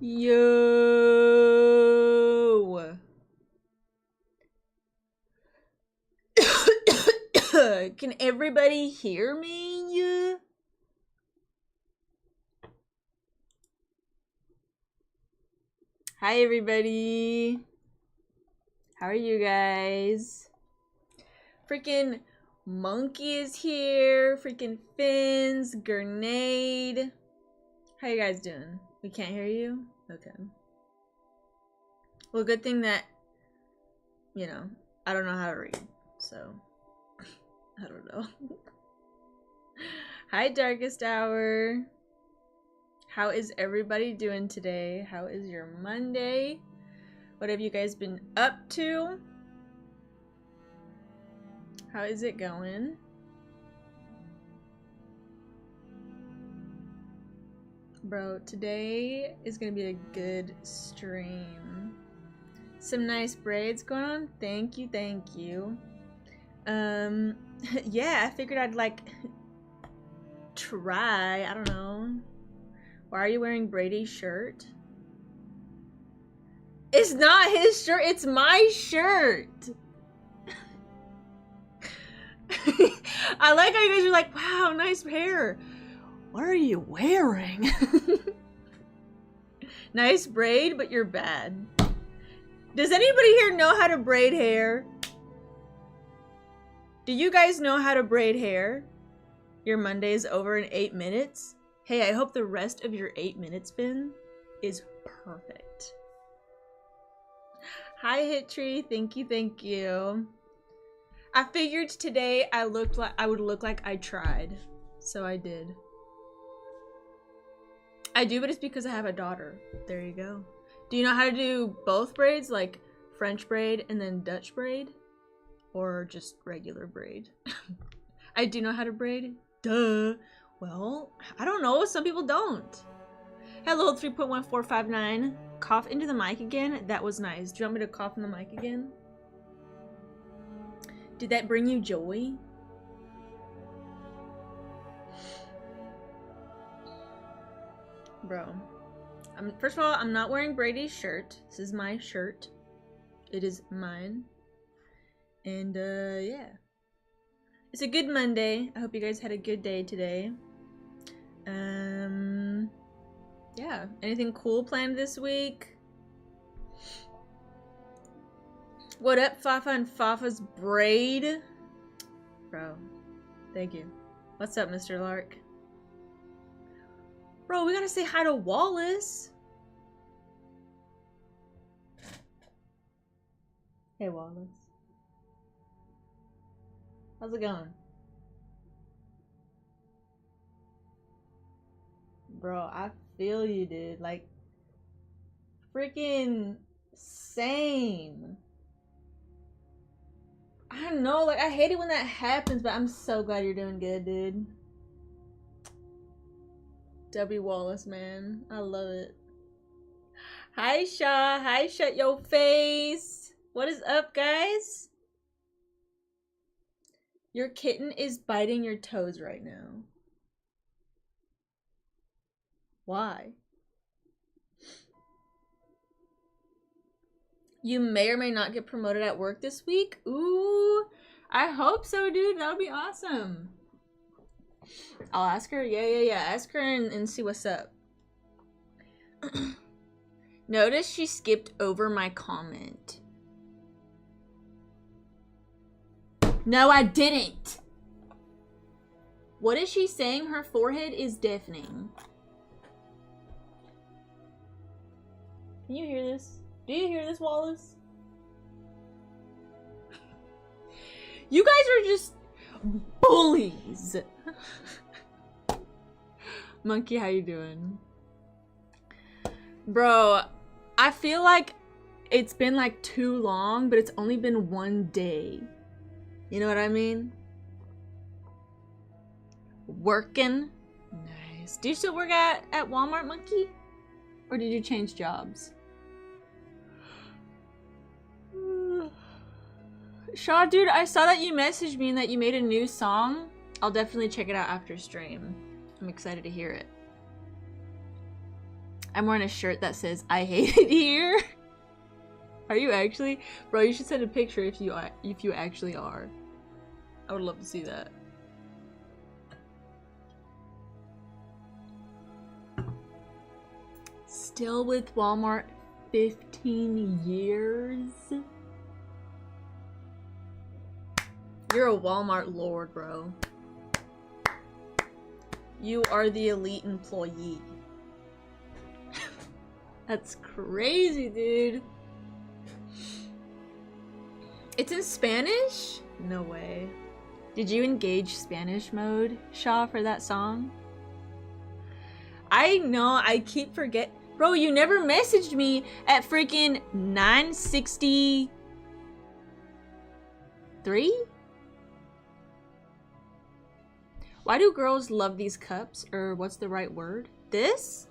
Yo. Can everybody hear me? Yeah. Hi everybody. How are you guys? Freaking Monkey is here. Freaking Fins, Grenade. How you guys doing? We can't hear you? Okay. Well, good thing that, you know, I don't know how to read, so I don't know. Hi, Darkest Hour. How is everybody doing today? How is your Monday? What have you guys been up to? How is it going? Bro, today is gonna be a good stream. Some nice braids going on. Thank you, thank you. Yeah, I figured I'd like try, I don't know. Why are you wearing Brady's shirt? It's not his shirt, it's my shirt. I like how you guys are like, wow, nice hair. What are you wearing? Nice braid, but you're bad. Does anybody here know how to braid hair? Do you guys know how to braid hair? Your Monday is over in 8 minutes. Hey, I hope the rest of your 8 minute spin is perfect. Hi, Hittree. Thank you, thank you. I figured today I would look like I tried, so I did. I do, but it's because I have a daughter. There you go. Do you know how to do both braids, like French braid and then Dutch braid? Or just regular braid? I do know how to braid. Duh. Well, I don't know. Some people don't. Hello, 3.1459. Cough into the mic again. That was nice. Do you want me to cough in the mic again? Did that bring you joy? Bro. First of all, I'm not wearing Brady's shirt. This is my shirt. It is mine. And, yeah. It's a good Monday. I hope you guys had a good day today. Yeah. Anything cool planned this week? What up, Fafa and Fafa's braid? Bro. Thank you. What's up, Mr. Lark? Bro, we gotta say hi to Wallace. Hey, Wallace. How's it going? Bro, I feel you, dude. Like, freaking same. I don't know, like, I hate it when that happens, but I'm so glad you're doing good, dude. W. Wallace, man. I love it. Hi, Shaw. Hi, shut your face. What is up, guys? Your kitten is biting your toes right now. Why? You may or may not get promoted at work this week. Ooh, I hope so, dude. That would be awesome. I'll ask her. Yeah. Ask her and see what's up. Notice she skipped over my comment. No, I didn't. What is she saying? Her forehead is deafening. Can you hear this? Do you hear this, Wallace? You guys are just bullies. Monkey, how you doing? Bro, I feel like it's been like too long, but it's only been one day. You know what I mean? Working. Nice. Do you still work at Walmart, Monkey? Or did you change jobs? Shaw, dude, I saw that you messaged me and that you made a new song. I'll definitely check it out after stream. I'm excited to hear it. I'm wearing a shirt that says, I hate it here. Are you actually? Bro, you should send a picture if you actually are. I would love to see that. Still with Walmart 15 years? You're a Walmart lord, bro. You are the elite employee. That's crazy, dude. It's in Spanish? No way. Did you engage Spanish mode, Shaw, for that song? I know, I keep forgetting. Bro, you never messaged me at freaking 9:63? Why do girls love these cups? Or what's the right word? This?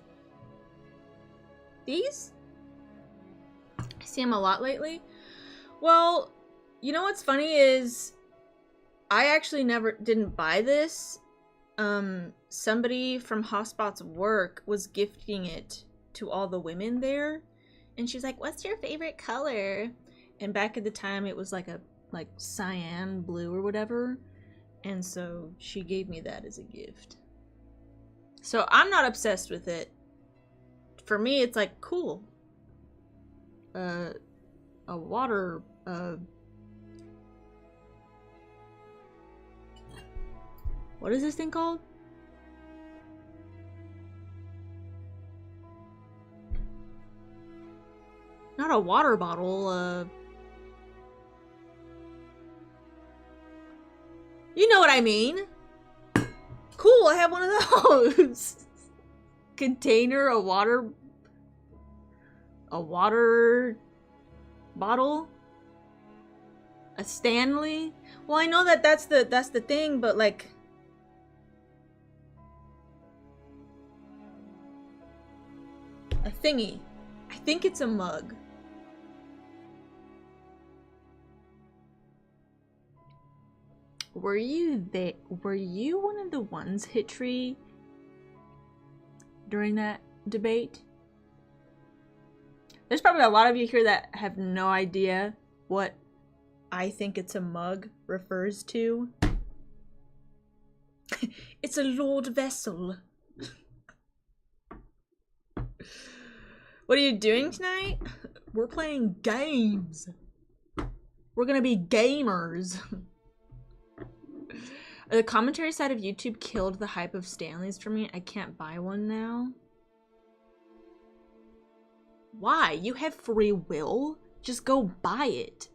These? I see them a lot lately. Well, you know what's funny is I actually didn't buy this. Somebody from Hotspot's work was gifting it to all the women there, and she's like, what's your favorite color? And back at the time it was like cyan blue or whatever, and so she gave me that as a gift. So I'm not obsessed with it. For me it's like, cool. A water what is this thing called? Not a water bottle, you know what I mean. Cool, I have one of those. Container, a water bottle, a Stanley. Well, I know that's the thing, but like, a thingy. I think it's a mug. Were you one of the ones, Hittree, during that debate? There's probably a lot of you here that have no idea what I think it's a mug refers to. It's a Lord vessel. What are you doing tonight? We're playing games. We're gonna be gamers. The commentary side of YouTube killed the hype of Stanleys for me. I can't buy one now. Why? You have free will. Just go buy it.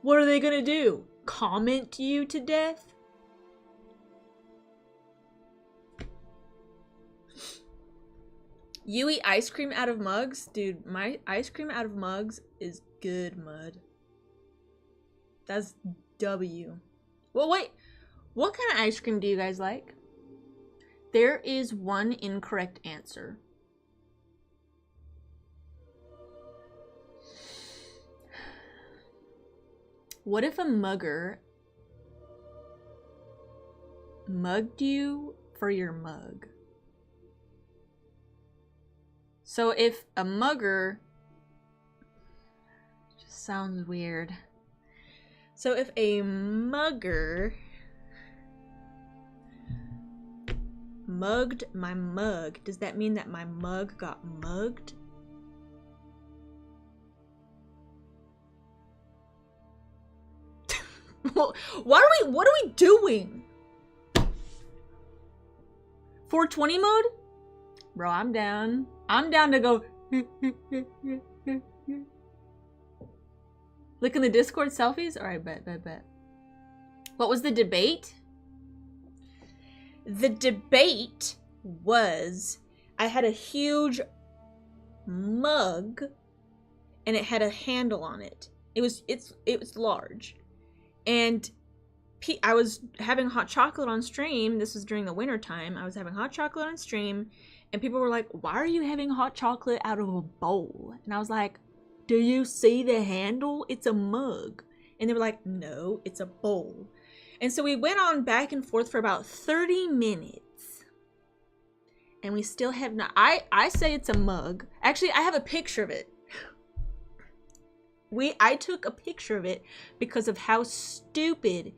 What are they gonna do? Comment you to death? You eat ice cream out of mugs? Dude, my ice cream out of mugs is good, mud. That's W. Well, wait. What kind of ice cream do you guys like? There is one incorrect answer. What if a mugger mugged you for your mug? So if a mugger, just sounds weird. So if a mugger mugged my mug, does that mean that my mug got mugged? Well, what are we doing? 420 mode? Bro, I'm down. I'm down to go. Look in the Discord selfies? Alright, bet. What was the debate? The debate was, I had a huge mug and it had a handle on it. It was large. And I was having hot chocolate on stream. This was during the winter time. I was having hot chocolate on stream, and people were like, why are you having hot chocolate out of a bowl? And I was like, do you see the handle? It's a mug. And they were like, no, it's a bowl. And so we went on back and forth for about 30 minutes. And we still have not. I say it's a mug. Actually, I have a picture of it. I took a picture of it because of how stupid.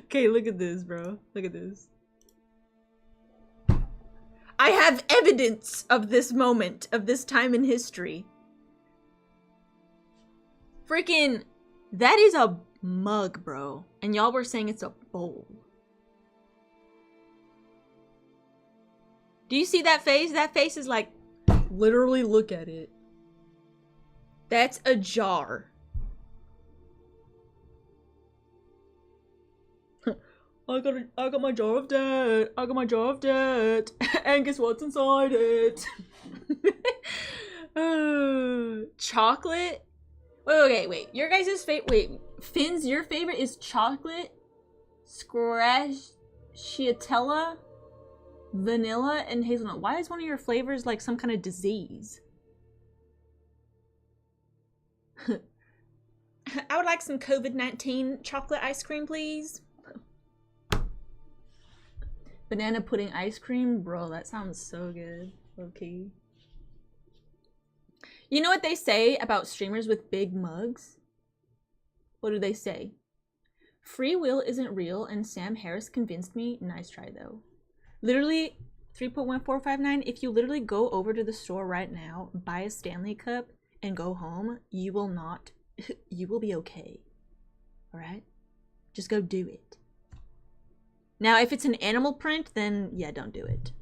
Okay, look at this, bro. Look at this. I have evidence of this moment, of this time in history. Freaking, that is a mug, bro. And y'all were saying it's a bowl. Do you see that face? That face is like, literally look at it. That's a jar. I got my jar of dirt. I got my jar of dirt. And guess what's inside it? Chocolate? Wait. Your guys' favorite. Wait. Finn's, your favorite is chocolate, stracciatella, vanilla, and hazelnut. Why is one of your flavors like some kind of disease? I would like some COVID-19 chocolate ice cream, please. Banana pudding ice cream? Bro, that sounds so good. Okay. You know what they say about streamers with big mugs? What do they say? Free will isn't real and Sam Harris convinced me. Nice try though. Literally 3.1459, if you literally go over to the store right now, buy a Stanley Cup and go home, you will be okay. Alright? Just go do it. Now, if it's an animal print, then yeah, don't do it.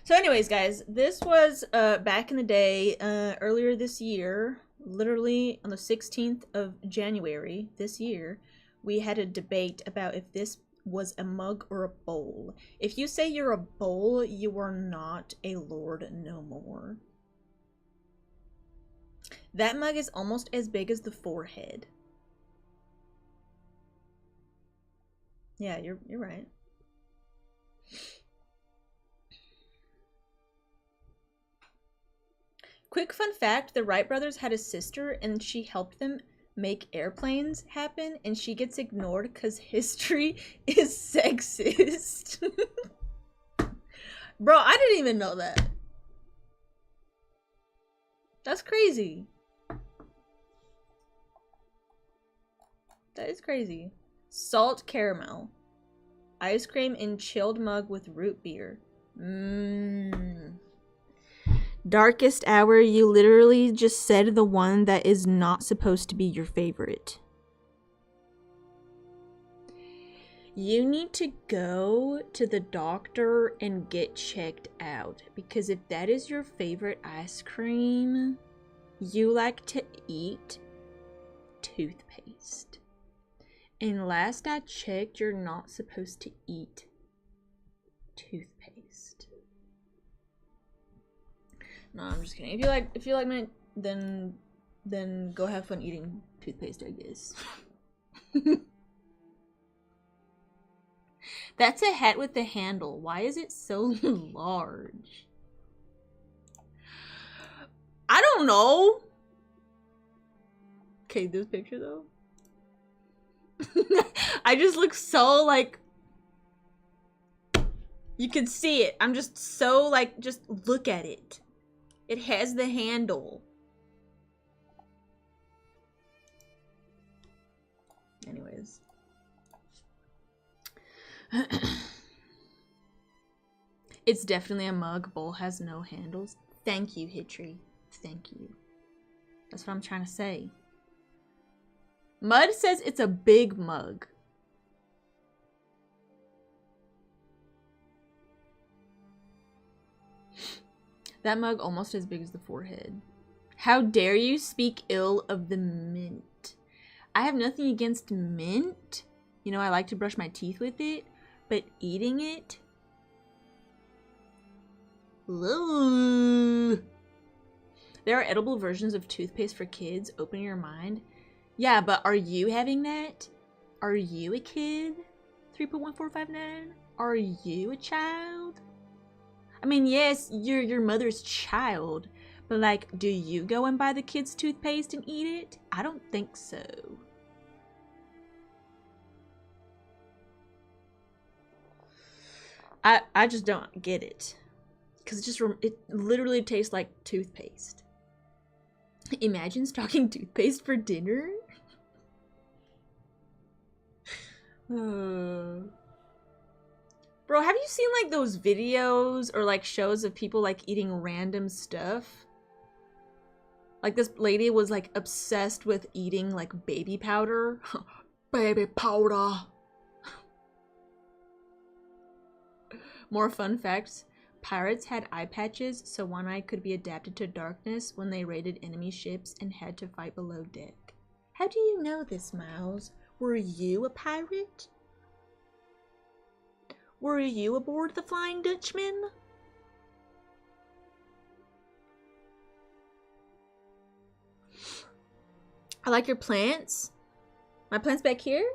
So anyways, guys, this was back in the day, earlier this year, literally on the 16th of January this year, we had a debate about if this was a mug or a bowl. If you say you're a bowl, you are not a lord no more. That mug is almost as big as the forehead. Yeah, you're right. Quick fun fact, the Wright brothers had a sister and she helped them make airplanes happen and she gets ignored because history is sexist. Bro, I didn't even know that. That's crazy. That is crazy. Salt caramel. Ice cream in chilled mug with root beer. Darkest hour, you literally just said the one that is not supposed to be your favorite. You need to go to the doctor and get checked out. Because if that is your favorite ice cream, you like to eat toothpaste. And last I checked, you're not supposed to eat toothpaste. No, I'm just kidding. If you like mint, then go have fun eating toothpaste, I guess. That's a hat with a handle. Why is it so large? I don't know. Okay, this picture though. I just look so like, you can see it. I'm just so like, just look at it. It has the handle. Anyways. It's definitely a mug. Bowl has no handles. Thank you, Hitry. Thank you. That's what I'm trying to say. Mud says it's a big mug. That mug almost as big as the forehead. How dare you speak ill of the mint? I have nothing against mint. You know, I like to brush my teeth with it, but eating it? Ugh. There are edible versions of toothpaste for kids. Open your mind. Yeah, but are you having that? Are you a kid? 3.1459? Are you a child? I mean, yes, you're your mother's child, But like, do you go and buy the kids' toothpaste and eat it? I don't think so. I just don't get it. Because it literally tastes like toothpaste. Imagine stocking toothpaste for dinner. Bro, have you seen like those videos or like shows of people like eating random stuff? Like this lady was like obsessed with eating like baby powder. Baby powder. More fun facts. Pirates had eye patches, so one eye could be adapted to darkness when they raided enemy ships and had to fight below deck. How do you know this, Miles? Were you a pirate? Were you aboard the Flying Dutchman? I like your plants. My plants back here?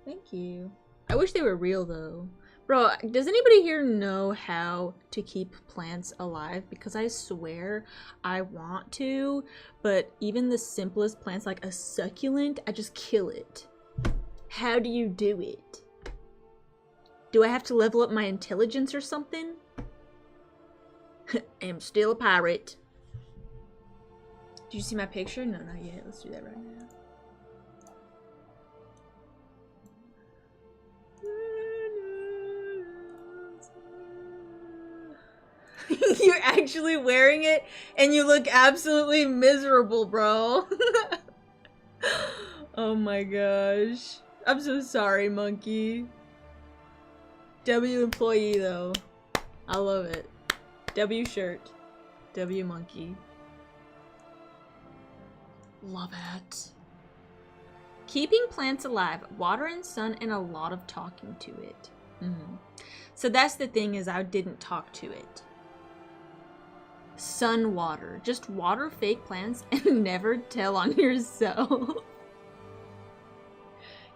Thank you. I wish they were real though. Bro, does anybody here know how to keep plants alive? Because I swear I want to, but even the simplest plants like a succulent, I just kill it. How do you do it? Do I have to level up my intelligence or something? I'm still a pirate. Did you see my picture? No, not yet. Let's do that right now. You're actually wearing it and you look absolutely miserable, bro. Oh my gosh. I'm so sorry, monkey. W employee though. I love it. W shirt. W monkey. Love it. Keeping plants alive. Water and sun and a lot of talking to it. So that's the thing, is I didn't talk to it. Sun water. Just water fake plants and never tell on yourself.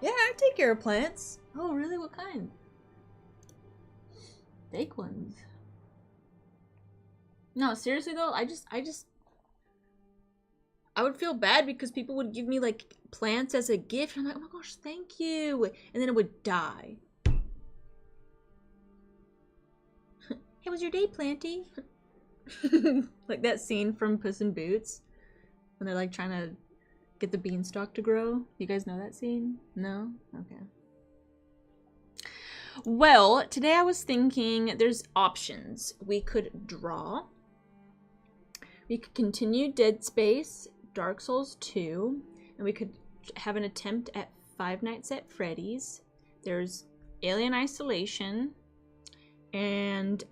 Yeah, I take care of plants. Oh, really? What kind? Fake ones. No, seriously though, I would feel bad because people would give me like plants as a gift. I'm like, oh my gosh, thank you. And then it would die. Hey, was your day planty? Like that scene from Puss in Boots when they're like trying to get the beanstalk to grow. You guys know that scene? No? Okay. Well, today I was thinking there's options. We could draw. We could continue Dead Space, Dark Souls 2, and we could have an attempt at Five Nights at Freddy's. There's Alien Isolation. And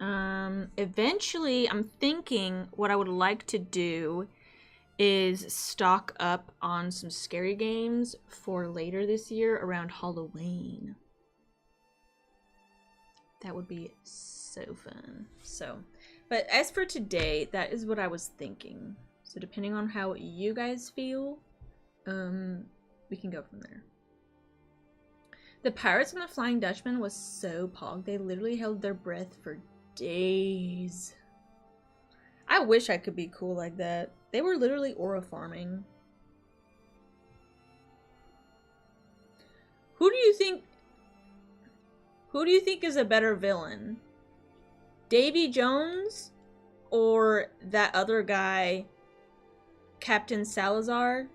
eventually I'm thinking what I would like to do is stock up on some scary games for later this year around Halloween. That would be so fun. So, but as for today, that is what I was thinking. So depending on how you guys feel, we can go from there. The Pirates and the Flying Dutchman was so pog. They literally held their breath for days. I wish I could be cool like that. They were literally aura farming. Who do you think is a better villain? Davy Jones or that other guy, Captain Salazar?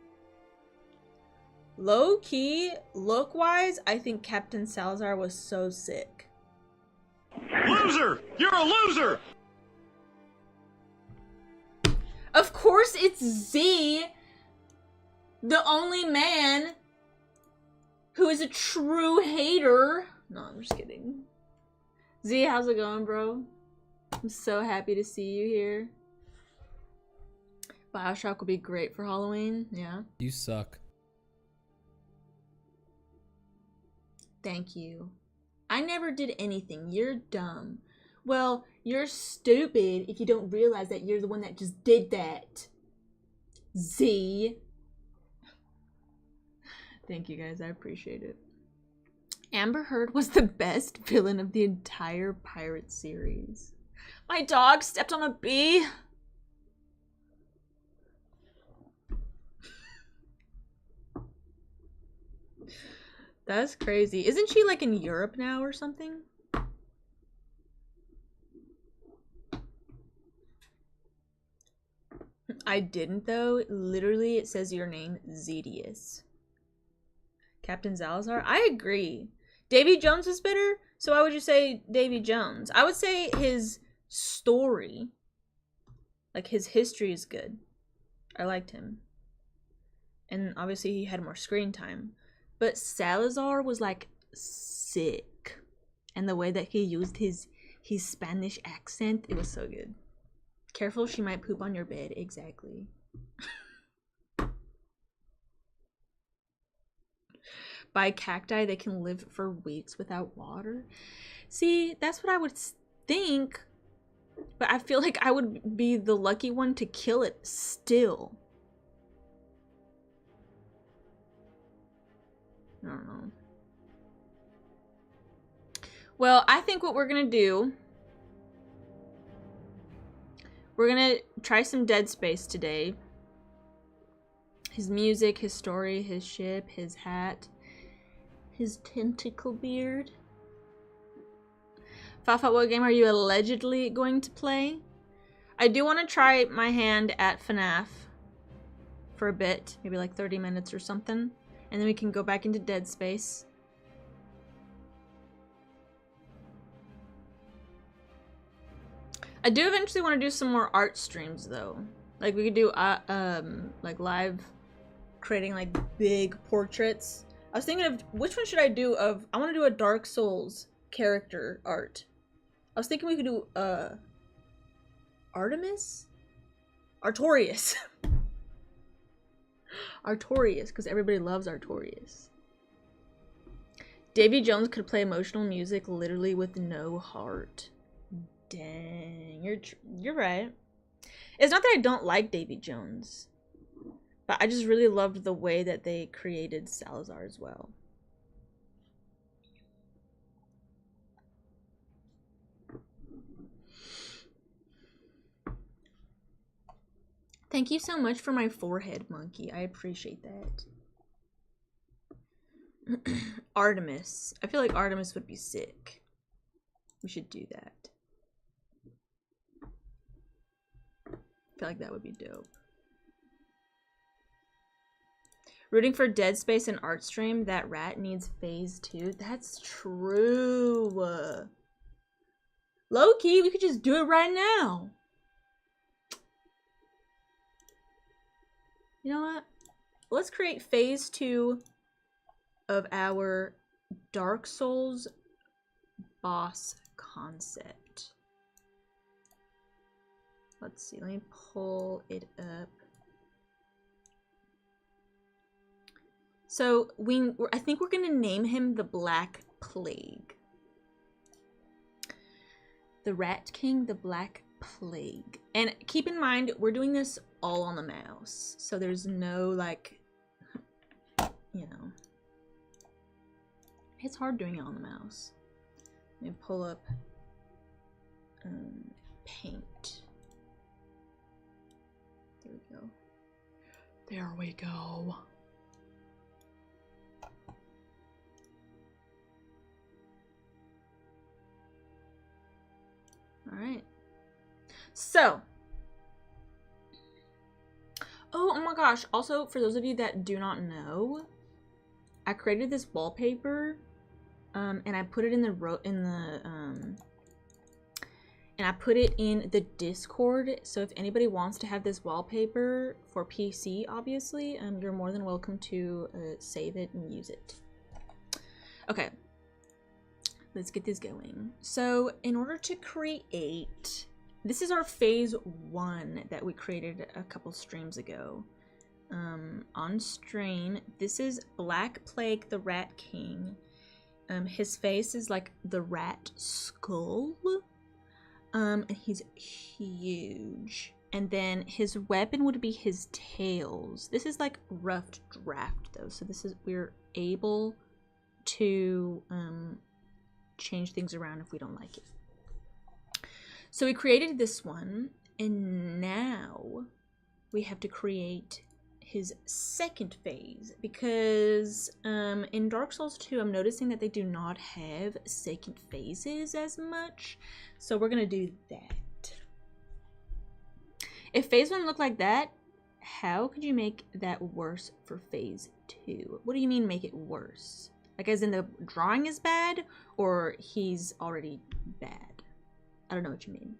Low-key, look-wise, I think Captain Salazar was so sick. Loser! You're a loser! Of course it's Z, the only man who is a true hater. No, I'm just kidding. Z, how's it going, bro? I'm so happy to see you here. BioShock would be great for Halloween, yeah. You suck. Thank you. I never did anything. You're dumb. Well, you're stupid if you don't realize that you're the one that just did that. Z. Thank you guys. I appreciate it. Amber Heard was the best villain of the entire Pirate series. My dog stepped on a bee. That's crazy. Isn't she like in Europe now or something? I didn't though. Literally, it says your name, Zedius. Captain Salazar? I agree. Davy Jones is better, so why would you say Davy Jones? I would say his story, like his history is good. I liked him. And obviously he had more screen time. But Salazar was like sick. And the way that he used his Spanish accent, it was so good. Careful, she might poop on your bed. Exactly. By cacti, they can live for weeks without water. See, that's what I would think. But I feel like I would be the lucky one to kill it still. I don't know. Well, I think what we're gonna do, we're gonna try some Dead Space today. His music, his story, his ship, his hat, his tentacle beard. Fafa, what game are you allegedly going to play? I do want to try my hand at FNAF for a bit, maybe like 30 minutes or something, and then we can go back into Dead Space. I do eventually want to do some more art streams though. Like we could do like live creating like big portraits. I was thinking of which one should I do of, I want to do a Dark Souls character art. I was thinking we could do Artemis? Artorias. Artorias, because everybody loves Artorias. Davy Jones could play emotional music literally with no heart. Dang, you're right. It's not that I don't like Davy Jones, but I just really loved the way that they created Salazar as well. Thank you so much for my forehead, monkey. I appreciate that. Artemis. I feel like Artemis would be sick. We should do that. I feel like that would be dope. Rooting for Dead Space and art stream. That rat needs phase 2. That's true. Low-key, we could just do it right now. You know what? Let's create phase 2 of our Dark Souls boss concept. Let's see, let me pull it up. So I think we're gonna name him the Black Plague. The Rat King, the Black Plague. And keep in mind, we're doing this all on the mouse. So there's no like, you know, it's hard doing it on the mouse. Let me pull up paint. There we go. There we go. All right. So, oh my gosh, also for those of you that do not know, I created this wallpaper and I put it in and I put it in the Discord. So if anybody wants to have this wallpaper for PC, obviously, you're more than welcome to save it and use it. Okay. Let's get this going. So in order to create, this is our phase 1 that we created a couple streams ago. On stream, this is Black Plague, the Rat King. His face is like the rat skull. And he's huge. And then his weapon would be his tails. This is like rough draft though. So this is, we're able to change things around if we don't like it. So we created this one, and now we have to create his second phase, because in Dark Souls 2 I'm noticing that they do not have second phases as much, so we're gonna do that. If phase 1 looked like that, how could you make that worse for phase 2? What do you mean make it worse? Like as in the drawing is bad, or he's already bad? I don't know what you mean.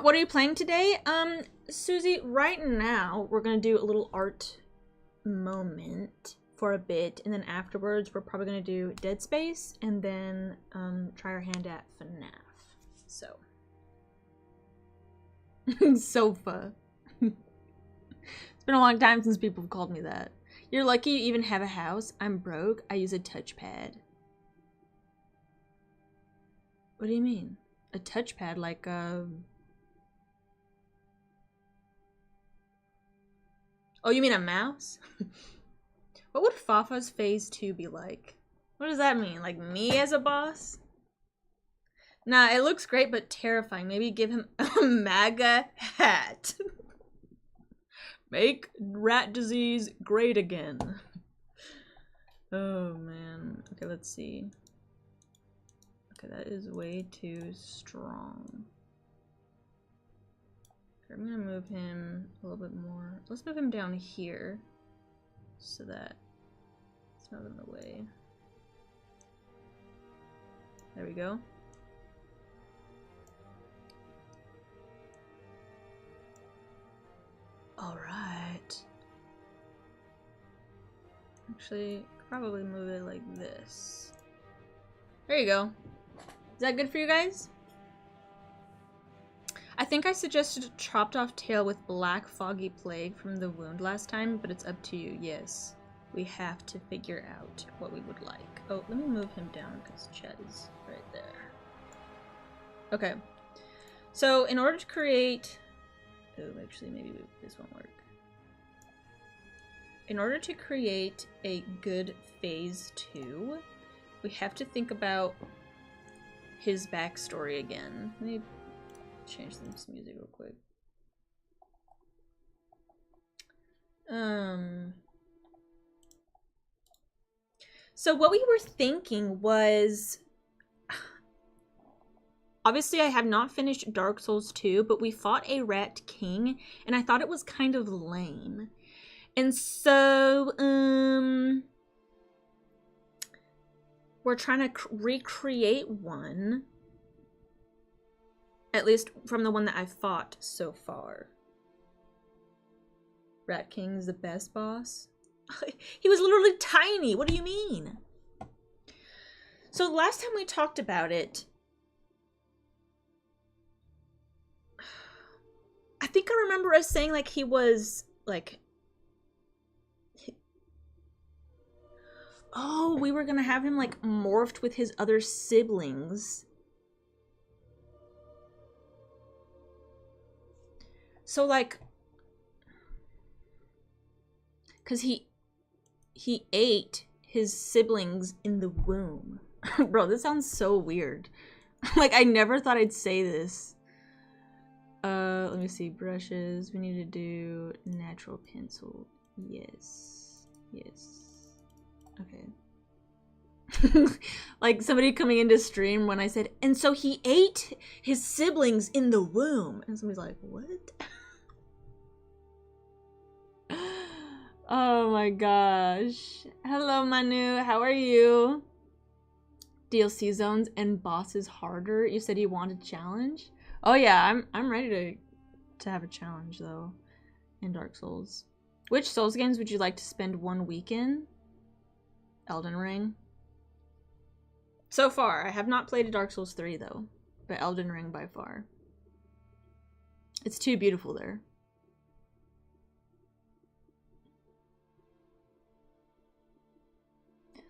What are you playing today? Susie, right now we're gonna do a little art moment for a bit, and then afterwards we're probably gonna do Dead Space, and then try our hand at FNAF. So sofa. It's been a long time since people have called me that. You're lucky you even have a house. I'm broke. I use a touchpad. What do you mean? A touchpad, like oh, you mean a mouse? What would Fafa's phase 2 be like? What does that mean? Like me as a boss? Nah, it looks great but terrifying. Maybe give him a MAGA hat. Make rat disease great again. Oh man. Okay, let's see. Okay, that is way too strong. Okay, I'm gonna move him a little bit more. Let's move him down here so that it's not in the way. There we go. All right. Actually, probably move it like this. There you go. Is that good for you guys? I think I suggested a chopped off tail with black foggy plague from the wound last time, but it's up to you. Yes, we have to figure out what we would like. Oh, let me move him down because Chad is right there. Okay. So in order to create... Oh, actually, maybe this won't work. In order to create a good phase 2, we have to think about his backstory again. Let me change this music real quick. So what we were thinking was, obviously I have not finished Dark Souls 2, but we fought a Rat King, and I thought it was kind of lame. And so, we're trying to recreate one. At least from the one that I've fought so far. Rat King's the best boss? He was literally tiny. What do you mean? So last time we talked about it, I think I remember us saying like he was like... Oh, we were gonna have him like morphed with his other siblings. So like, cause he ate his siblings in the womb. Bro, this sounds so weird. Like I never thought I'd say this. Let me see, brushes. We need to do natural pencil. Yes. Yes. Okay. Like somebody coming into stream when I said, and so he ate his siblings in the womb. And somebody's like, what? Oh my gosh. Hello, Manu. How are you? DLC zones and bosses harder. You said you wanted a challenge? Oh yeah, I'm ready to have a challenge though in Dark Souls. Which Souls games would you like to spend 1 week in? Elden Ring. So far, I have not played Dark Souls 3 though, but Elden Ring by far. It's too beautiful there.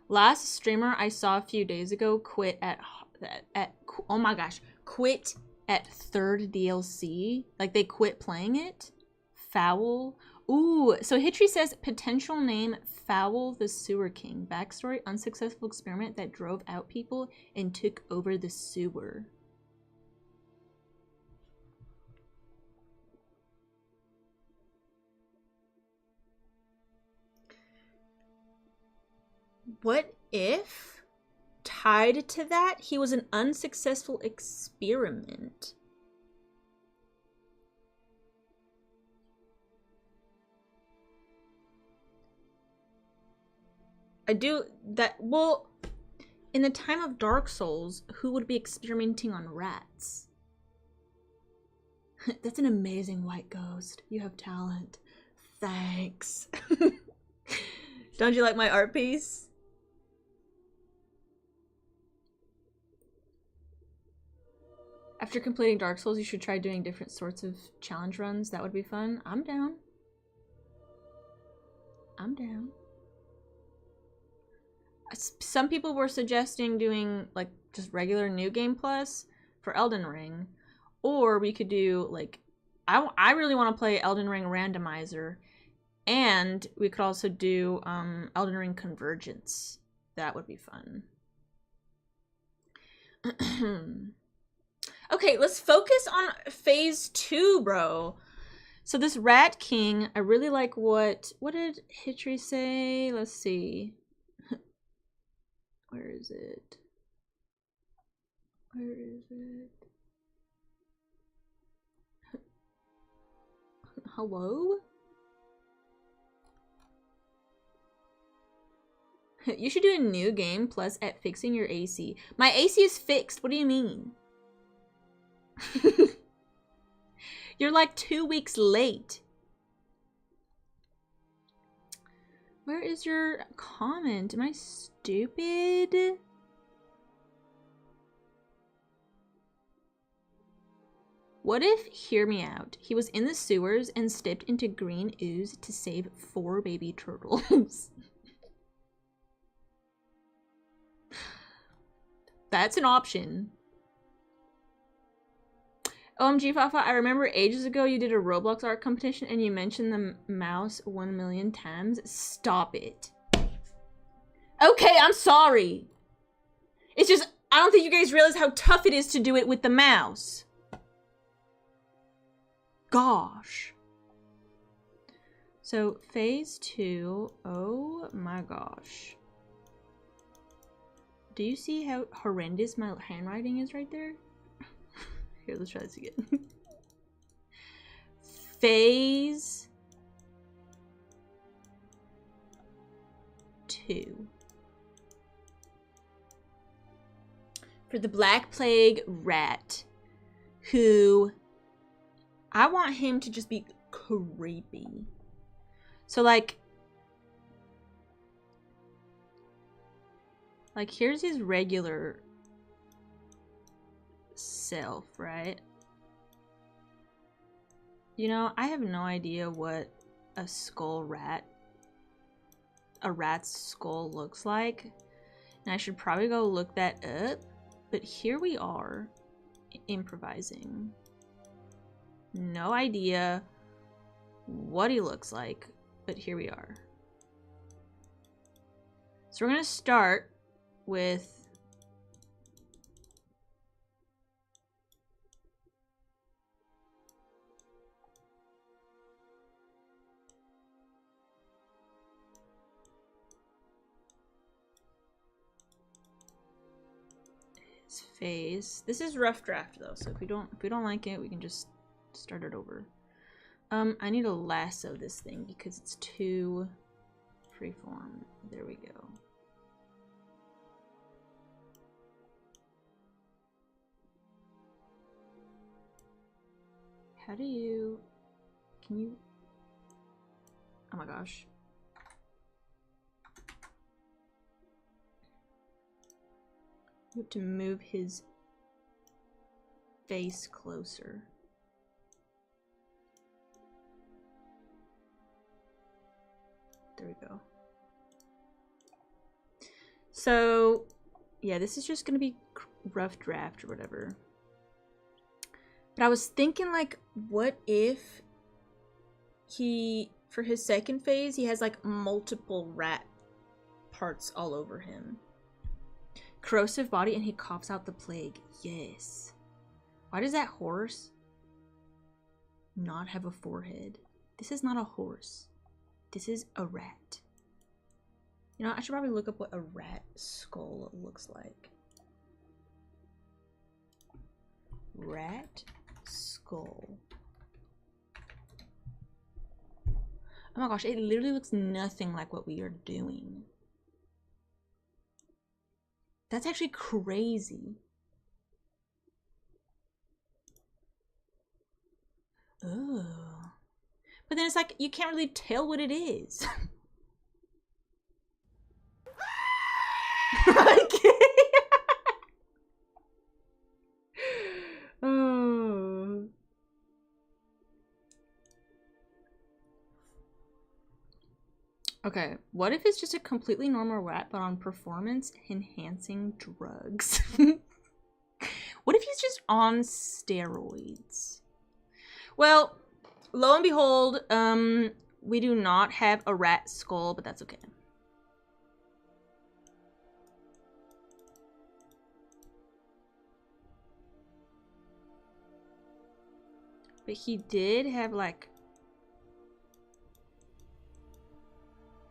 Last streamer I saw a few days ago quit at oh my gosh, quit at 3rd DLC. Like they quit playing it. Foul. Ooh, so Hitri says potential name Foul the Sewer King. Backstory, unsuccessful experiment that drove out people and took over the sewer. What if, tied to that, he was an unsuccessful experiment? I do that. Well, in the time of Dark Souls, who would be experimenting on rats? That's an amazing white ghost. You have talent. Thanks. Don't you like my art piece? After completing Dark Souls, you should try doing different sorts of challenge runs. That would be fun. I'm down. I'm down. Some people were suggesting doing like just regular New Game Plus for Elden Ring, or we could do like I really want to play Elden Ring Randomizer, and we could also do Elden Ring Convergence. That would be fun. Okay, let's focus on phase 2, bro. So this Rat King, I really like what did Hitri say? Let's see. Where is it? Where is it? Hello? You should do a New Game Plus at fixing your AC. My AC is fixed. What do you mean? You're like 2 weeks late. Where is your comment? Am I stupid? What if, hear me out, he was in the sewers and stepped into green ooze to save 4 baby turtles? That's an option. OMG, Fafa, I remember ages ago you did a Roblox art competition and you mentioned the mouse 1,000,000 times. Stop it. Okay, I'm sorry. It's just, I don't think you guys realize how tough it is to do it with the mouse. Gosh. So, phase 2, oh my gosh. Do you see how horrendous my handwriting is right there? Here, let's try this again. Phase 2. For the Black Plague rat, who I want him to just be creepy. So like here's his regular self, right? You know, I have no idea what a rat's skull looks like, and I should probably go look that up, but here we are improvising. No idea what he looks like, but here we are. So we're gonna start with his face. This is rough draft though, so if we don't like it, we can just start it over. I need to lasso this thing because it's too freeform. There we go. How do you... Can you... Oh my gosh. You have to move his face closer. There we go. So, yeah, this is just gonna be rough draft or whatever. But I was thinking, like, what if he, for his second phase, he has, like, multiple rat parts all over him. Corrosive body, and he coughs out the plague. Yes. Why does that horse not have a forehead? This is not a horse. This is a rat. You know, I should probably look up what a rat skull looks like. Rat skull. Oh my gosh, it literally looks nothing like what we are doing. That's actually crazy. Oh. But then it's like, you can't really tell what it is. Oh. Okay, what if it's just a completely normal rat but on performance enhancing drugs? What if he's just on steroids? Well, lo and behold, we do not have a rat skull, but that's okay. But he did have like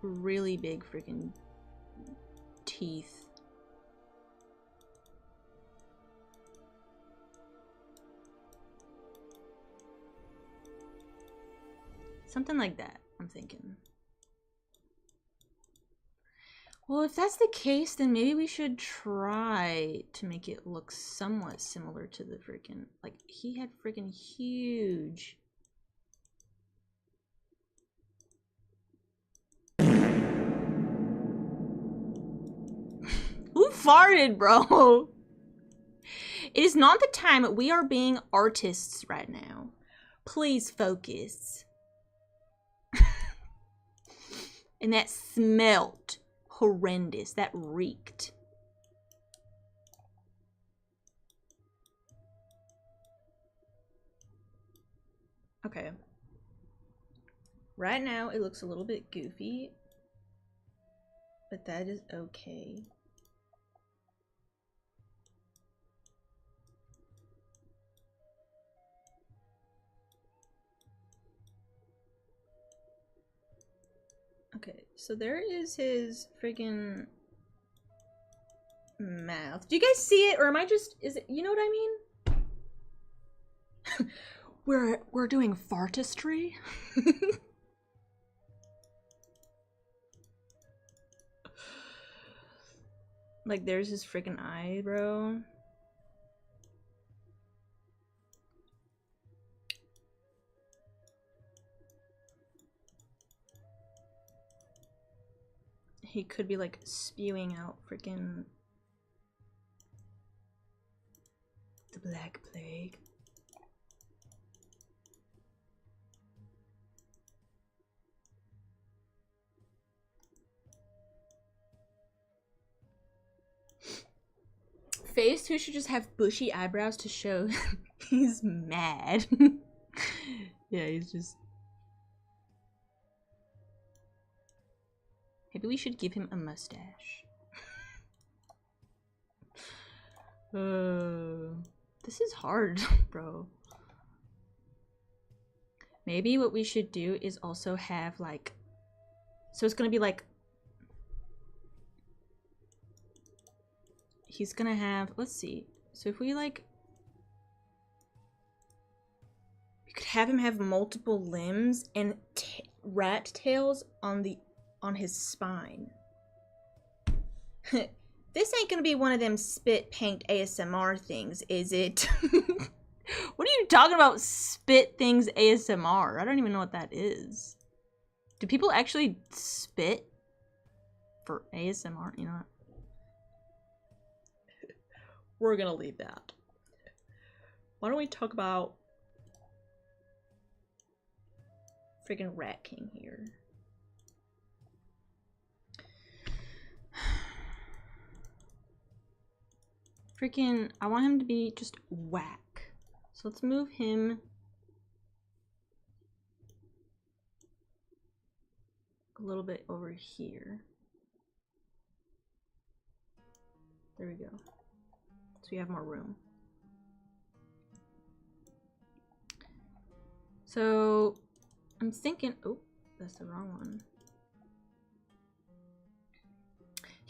really big freaking teeth. Something like that, I'm thinking. Well, if that's the case, then maybe we should try to make it look somewhat similar to the freaking, like, he had freaking huge. Who farted, bro? It is not the time. We are being artists right now. Please focus. And that smelled horrendous. That reeked. Okay. Right now, it looks a little bit goofy. But that is okay. Okay, so there is his friggin' mouth. Do you guys see it, or am I just, is it, you know what I mean? we're doing fartistry. Like, there's his friggin' eye, bro. He could be like spewing out freaking the Black Plague. Face who should just have bushy eyebrows to show he's mad. Yeah, he's just. Maybe we should give him a mustache. This is hard, bro. Maybe what we should do is also have like, so it's gonna be like, he's gonna have, let's see. So if we like, we could have him have multiple limbs and rat tails on his spine. This ain't gonna be one of them spit paint ASMR things, is it? What are you talking about, spit things ASMR? I don't even know what that is. Do people actually spit for ASMR? You know what? We're gonna leave that. Why don't we talk about freaking Rat King here? Freaking, I want him to be just whack. So let's move him a little bit over here. There we go. So we have more room. So I'm thinking, oh, that's the wrong one.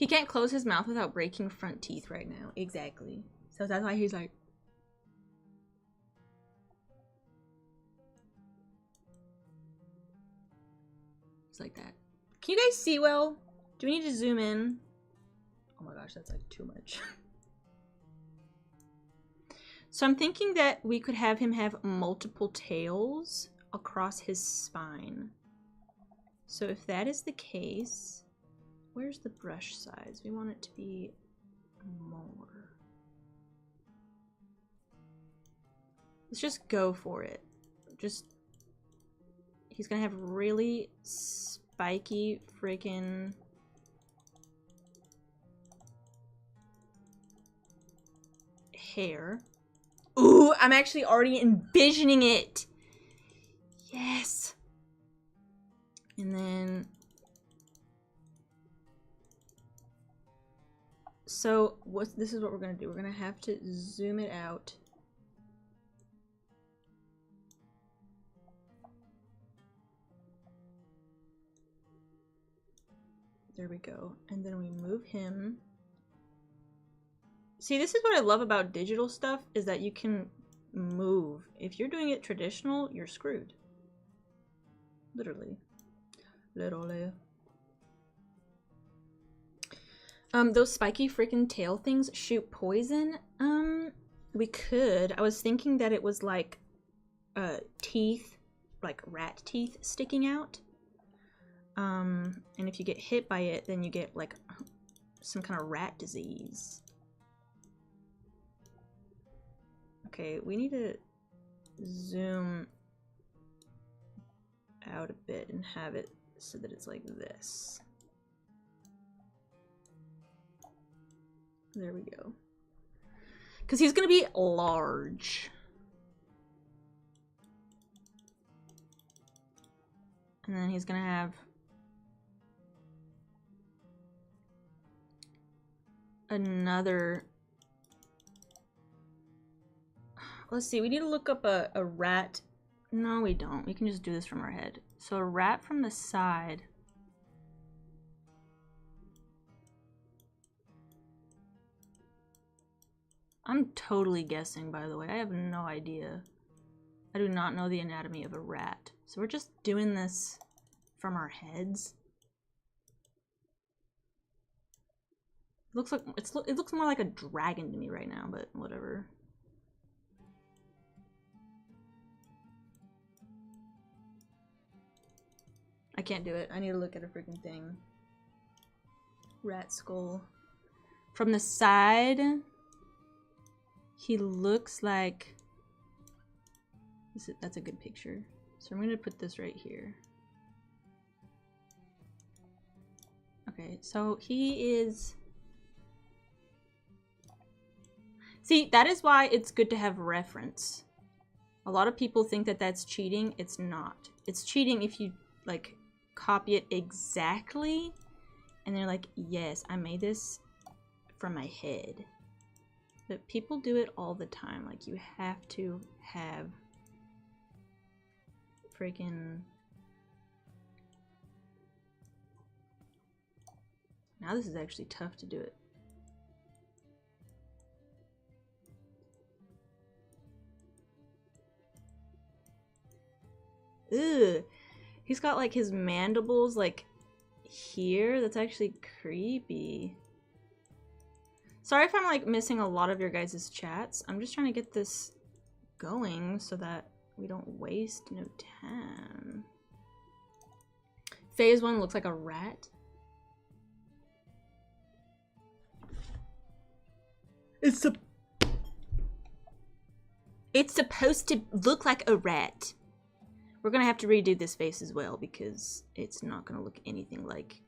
He can't close his mouth without breaking front teeth right now. Exactly. So that's why he's like... It's like that. Can you guys see well? Do we need to zoom in? Oh my gosh, that's like too much. So I'm thinking that we could have him have multiple tails across his spine. So if that is the case, where's the brush size? We want it to be more. Let's just go for it. He's gonna have really spiky freaking hair. Ooh, I'm actually already envisioning it. Yes. And then, so this is what we're gonna do. We're gonna have to zoom it out. There we go. And then we move him. See, this is what I love about digital stuff, is that you can move. If you're doing it traditional, you're screwed. Literally. Literally. Those spiky freaking tail things shoot poison. We could. I was thinking that it was like teeth, like rat teeth sticking out. And if you get hit by it, then you get like some kind of rat disease. Okay, we need to zoom out a bit and have it so that it's like this. There we go. Because he's going to be large. And then he's going to have another... Let's see, we need to look up a rat. No, we don't. We can just do this from our head. So a rat from the side. I'm totally guessing, by the way. I have no idea. I do not know the anatomy of a rat. So we're just doing this from our heads. Looks like it looks more like a dragon to me right now, but whatever. I can't do it. I need to look at a freaking thing. Rat skull. From the side, he looks like... That's a good picture. So I'm going to put this right here. Okay, so he is... See, that is why it's good to have reference. A lot of people think that that's cheating. It's not. It's cheating if you, like, copy it exactly. And they're like, yes, I made this from my head. But people do it all the time. Like, you have to have freaking... Now this is actually tough to do it. Ugh. He's got like his mandibles like here. That's actually creepy. Sorry if I'm like missing a lot of your guys' chats. I'm just trying to get this going so that we don't waste no time. Phase 1 looks like a rat. It's supposed to look like a rat. We're gonna have to redo this face as well because it's not gonna look anything like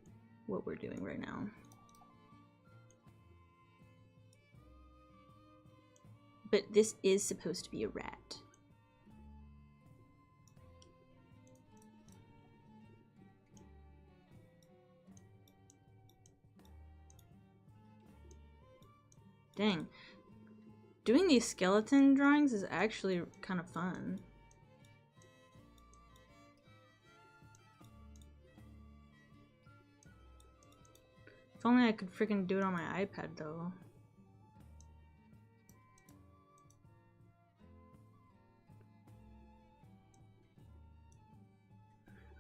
what we're doing right now. But this is supposed to be a rat. Dang. Doing these skeleton drawings is actually kind of fun. If only I could freaking do it on my iPad though.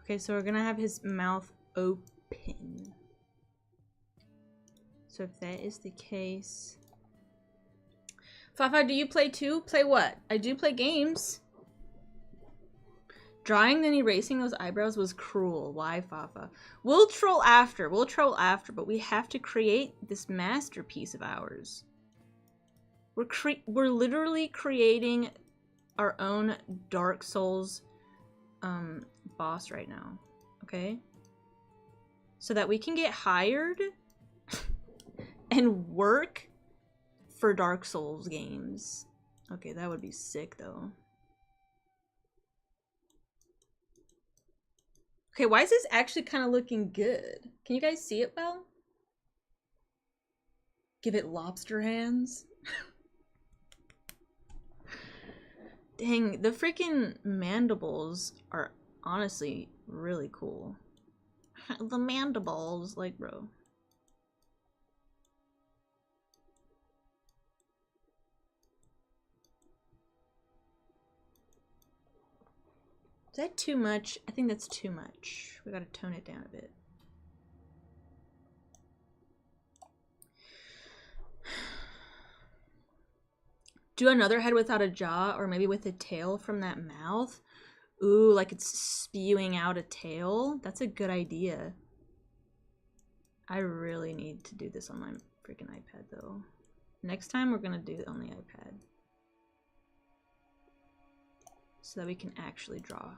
Okay, so we're gonna have his mouth open. So if that is the case... Fafa, do you play too? Play what? I do play games. Drawing then erasing those eyebrows was cruel. Why, Fafa? We'll troll after. We'll troll after, but we have to create this masterpiece of ours. We're literally creating our own Dark Souls boss right now. Okay? So that we can get hired and work for Dark Souls games. Okay, that would be sick though. Okay, why is this actually kind of looking good? Can you guys see it well? Give it lobster hands. Dang, the freaking mandibles are honestly really cool. The mandibles, like, bro. Is that too much? I think that's too much. We gotta tone it down a bit. Do another head without a jaw, or maybe with a tail from that mouth. Ooh, like it's spewing out a tail. That's a good idea. I really need to do this on my freaking iPad though. Next time we're gonna do it on the iPad. So that we can actually draw.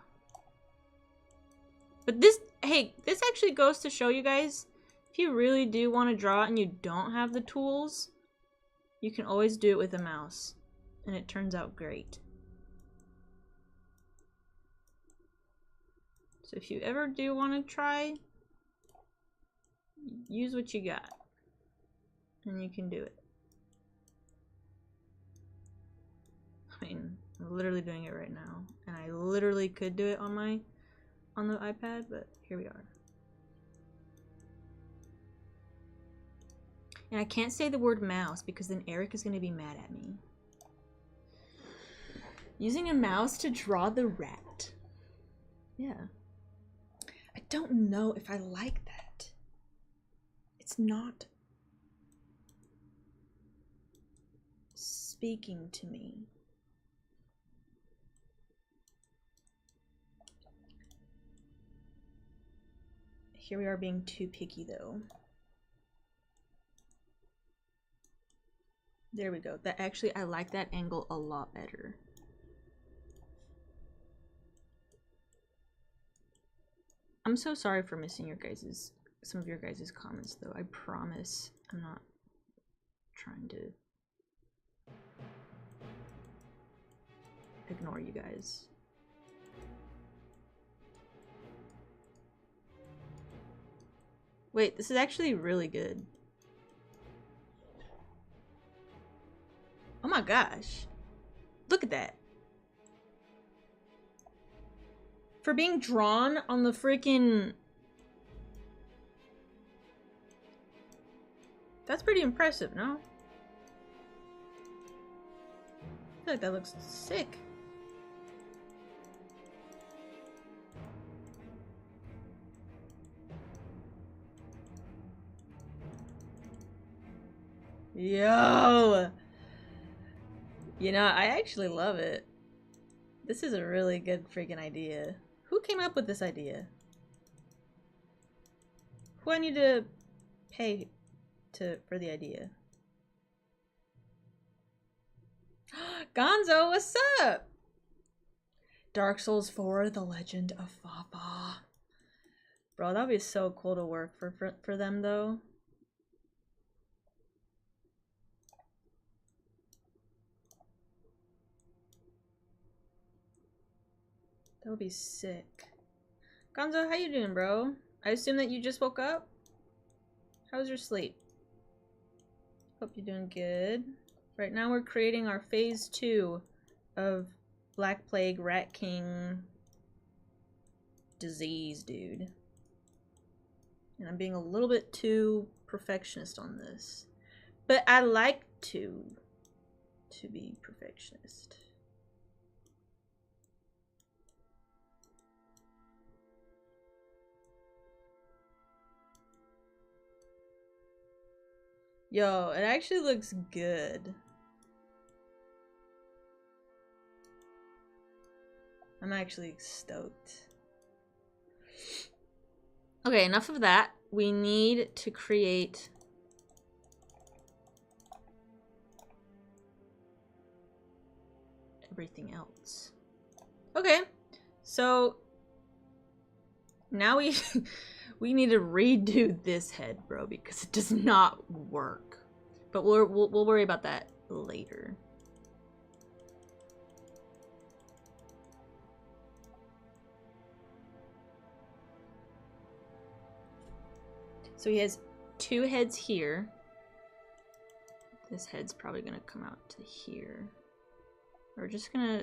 But this, hey, this actually goes to show you guys, if you really do want to draw and you don't have the tools, you can always do it with a mouse. And it turns out great. So if you ever do want to try, use what you got. And you can do it. I mean, I'm literally doing it right now. And I literally could do it on the iPad, but here we are. And I can't say the word mouse because then Eric is going to be mad at me. Using a mouse to draw the rat. Yeah. I don't know if I like that. It's not speaking to me. Here we are being too picky though. There we go. That actually, I like that angle a lot better. I'm so sorry for missing some of your guys' comments though. I promise I'm not trying to ignore you guys. Wait, this is actually really good. Oh my gosh. Look at that. For being drawn on the freaking... That's pretty impressive, no? I feel like that looks sick. Yo! You know, I actually love it. This is a really good freaking idea. Who came up with this idea? Who I need to pay for the idea? Gonzo, what's up? Dark Souls 4, The Legend of Fafa. Bro, that'd be so cool to work for them though. That would be sick. Gonzo, how you doing, bro? I assume that you just woke up? How was your sleep? Hope you're doing good. Right now we're creating our phase 2 of Black Plague Rat King disease, dude. And I'm being a little bit too perfectionist on this. But I like to be perfectionist. Yo, it actually looks good. I'm actually stoked. Okay, enough of that. We need to create everything else. Okay, so now we we need to redo this head, bro, because it does not work. But we'll worry about that later. So he has 2 heads here. This head's probably gonna come out to here. We're just gonna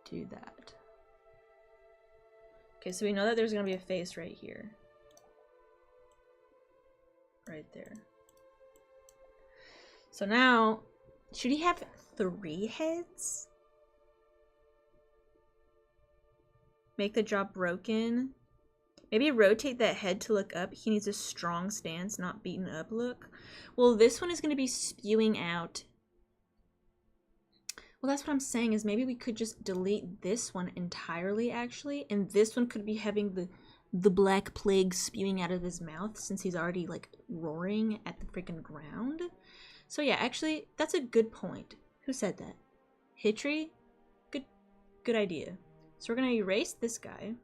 do that. Okay, so we know that there's gonna be a face right here. Right there. So now, should he have 3 heads? Make the jaw broken. Maybe rotate that head to look up. He needs a strong stance, not beaten up look. Well, this one is going to be spewing out. Well, that's what I'm saying, is maybe we could just delete this one entirely, actually. And this one could be having the black plague spewing out of his mouth, since he's already, like, roaring at the freaking ground. So yeah, actually, that's a good point. Who said that? Hitri? Good idea. So we're going to erase this guy.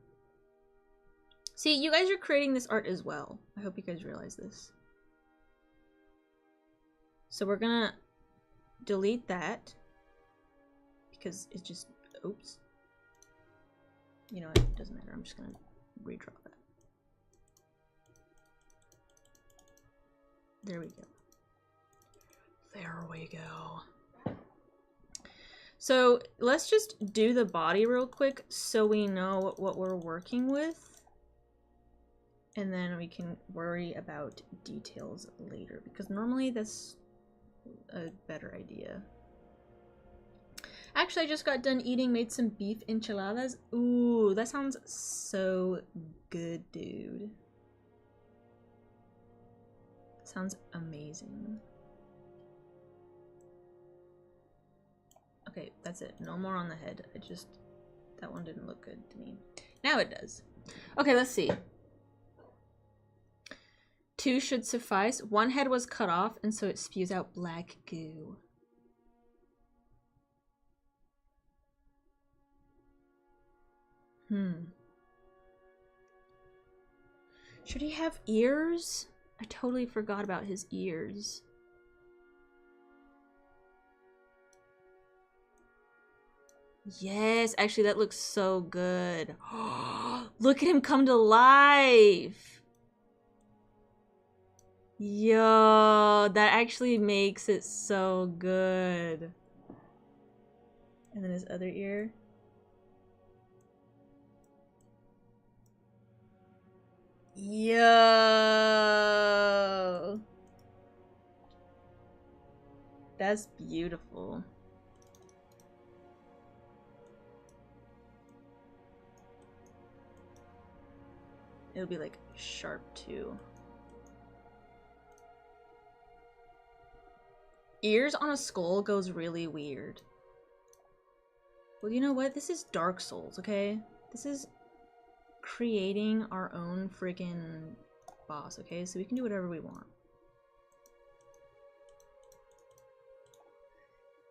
See, you guys are creating this art as well. I hope you guys realize this. So we're gonna delete that because it just, oops. You know what, it doesn't matter. I'm just gonna redraw that. There we go. There we go. So let's just do the body real quick so we know what we're working with. And then we can worry about details later, because normally that's a better idea. Actually, I just got done eating, made some beef enchiladas. Ooh, that sounds so good, dude. Sounds amazing. Okay, that's it. No more on the head. That one didn't look good to me. Now it does. Okay, let's see. 2 should suffice. 1 head was cut off, and so it spews out black goo. Should he have ears? I totally forgot about his ears. Yes, actually that looks so good. Look at him come to life. Yo, that actually makes it so good. And then his other ear. Yo. That's beautiful. It'll be like sharp too. Ears on a skull goes really weird. Well, you know what? This is Dark Souls, okay? This is creating our own freaking boss, okay? So we can do whatever we want.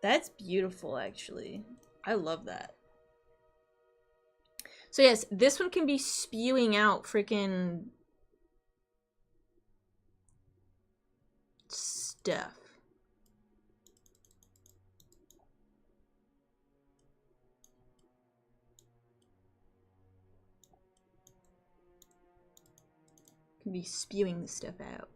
That's beautiful, actually. I love that. So yes, this one can be spewing out freaking stuff. Can be spewing the stuff out.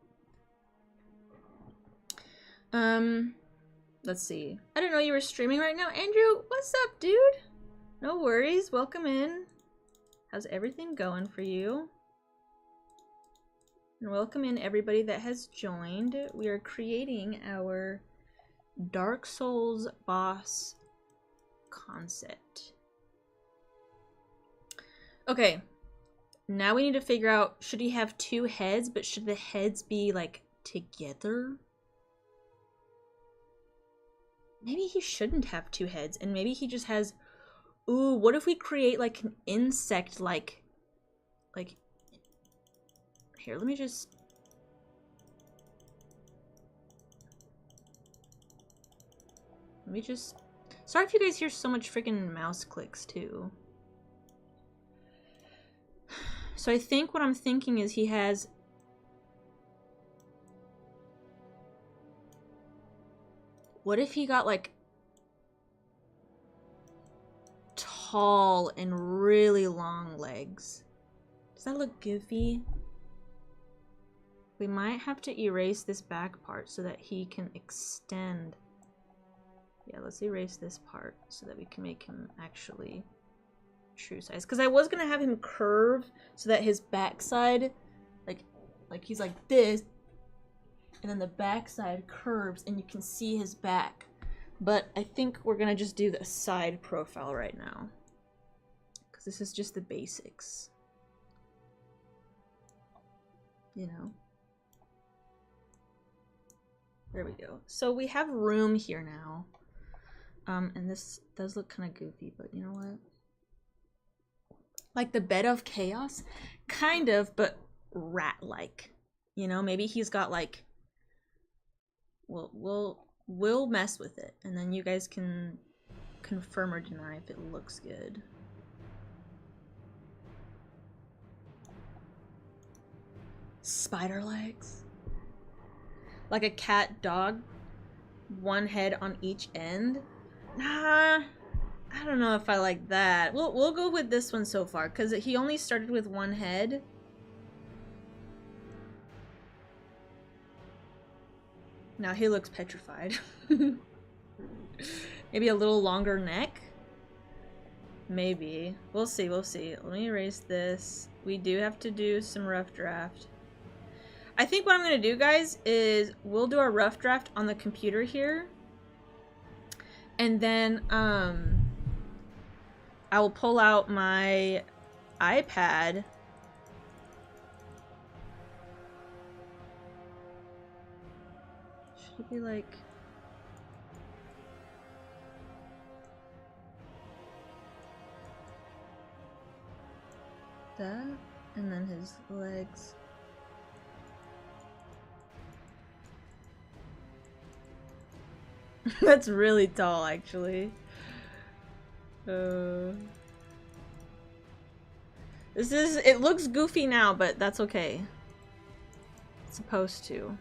Let's see. I didn't know you were streaming right now. Andrew, what's up, dude? No worries. Welcome in. How's everything going for you? And welcome in everybody that has joined. We are creating our Dark Souls boss concept. Okay, now we need to figure out, should he have two heads, but should the heads be like together? Maybe he shouldn't have two heads, and maybe he just has... Ooh, what if we create like an insect like here, let me just... Sorry if you guys hear so much freaking mouse clicks too. So I think what I'm thinking is he has... What if he got like tall and really long legs? Does that look goofy? We might have to erase this back part so that he can extend. Yeah, let's erase this part so that we can make him actually true size. Because I was going to have him curve so that his backside, like he's like this, and then the backside curves and you can see his back. But I think we're going to just do the side profile right now. Because this is just the basics. You know? There we go. So we have room here now. And this does look kind of goofy, but you know what? Like the bed of chaos? Kind of, but rat-like. You know, maybe he's got like... We'll mess with it. And then you guys can confirm or deny if it looks good. Spider legs? Like a cat dog, one head on each end. Nah, I don't know if I like that. We'll go with this one so far because he only started with one head. Now he looks petrified. Maybe a little longer neck. Maybe we'll see. We'll see. Let me erase this. We do have to do some rough draft. I think what I'm going to do, guys, is we'll do our rough draft on the computer here. And then I will pull out my iPad. Should it be like... that? And then his legs. That's really tall, actually. This is... It looks goofy now, but that's okay. It's supposed to.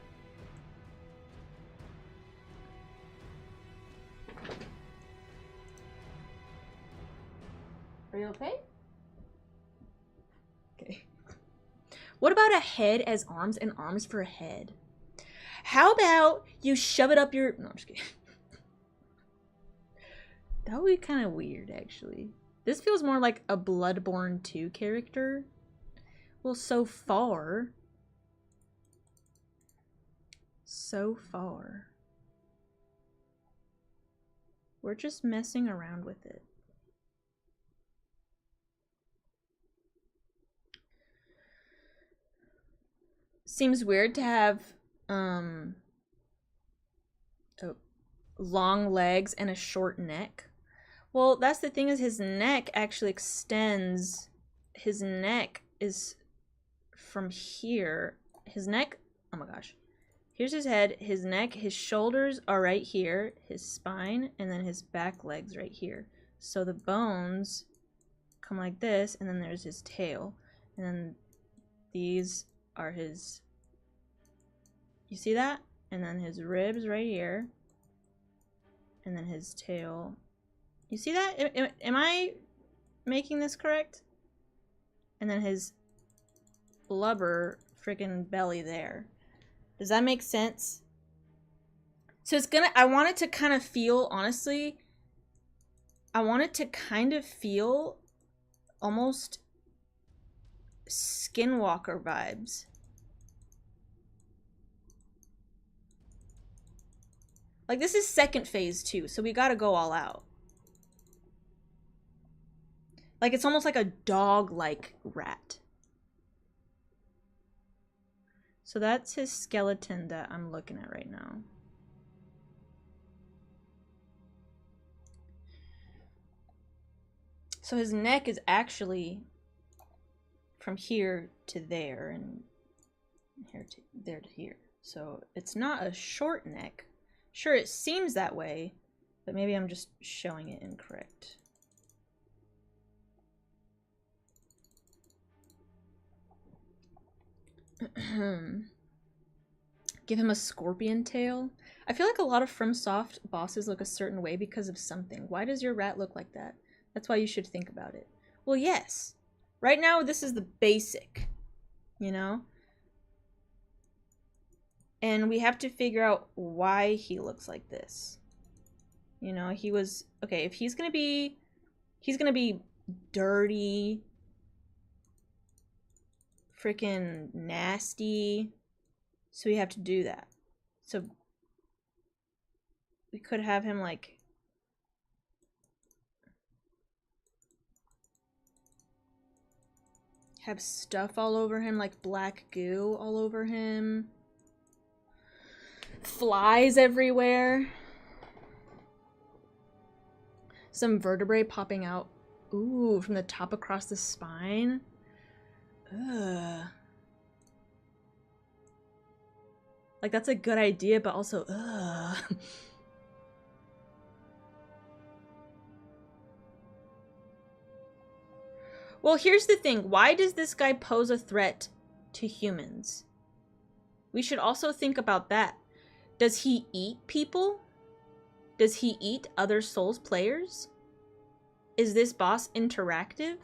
Are you okay? Okay. What about a head as arms and arms for a head? How about you shove it up your... No, I'm just kidding. That would be kind of weird, actually. This feels more like a Bloodborne 2 character. Well, so far. So far. We're just messing around with it. Seems weird to have long legs and a short neck. Well, that's the thing, is his neck actually extends. His neck is from here. His neck, oh my gosh. Here's his head, his neck, his shoulders are right here, his spine, and then his back legs right here. So the bones come like this, and then there's his tail. And then these are his, you see that? And then his ribs right here. And then his tail. You see that? Am I making this correct? And then his blubber freaking belly there. Does that make sense? So it's gonna, I want it to kind of feel, honestly, I want it to kind of feel almost Skinwalker vibes. Like, this is second phase too, so we gotta go all out. Like, it's almost like a dog-like rat. So that's his skeleton that I'm looking at right now. So his neck is actually from here to there and here to there to here. So it's not a short neck. Sure, it seems that way, but maybe I'm just showing it incorrect. Give him a scorpion tail. I feel like a lot of FromSoft bosses look a certain way because of something. Why does your rat look like that? That's why you should think about it. Well, yes. Right now, this is the basic, you know? And we have to figure out why he looks like this. You know, he was... Okay, if he's gonna be... He's gonna be dirty... Freaking nasty. So we have to do that. So... We could have him, like... have stuff all over him, like black goo all over him. Flies everywhere. Some vertebrae popping out. Ooh, from the top across the spine. Ugh. Like, that's a good idea, but also, ugh. Well, here's the thing. Why does this guy pose a threat to humans? We should also think about that. Does he eat people? Does he eat other Souls players? Is this boss interactive?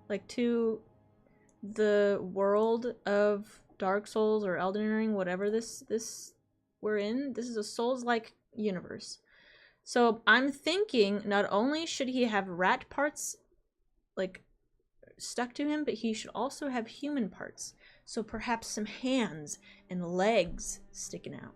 Like, to the world of Dark Souls or Elden Ring, whatever this we're in. This is a Souls-like universe. So I'm thinking not only should he have rat parts like stuck to him, but he should also have human parts. So perhaps some hands and legs sticking out.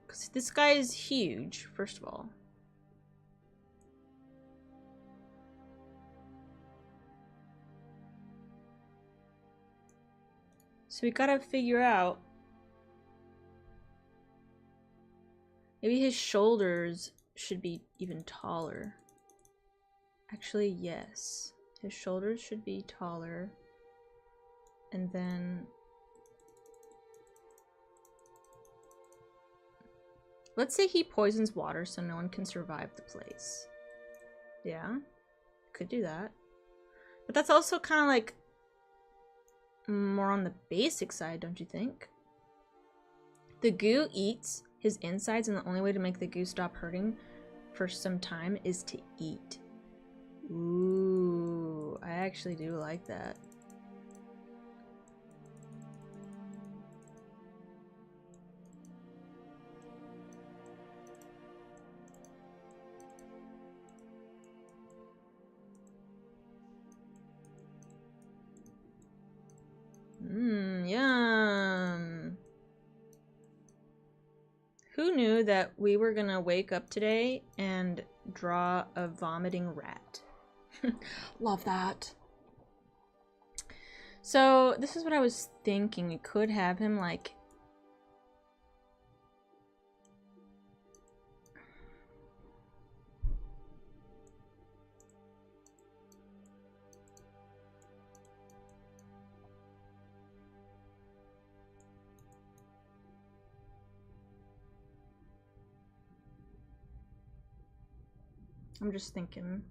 Because this guy is huge, first of all. So we gotta figure out. Maybe his shoulders should be even taller. Actually, yes. His shoulders should be taller. And then... let's say he poisons water so no one can survive the place. Yeah, could do that. But that's also kind of like more on the basic side, don't you think? The goo eats his insides, and the only way to make the goo stop hurting for some time is to eat. Ooh, I actually do like that. Yum. Who knew that we were gonna wake up today and draw a vomiting rat? Love that. So this is what I was thinking. We could have him like... I'm just thinking.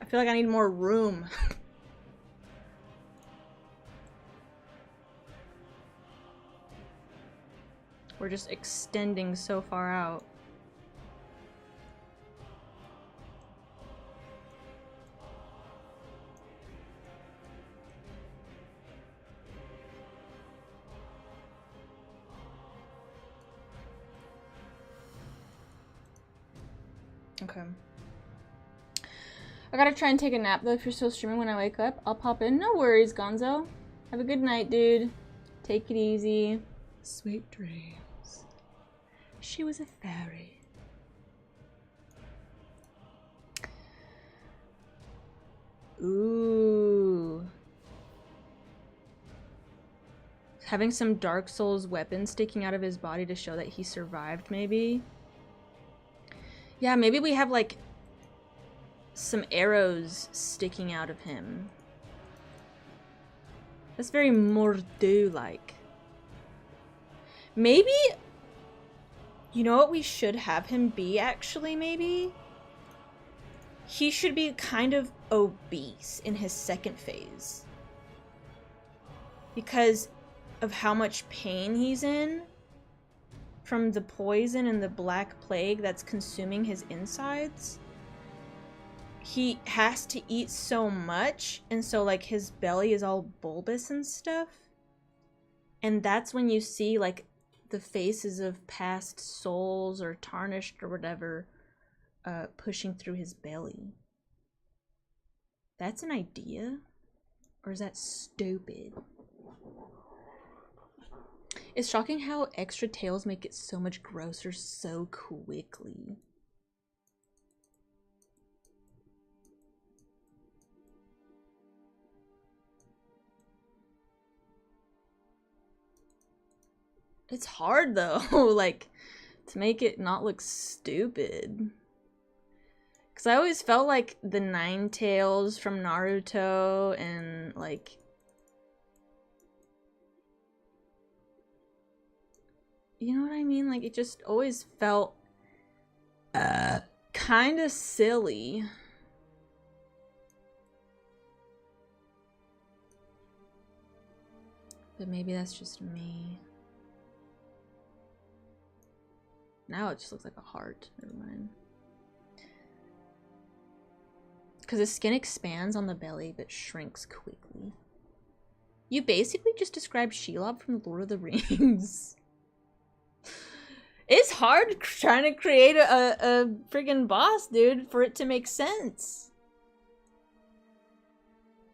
I feel like I need more room. We're just extending so far out. Okay. I gotta try and take a nap though. If you're still streaming when I wake up, I'll pop in. No worries, Gonzo. Have a good night, dude. Take it easy. Sweet dreams. She was a fairy. Ooh. Having some Dark Souls weapon sticking out of his body to show that he survived, maybe? Yeah, maybe we have, like, some arrows sticking out of him. That's very Mordu-like. Maybe... You know what we should have him be, actually, maybe? He should be kind of obese in his second phase. Because of how much pain he's in from the poison and the black plague that's consuming his insides. He has to eat so much, and so, like, his belly is all bulbous and stuff. And that's when you see, like, the faces of past souls or tarnished or whatever pushing through his belly. That's an idea? Or is that stupid? It's shocking how extra tails make it so much grosser so quickly. It's hard though, like, to make it not look stupid. Because I always felt like the Nine Tails from Naruto and, like... You know what I mean? Like, it just always felt kind of silly. But maybe that's just me. Now it just looks like a heart. Never mind. Because the skin expands on the belly but shrinks quickly. You basically just described Shelob from the Lord of the Rings. It's hard trying to create a friggin' boss, dude, for it to make sense.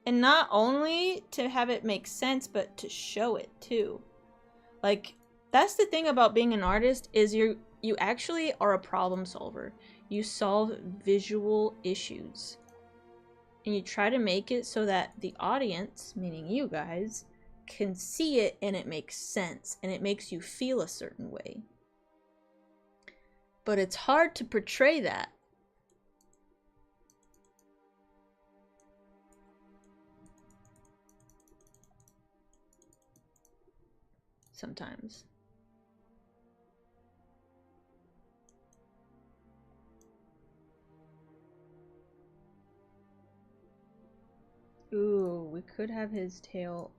And not only to have it make sense, but to show it too. Like, that's the thing about being an artist, is you actually are a problem solver. You solve visual issues. And you try to make it so that the audience, meaning you guys, can see it and it makes sense. And it makes you feel a certain way. But it's hard to portray that. Sometimes. Ooh, we could have his tail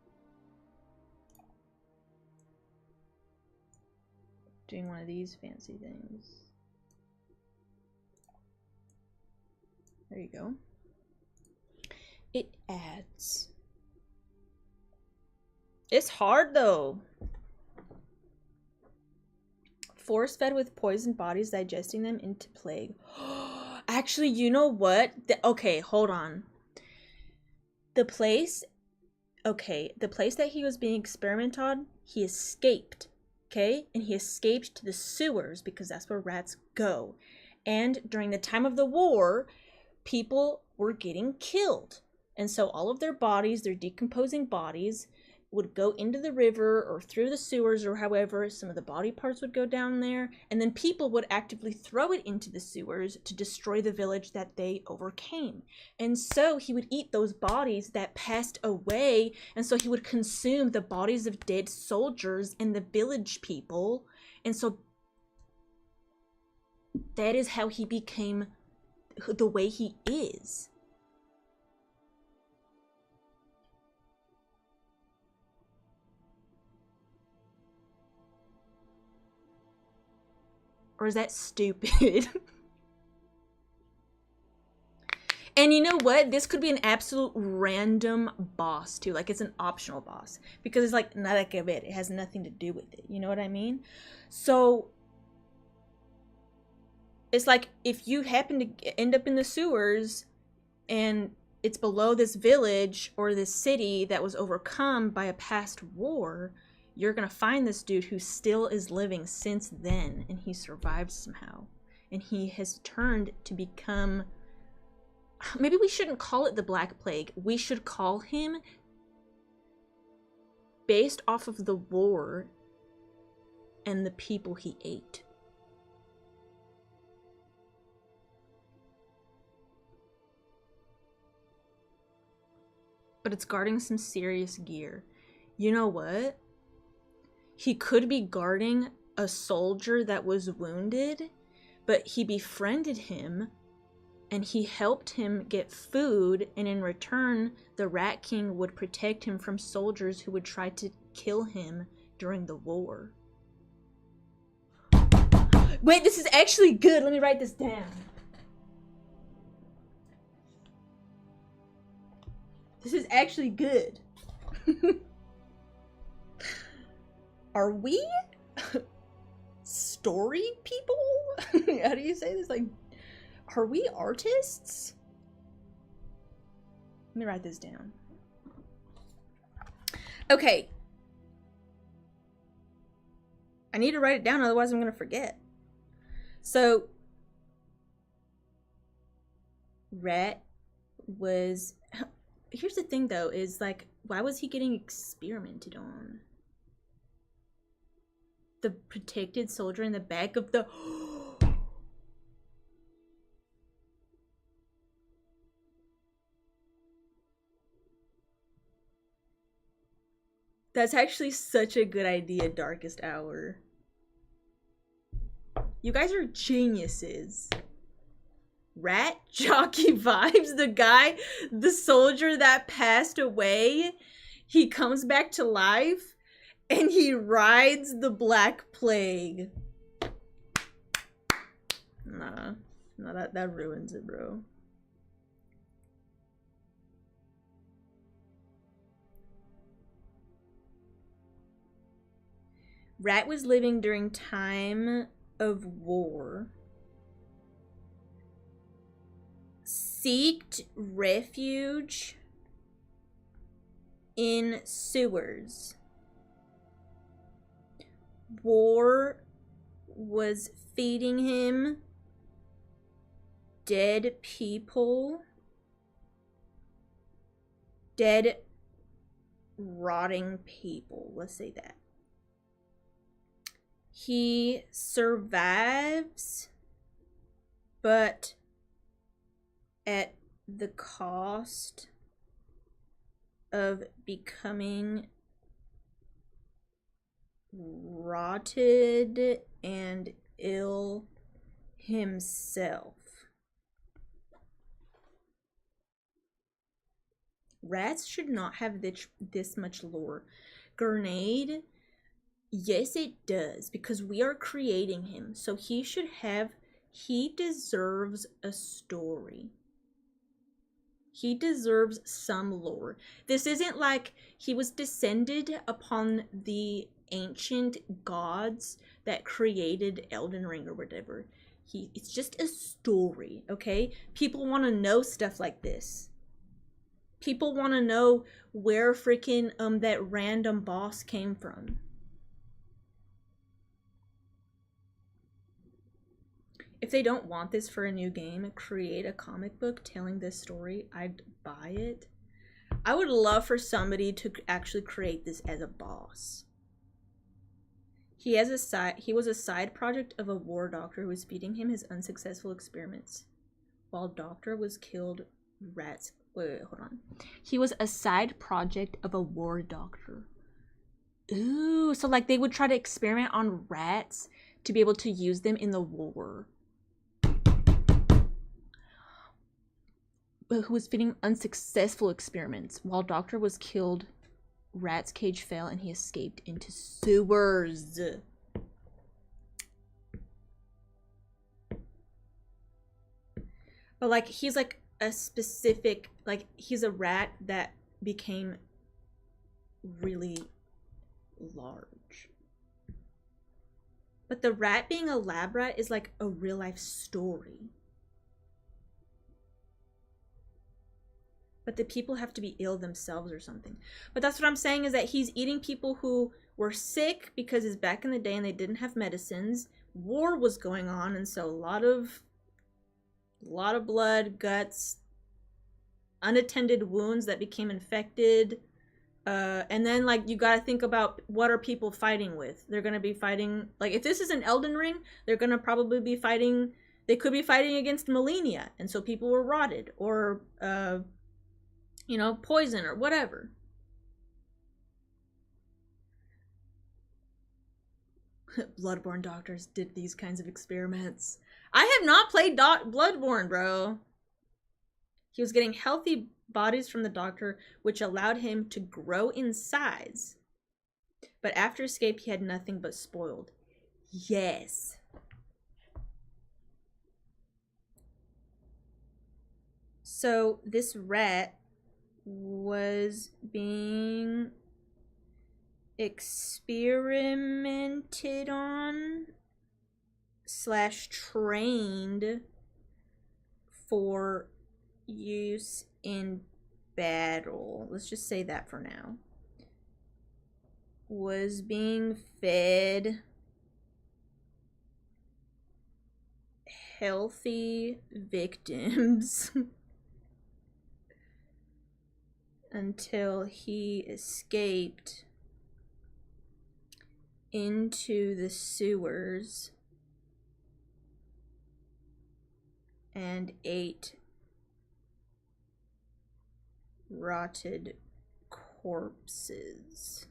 doing one of these fancy things. There you go. It adds. It's hard though. Force fed with poisoned bodies, digesting them into plague. Actually, you know what? Okay, hold on. The place that he was being experimented on, he escaped. Okay? And he escaped to the sewers because that's where rats go. And during the time of the war, people were getting killed. And so all of their bodies, their decomposing bodies, would go into the river or through the sewers or however, some of the body parts would go down there, and then people would actively throw it into the sewers to destroy the village that they overcame. And so he would eat those bodies that passed away, and so he would consume the bodies of dead soldiers and the village people, and so that is how he became the way he is. Or is that stupid? And you know what? This could be an absolute random boss too. Like it's an optional boss. Because it's like nada que ver. It has nothing to do with it. You know what I mean? So it's like if you happen to end up in the sewers and it's below this village or this city that was overcome by a past war, you're gonna find this dude who still is living since then, and he survived somehow. And he has turned to become... Maybe we shouldn't call it the Black Plague. We should call him, based off of the war and the people he ate. But it's guarding some serious gear. You know what? He could be guarding a soldier that was wounded, but he befriended him and he helped him get food, and in return, the Rat King would protect him from soldiers who would try to kill him during the war. Wait, this is actually good. Let me write this down. This is actually good. Are we story people? How do you say this? Like, are we artists? Let me write this down. Okay. I need to write it down, otherwise I'm going to forget. So, Rat was... Here's the thing, though, is, like, why was he getting experimented on? The protected soldier in the back of the... That's actually such a good idea, Darkest Hour. You guys are geniuses. Rat Jockey Vibes, the guy, the soldier that passed away, he comes back to life and he rides the Black Plague. Nah, that ruins it, bro. Rat was living during time of war. Seeked refuge in sewers. War was feeding him dead people. Dead, rotting people. Let's say that. He survives, but at the cost of becoming rotted and ill himself. Rats should not have this much lore. Grenade, yes it does, because we are creating him, so he deserves a story. He deserves some lore. This isn't like he was descended upon the ancient gods that created Elden Ring or whatever. It's just a story, okay? People want to know stuff like this. People want to know where freaking that random boss came from. If they don't want this for a new game, create a comic book telling this story, I'd buy it. I would love for somebody to actually create this as a boss. He was a side project of a war doctor who was feeding him his unsuccessful experiments. While Doctor was killed, rats... Wait, hold on. He was a side project of a war doctor. Ooh, so like they would try to experiment on rats to be able to use them in the war. Who was feeding unsuccessful experiments. While Doctor was killed, Rat's cage fell and he escaped into sewers. But like he's like a specific, like he's a rat that became really large. But the rat being a lab rat is like a real life story. But the people have to be ill themselves or something. But that's what I'm saying, is that he's eating people who were sick because it's back in the day and they didn't have medicines. War was going on, and so a lot of blood, guts, unattended wounds that became infected. And then like you gotta think about, what are people fighting with? They're gonna be fighting, like if this is an Elden Ring, they're gonna probably be fighting, they could be fighting against Malenia, and so people were rotted, or you know, poison or whatever. Bloodborne doctors did these kinds of experiments. I have not played Bloodborne, bro. He was getting healthy bodies from the doctor, which allowed him to grow in size. But after escape, he had nothing but spoiled. Yes. So this rat was being experimented on / trained for use in battle. Let's just say that for now. Was being fed healthy victims until he escaped into the sewers and ate rotted corpses.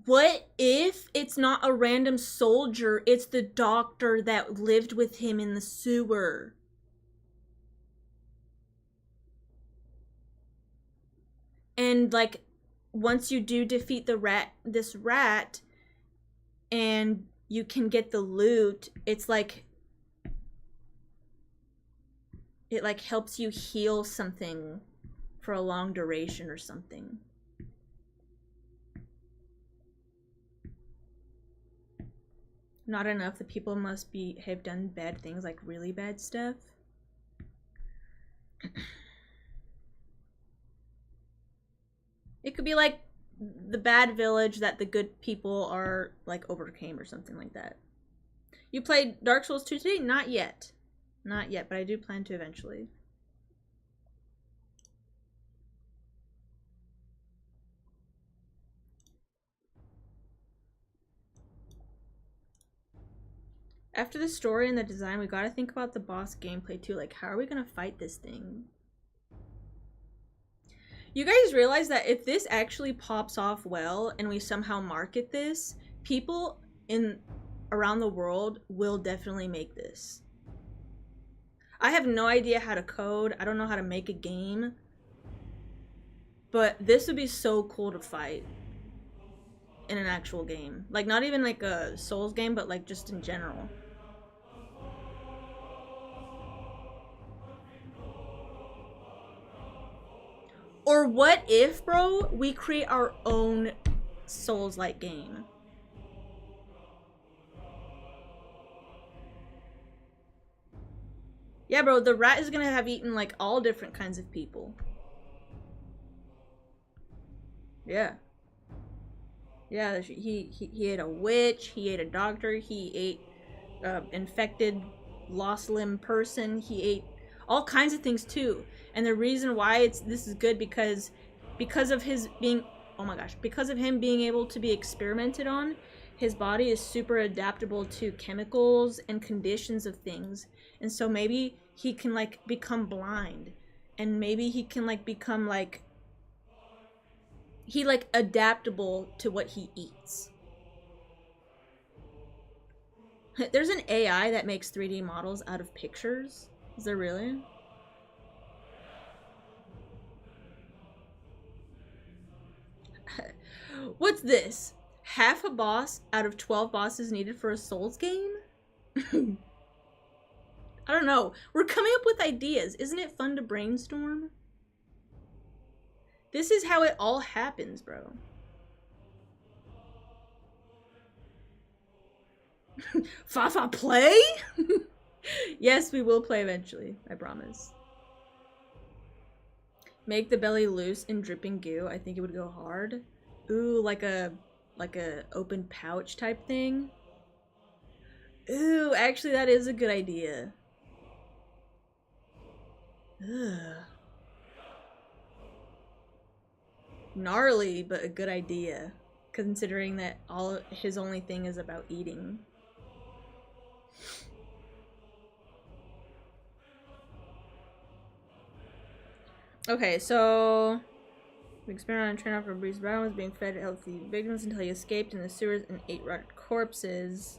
What if it's not a random soldier, it's the doctor that lived with him in the sewer? And like once you do defeat this rat and you can get the loot, it's like it like helps you heal something for a long duration or something. Not enough. The people must have done bad things, like really bad stuff. It could be like the bad village that the good people are like overcame or something like that. You played Dark Souls 2 today? Not yet. Not yet, but I do plan to eventually. After the story and the design, we gotta think about the boss gameplay too. Like, how are we gonna fight this thing? You guys realize that if this actually pops off well and we somehow market this, people around the world will definitely make this. I have no idea how to code. I don't know how to make a game. But this would be so cool to fight in an actual game. Like, not even like a Souls game, but like just in general. Or what if, bro, we create our own Souls-like game? Yeah, bro, the rat is gonna have eaten like all different kinds of people. Yeah. Yeah, he ate a witch, he ate a doctor, he ate infected, lost limb person, he ate all kinds of things too. And the reason why this is good because of his being, oh my gosh, because of him being able to be experimented on, his body is super adaptable to chemicals and conditions of things. And so maybe he can like become blind, and maybe he can like become like adaptable to what he eats. There's an AI that makes 3D models out of pictures. Is there really? What's this? Half a boss out of 12 bosses needed for a Souls game? I don't know. We're coming up with ideas. Isn't it fun to brainstorm? This is how it all happens, bro. Fafa play? Yes, we will play eventually. I promise. Make the belly loose and dripping goo. I think it would go hard. Ooh, like a open pouch type thing. Ooh, actually that is a good idea. Ugh. Gnarly, but a good idea, considering that his only thing is about eating. Okay, so we experiment on train off for Bruce Brown was being fed healthy victims until he escaped in the sewers and ate rotted corpses.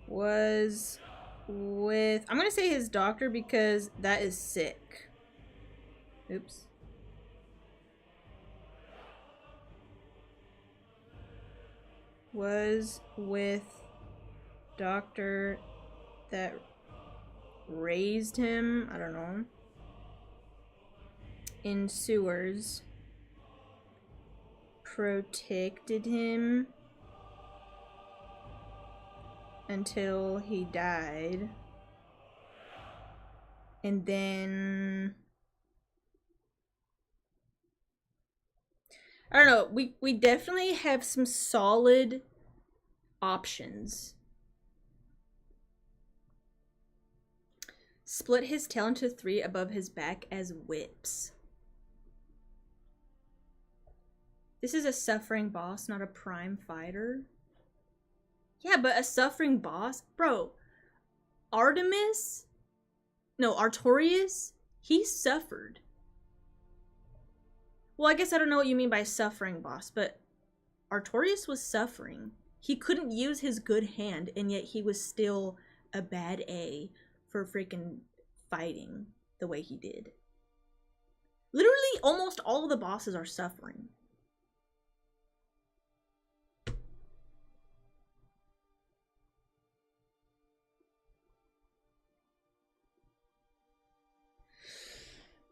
Was with, I'm gonna say his doctor because that is sick. Oops. Was with doctor that raised him, I don't know, in sewers, protected him until he died, and then I don't know, we definitely have some solid options. Split his tail into 3 above his back as whips. This is a suffering boss, not a prime fighter. Yeah, but a suffering boss? Bro, Artorias, he suffered. Well, I guess I don't know what you mean by suffering boss, but Artorias was suffering. He couldn't use his good hand, and yet he was still a bad A for freaking fighting the way he did. Literally, almost all of the bosses are suffering.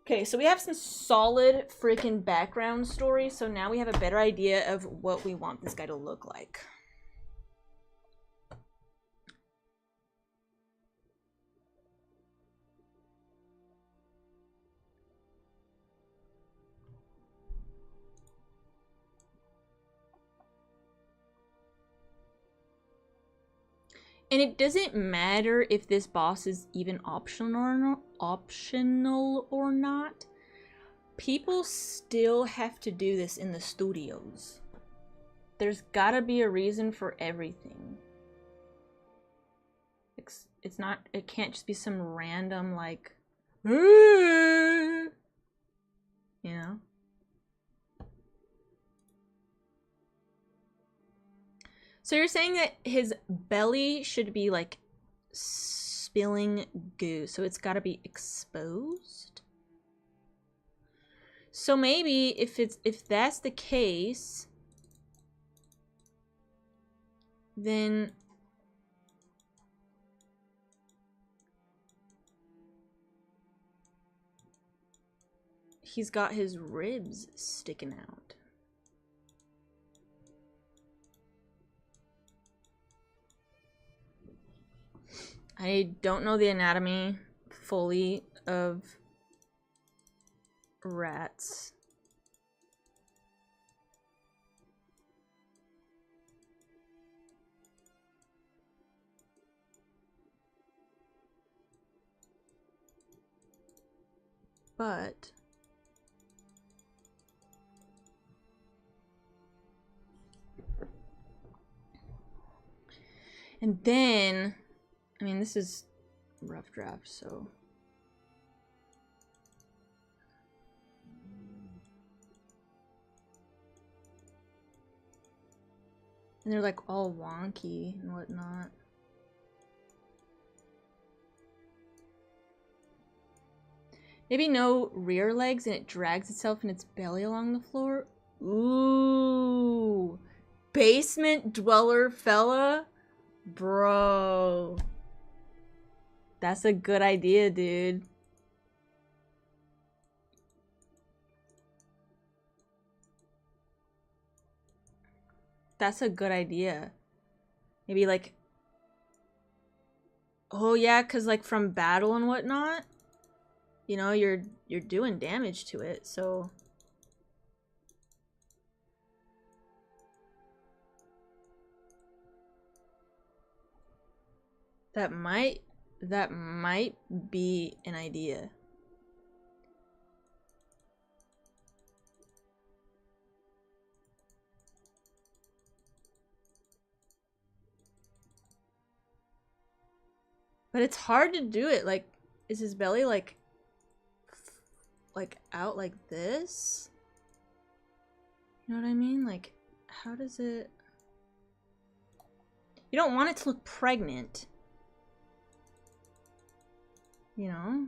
Okay, so we have some solid freaking background story, so now we have a better idea of what we want this guy to look like. And it doesn't matter if this boss is even optional or not. People still have to do this in the studios. There's gotta be a reason for everything. It's not, it can't just be some random like, you know? So you're saying that his belly should be like spilling goo, so it's gotta be exposed? So maybe if that's the case, then he's got his ribs sticking out. I don't know the anatomy fully of rats. But and then, I mean, this is rough draft, so and they're like all wonky and whatnot. Maybe no rear legs and it drags itself in its belly along the floor. Ooh. Basement dweller fella? Bro. That's a good idea, dude. That's a good idea. Maybe like... Oh yeah, cause like from battle and whatnot, you know, you're doing damage to it, so... That might be an idea. But it's hard to do it. Like, is his belly like out like this? You know what I mean? Like, how does it... You don't want it to look pregnant. You know?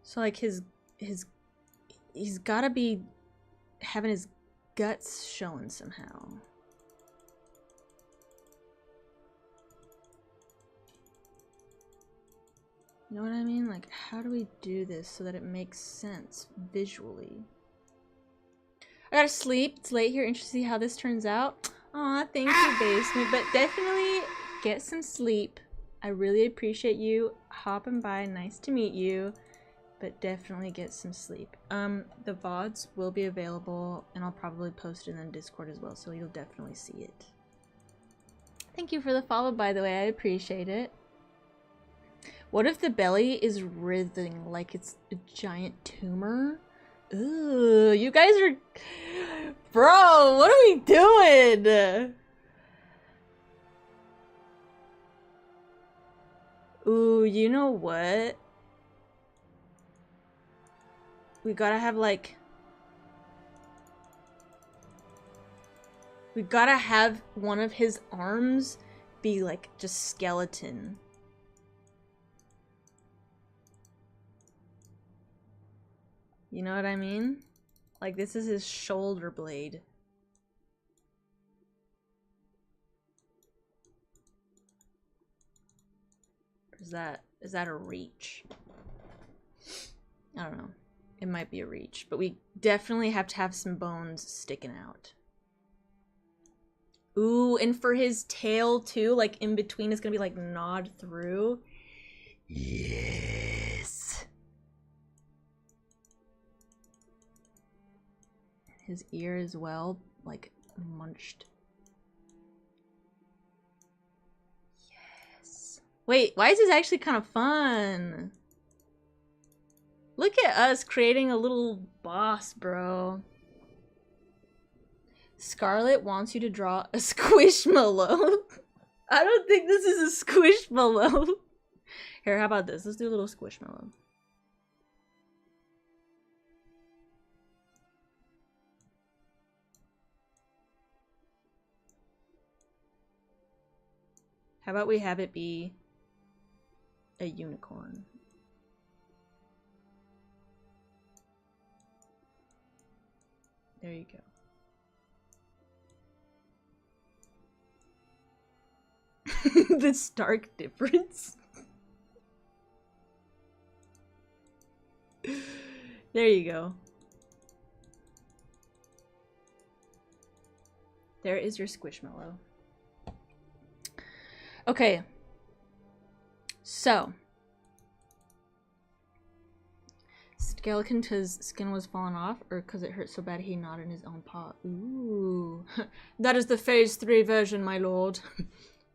So like he's gotta be having his guts showing somehow. You know what I mean? Like, how do we do this so that it makes sense visually? I gotta sleep. It's late here. Interested to see how this turns out. Aw, thank you, basement. But definitely get some sleep. I really appreciate you hopping by. Nice to meet you. But definitely get some sleep. The VODs will be available, and I'll probably post it in Discord as well, so you'll definitely see it. Thank you for the follow, by the way. I appreciate it. What if the belly is writhing like it's a giant tumor? Ooh, you guys are... Bro, what are we doing? Ooh, you know what? We gotta have like... We gotta have one of his arms be like just skeleton. You know what I mean? Like, this is his shoulder blade. Is that a reach? I don't know. It might be a reach, but we definitely have to have some bones sticking out. Ooh, and for his tail too, like in between is gonna be like gnawed through. Yes. His ear as well, like munched. Yes. Wait, why is this actually kind of fun? Look at us creating a little boss, bro. Scarlett wants you to draw a squishmallow. I don't think this is a squishmallow. Here, how about this? Let's do a little squishmallow. How about we have it be a unicorn? There you go. The stark difference. There you go. There is your squishmallow. Okay. So. Skeleton because skin was falling off, or because it hurt so bad he gnawed in his own paw. Ooh. That is the phase 3 version, my lord.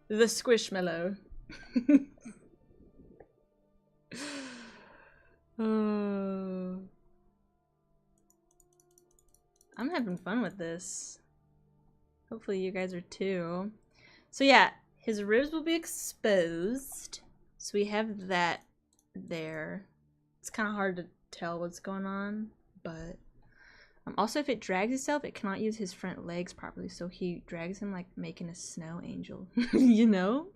The squishmallow. I'm having fun with this. Hopefully you guys are too. So yeah, his ribs will be exposed. So we have that there. It's kind of hard to tell what's going on, but also if it drags itself, it cannot use his front legs properly, so he drags him like making a snow angel. You know?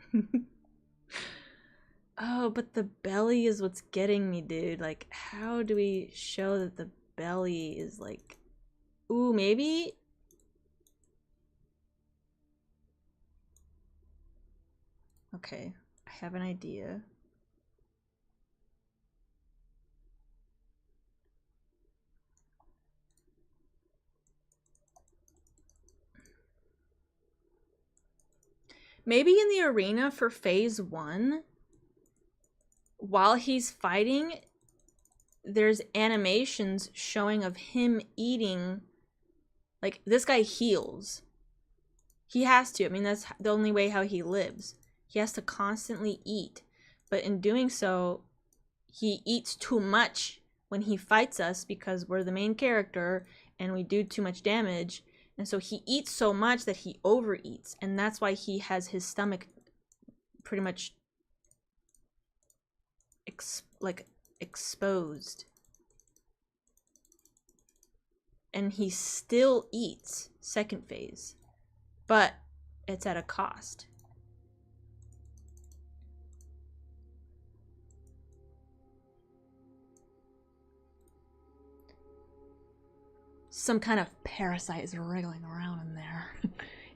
Oh, but the belly is what's getting me, dude. Like, how do we show that the belly is like... Ooh, maybe... Okay, I have an idea. Maybe in the arena for phase 1, while he's fighting, there's animations showing of him eating. Like, this guy heals. He has to. I mean, that's the only way how he lives. He has to constantly eat. But in doing so, he eats too much when he fights us because we're the main character and we do too much damage. And so he eats so much that he overeats. And that's why he has his stomach pretty much exposed. And he still eats second phase. But it's at a cost. Some kind of parasite is wriggling around in there.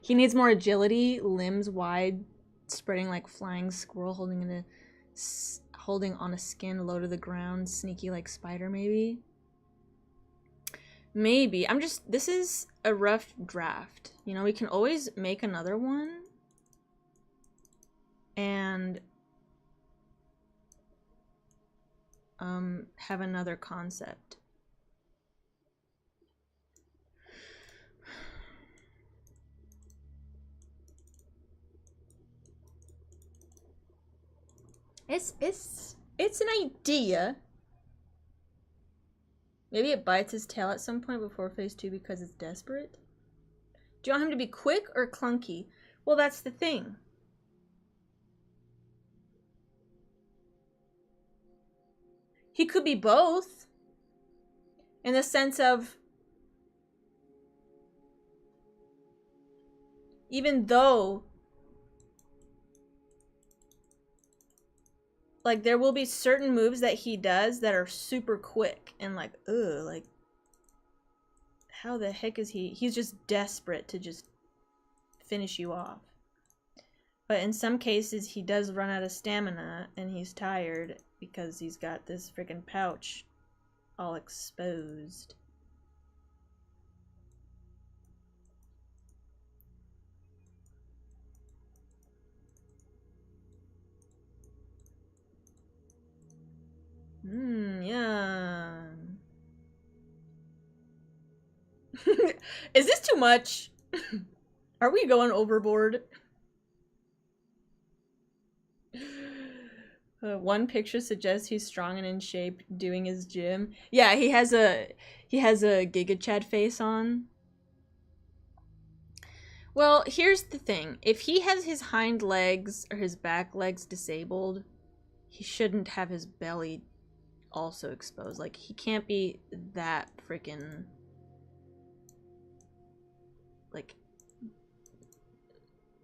He needs more agility, limbs wide, spreading like flying squirrel, holding on a skin low to the ground, sneaky like spider maybe. Maybe. This is a rough draft. You know, we can always make another one. And have another concept. It's an idea. Maybe it bites his tail at some point before phase 2 because it's desperate. Do you want him to be quick or clunky? Well, that's the thing. He could be both. In the sense of, even though, like, there will be certain moves that he does that are super quick and like, ugh, like, how the heck is he? He's just desperate to just finish you off. But in some cases, he does run out of stamina and he's tired because he's got this freaking pouch all exposed. Yeah. Is this too much? Are we going overboard? One picture suggests he's strong and in shape doing his gym. Yeah, he has a Giga Chad face on. Well, here's the thing. If he has his hind legs or his back legs disabled, he shouldn't have his belly also exposed. Like, he can't be that freaking, like,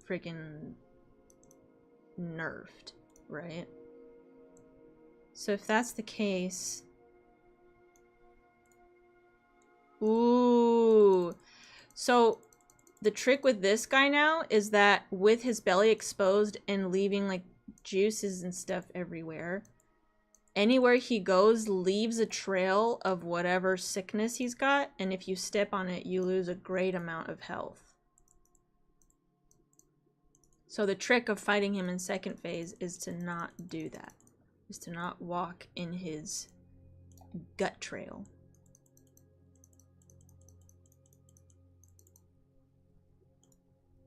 freaking nerfed, right? So if that's the case... Ooh. So the trick with this guy now is that with his belly exposed and leaving like juices and stuff everywhere, anywhere he goes leaves a trail of whatever sickness he's got, and if you step on it, you lose a great amount of health. So the trick of fighting him in second phase is to not do that. Is to not walk in his gut trail.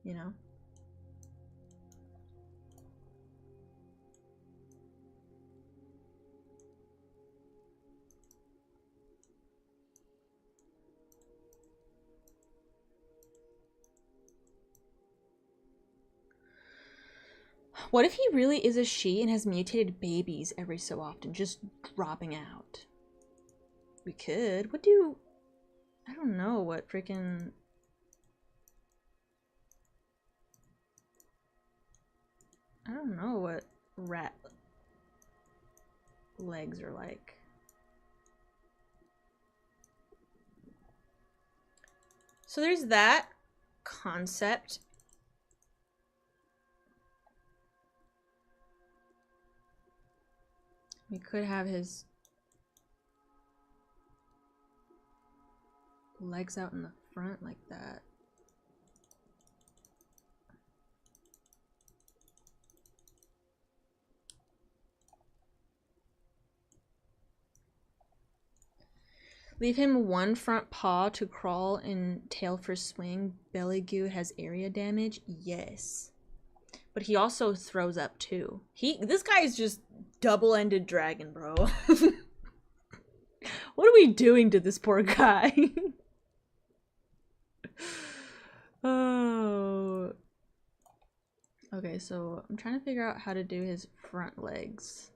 You know? What if he really is a she and has mutated babies every so often, just dropping out? We could. I don't know what freaking... I don't know what rat legs are like. So there's that concept. We could have his legs out in the front like that. Leave him one front paw to crawl and tail for swing. Belly goo has area damage. Yes. But he also throws up too. This guy is just double-ended dragon, bro. What are we doing to this poor guy? Oh. Okay, so I'm trying to figure out how to do his front legs.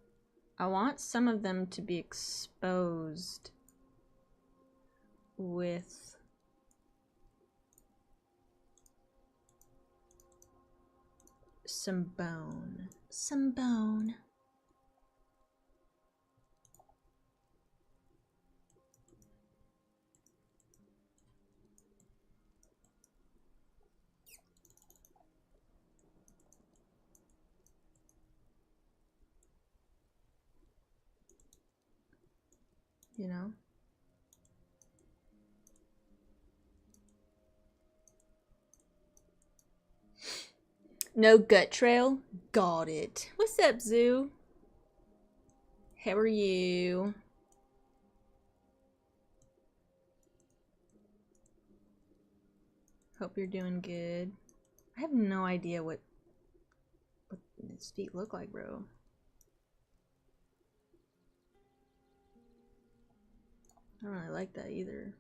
I want some of them to be exposed with some bone. Some bone. You know? No gut trail? Got it. What's up, Zoo? How are you? Hope you're doing good. I have no idea what his feet look like, bro. I don't really like that either.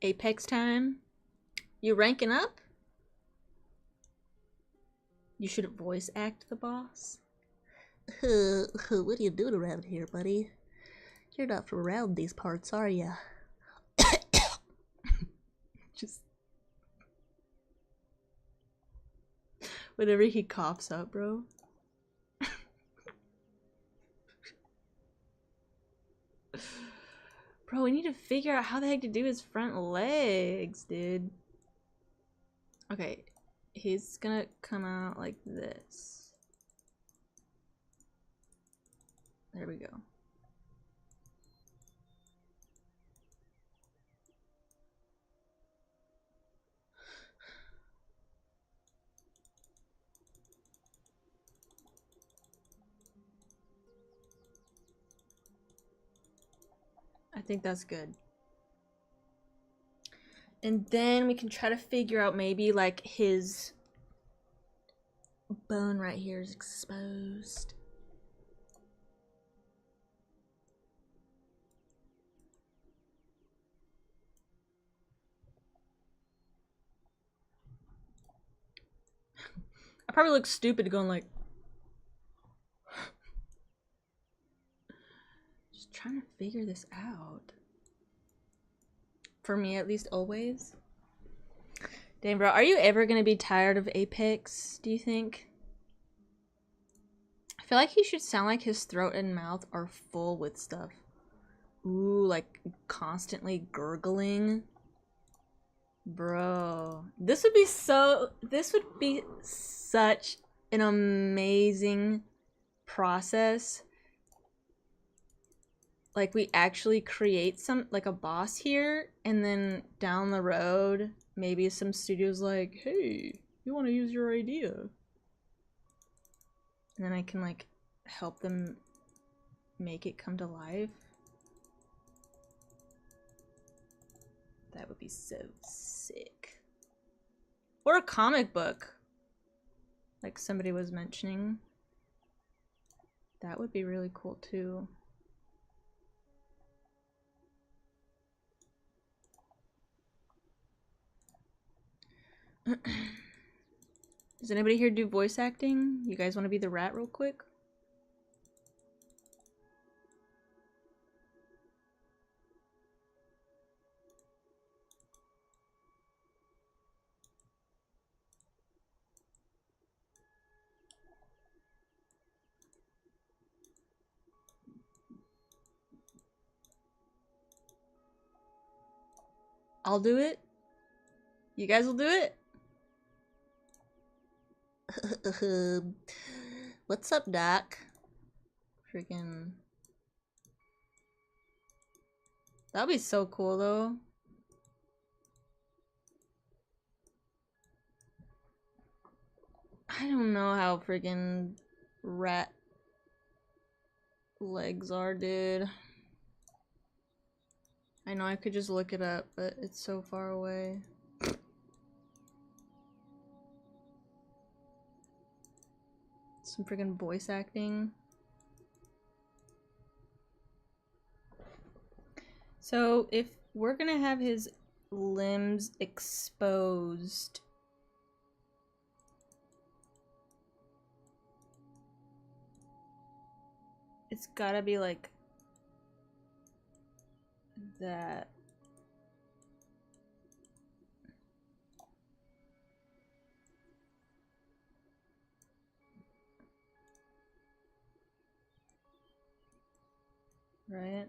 Apex time? You ranking up? You should voice act the boss. What are you doing around here, buddy? You're not from around these parts, are ya? Just whenever he coughs up, bro. Bro, we need to figure out how the heck to do his front legs, dude. Okay, he's gonna come out like this. There we go. I think that's good. And then we can try to figure out maybe like his bone right here is exposed. I probably look stupid going like just trying to figure this out. For me at least, always. Dang, bro, are you ever gonna be tired of Apex, do you think? I feel like he should sound like his throat and mouth are full with stuff. Ooh, like constantly gurgling. Bro, this would be such an amazing process. Like we actually create some, like a boss here, and then down the road, maybe some studio's like, hey, you want to use your idea? And then I can like help them make it come to life. That would be so sick. Or a comic book, like somebody was mentioning. That would be really cool too. Does anybody here do voice acting? You guys want to be the rat real quick? I'll do it. You guys will do it? What's up, Doc? Freaking. That'll be so cool, though. I don't know how freaking rat legs are, dude. I know I could just look it up, but it's so far away. Some freaking voice acting. So if we're gonna have his limbs exposed, it's gotta be like that. Right?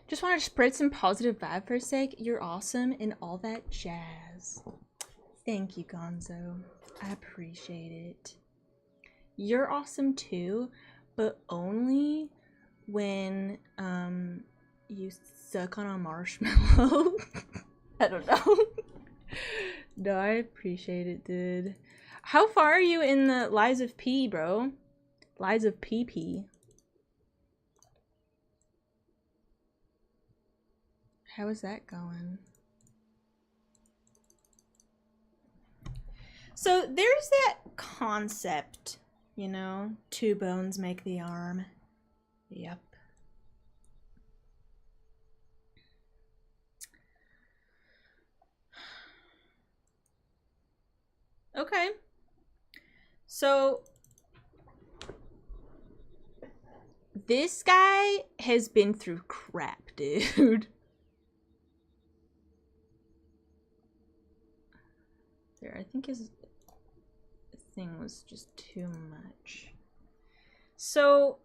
Just want to spread some positive vibe for a sec. You're awesome and all that jazz. Thank you, Gonzo. I appreciate it. You're awesome too, but only when you suck on a marshmallow. I don't know. No, I appreciate it, dude. How far are you in the Lies of P, bro? Lies of PP. How is that going? So there's that concept, you know, two bones make the arm. Yep. Okay. So this guy has been through crap, dude. There, I think his thing was just too much. So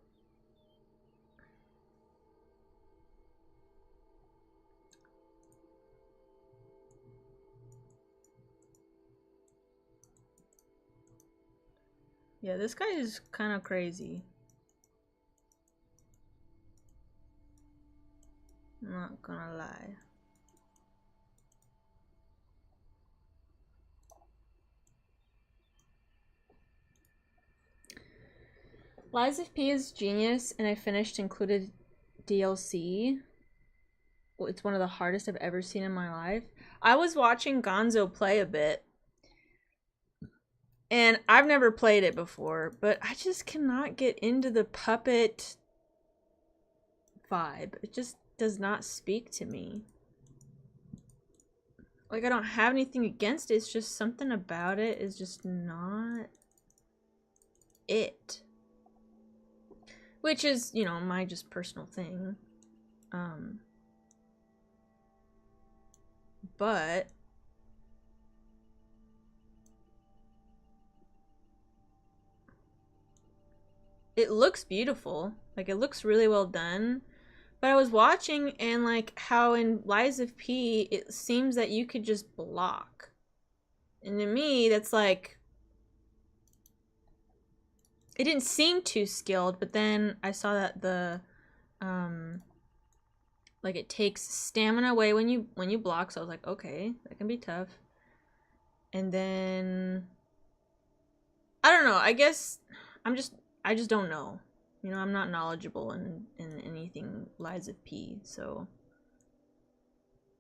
yeah, this guy is kind of crazy. I'm not gonna lie. Lies of P is genius, and I finished included DLC. Well, it's one of the hardest I've ever seen in my life. I was watching Gonzo play a bit, and I've never played it before, but I just cannot get into the puppet vibe. It just does not speak to me. Like, I don't have anything against it, it's just something about it is just not it. Which is, you know, my just personal thing. But it looks beautiful. Like, it looks really well done. But I was watching, and like how in Lies of P, it seems that you could just block. And to me, that's like, it didn't seem too skilled, but then I saw that the like it takes stamina away when you block, so I was like, okay, that can be tough. And then I don't know, I guess I just don't know. You know, I'm not knowledgeable in anything Lies of P, so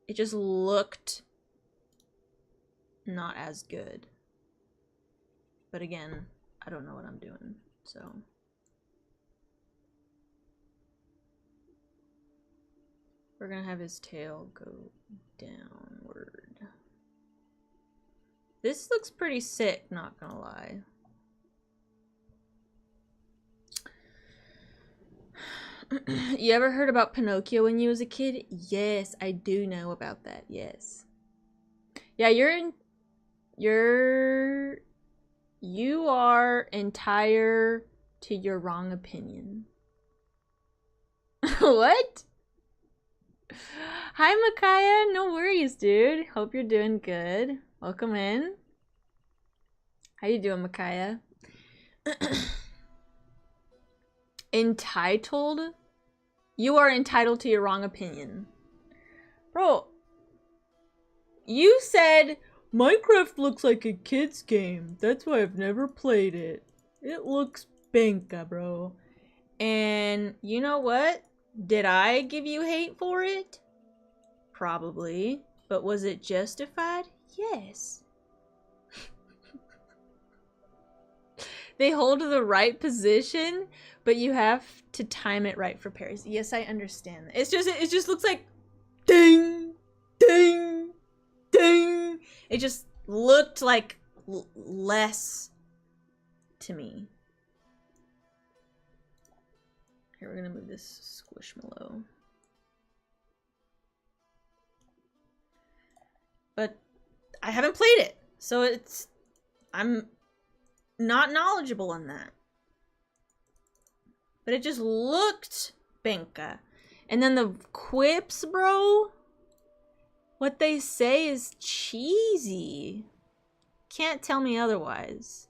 it just looked not as good. But again, I don't know what I'm doing, so. We're gonna have his tail go downward. This looks pretty sick, not gonna lie. You ever heard about Pinocchio when you was a kid? Yes, I do know about that, yes. Yeah, you are entire to your wrong opinion. What? Hi, Micaiah. No worries, dude. Hope you're doing good. Welcome in. How you doing, Micaiah? Entitled? You are entitled to your wrong opinion. Bro, you said Minecraft looks like a kid's game. That's why I've never played it. It looks banka, bro. And you know what? Did I give you hate for it? Probably. But was it justified? Yes. They hold the right position, but you have to time it right for parries. Yes, I understand. It just looks like ding, ding, ding. It just looked like less to me. Here, we're gonna move this squishmallow. But I haven't played it, so I'm not knowledgeable on that. But it just looked benka. And then the quips, bro, what they say is cheesy. Can't tell me otherwise.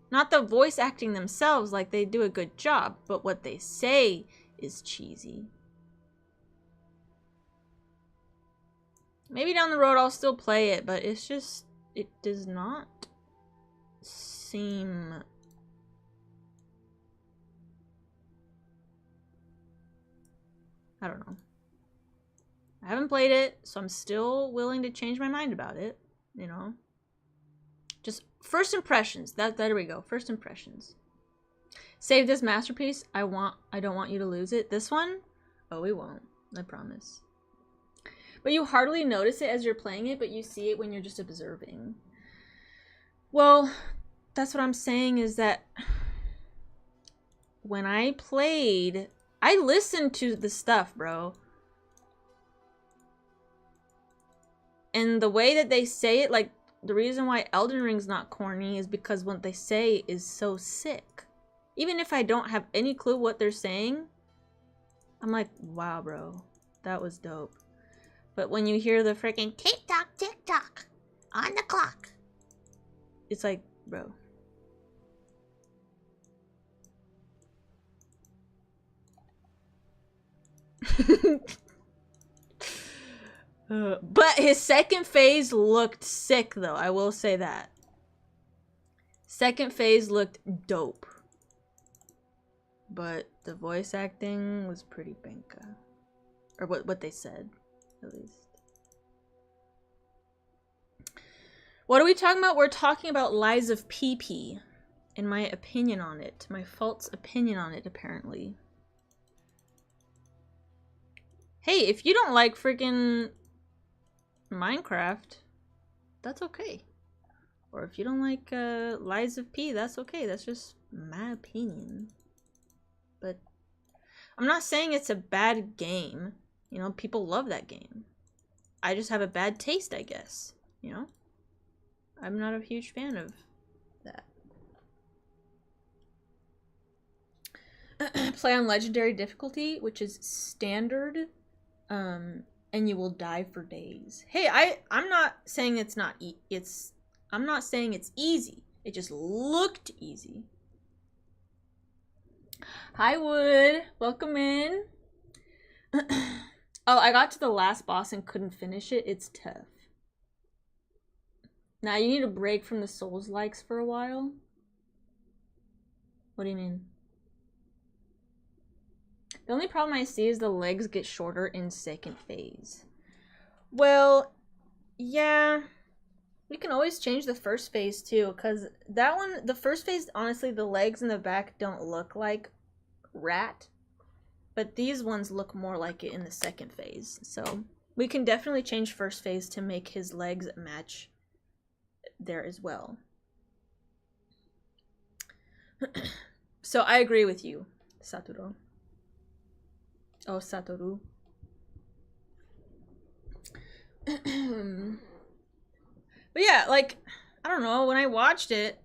Not the voice acting themselves, like they do a good job, but what they say is cheesy. Maybe down the road I'll still play it, but it's just, it does not seem... I don't know. I haven't played it, so I'm still willing to change my mind about it, you know? Just first impressions. There we go. First impressions. Save this masterpiece. I don't want you to lose it. This one? Oh, we won't. I promise. But you hardly notice it as you're playing it, but you see it when you're just observing. Well, that's what I'm saying is that when I played, I listened to the stuff, bro. And the way that they say it, like, the reason why Elden Ring's not corny is because what they say is so sick. Even if I don't have any clue what they're saying, I'm like, wow, bro, that was dope. But when you hear the freaking tick-tock, tick-tock on the clock, it's like, bro. But his second phase looked sick, though. I will say that. Second phase looked dope. But the voice acting was pretty banka. Or what they said, at least. What are we talking about? We're talking about Lies of PP. And my opinion on it. My false opinion on it, apparently. Hey, if you don't like freaking Minecraft, that's okay. Or if you don't like Lies of P, that's okay. That's just my opinion. But I'm not saying it's a bad game. You know, people love that game. I just have a bad taste, I guess. You know? I'm not a huge fan of that. Play on legendary difficulty, which is standard. And you will die for days. Hey, I'm not saying it's not I'm not saying it's easy. It just looked easy. Hi, Wood. Welcome in. Oh, I got to the last boss and couldn't finish it. It's tough. Now, you need a break from the Souls-likes for a while? What do you mean? The only problem I see is the legs get shorter in second phase. Well, yeah. We can always change the first phase too, because that one, the first phase, honestly, the legs in the back don't look like rat. But these ones look more like it in the second phase. So we can definitely change first phase to make his legs match there as well. So I agree with you, Satoru. Oh, Satoru. But yeah, like, I don't know, when I watched it,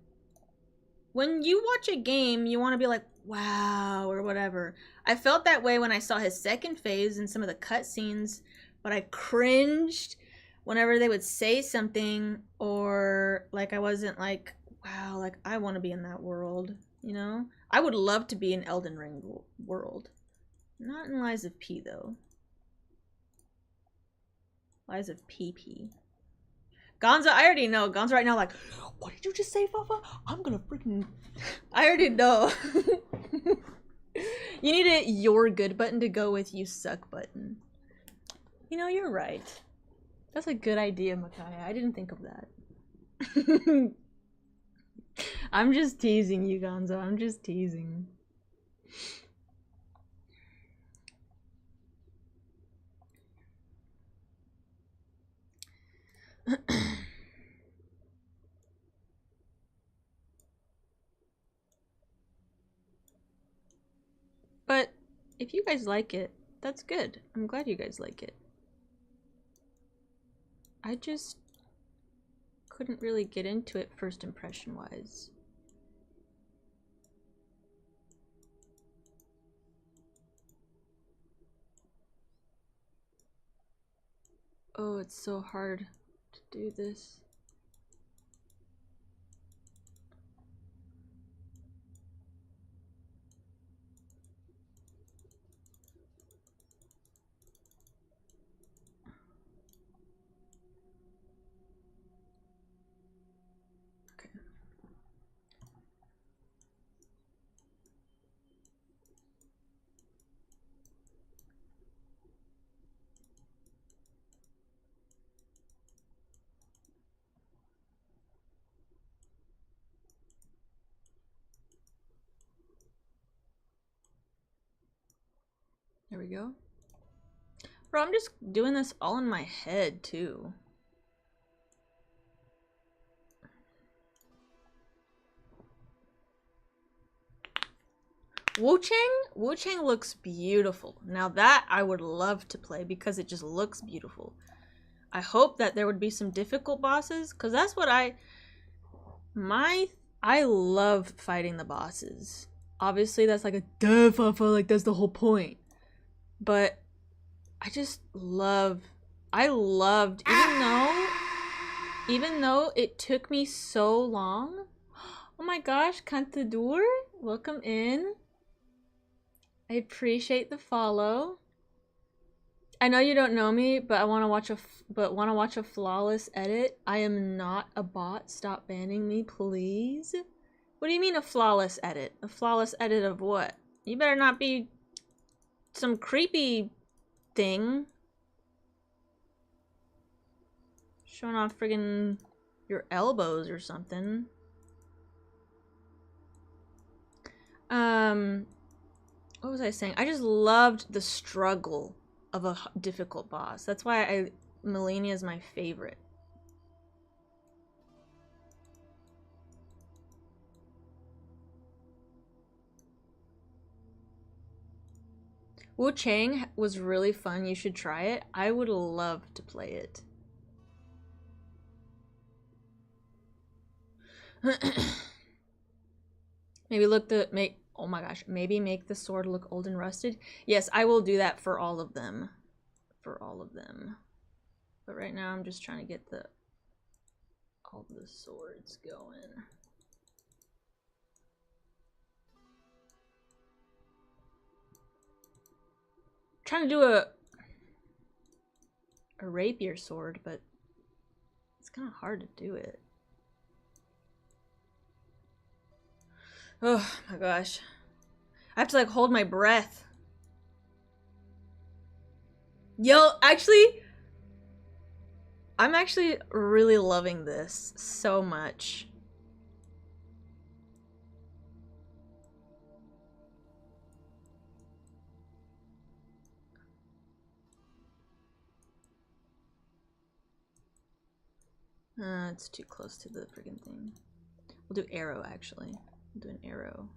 when you watch a game, you want to be like, wow, or whatever. I felt that way when I saw his second phase and some of the cutscenes, but I cringed whenever they would say something, or like I wasn't like, wow, like I want to be in that world, you know? I would love to be in Elden Ring world. Not in Lies of P, though. Lies of PP. Gonzo, I already know. Gonzo right now like, what did you just say, Fafa? I'm gonna freaking... I already know. You need a "you're good" button to go with "you suck" button. You know, you're right. That's a good idea, Makaya. I didn't think of that. I'm just teasing you, Gonzo. I'm just teasing. But if you guys like it, that's good. I'm glad you guys like it. I just couldn't really get into it first impression wise. Oh, it's so hard to do this. Okay. There we go. Bro, I'm just doing this all in my head, too. Wu-Chang? Wu-Chang looks beautiful. Now that I would love to play because it just looks beautiful. I hope that there would be some difficult bosses, because that's what I love fighting the bosses. Obviously, that's like a duh, Fafa, like that's the whole point. But I just loved, even though it took me so long. Oh my gosh, Cantadur, welcome in. I appreciate the follow. I know you don't know me, but I want to watch a flawless edit. I am not a bot. Stop banning me, please. What do you mean a flawless edit? A flawless edit of what? You better not be some creepy thing showing off friggin' your elbows or something. What was I saying? I just loved the struggle of a difficult boss. That's why Melania is my favorite. Wu-Chang was really fun. You should try it. I would love to play it. Oh my gosh, maybe make the sword look old and rusted. Yes, I will do that for all of them. But right now I'm just trying to get all the swords going. Trying to do a rapier sword, but it's kind of hard to do it. Oh my gosh. I have to like hold my breath. Yo, actually, I'm actually really loving this so much. It's too close to the friggin' thing. We'll do arrow, actually. We'll do an arrow.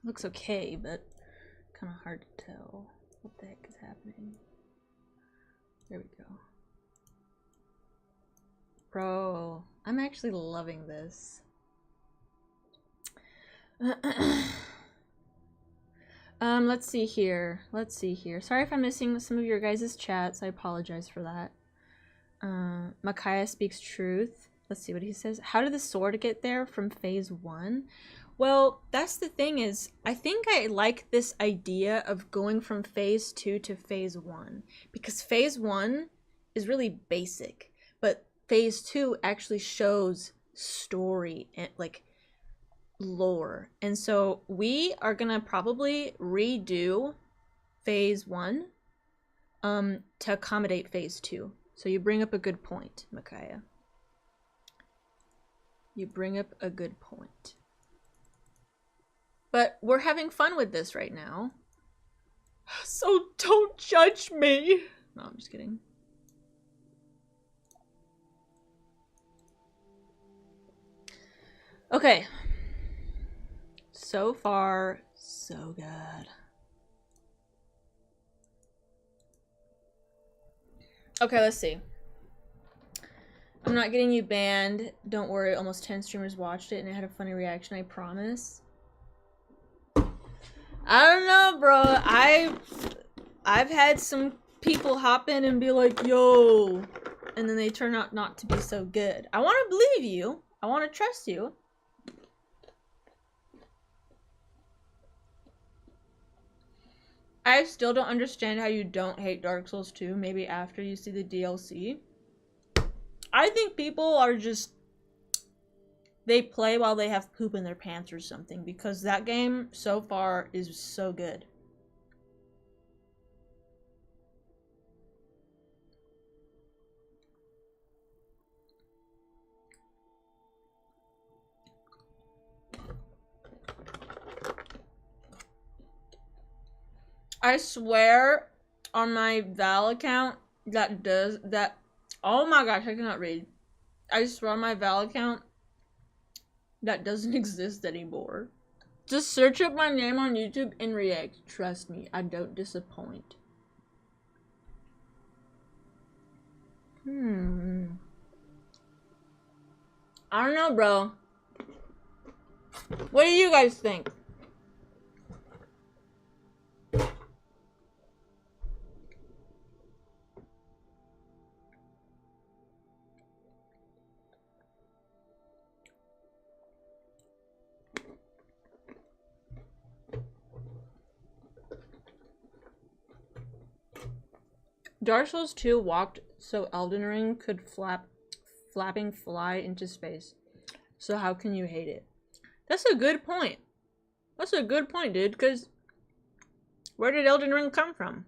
Looks okay, but kind of hard to tell what the heck is happening. There we go. Bro, I'm actually loving this. Let's see here. Let's see here. Sorry if I'm missing some of your guys' chats. I apologize for that. Micaiah speaks truth. Let's see what he says. How did the sword get there from phase 1? Well, that's the thing is, I think I like this idea of going from phase 2 to phase 1. Because phase 1 is really basic. But phase 2 actually shows story and, like, lore. And so we are gonna probably redo phase 1 to accommodate phase 2. So you bring up a good point, Micaiah. You bring up a good point. But we're having fun with this right now. So don't judge me. No, I'm just kidding. Okay. So far, so good. Okay, let's see. I'm not getting you banned. Don't worry, almost 10 streamers watched it and it had a funny reaction, I promise. I don't know, bro. I've had some people hop in and be like, yo, and then they turn out not to be so good. I want to believe you. I want to trust you. I still don't understand how you don't hate Dark Souls 2, maybe after you see the DLC. I think people are just... they play while they have poop in their pants or something, because that game, so far, is so good. I swear on my Val account that does that. Oh my gosh, I cannot read. I swear on my Val account that doesn't exist anymore. Just search up my name on YouTube and react. Trust me, I don't disappoint. I don't know, bro. What do you guys think? Dark Souls 2 walked so Elden Ring could flapping fly into space. So how can you hate it? That's a good point. That's a good point, dude, because where did Elden Ring come from?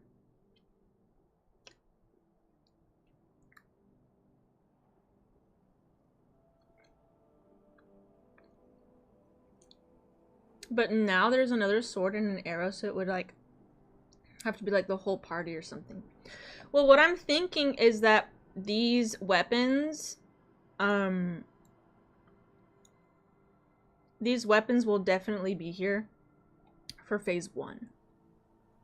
But now there's another sword and an arrow, so it would like have to be like the whole party or something. Well, what I'm thinking is that these weapons will definitely be here for phase 1.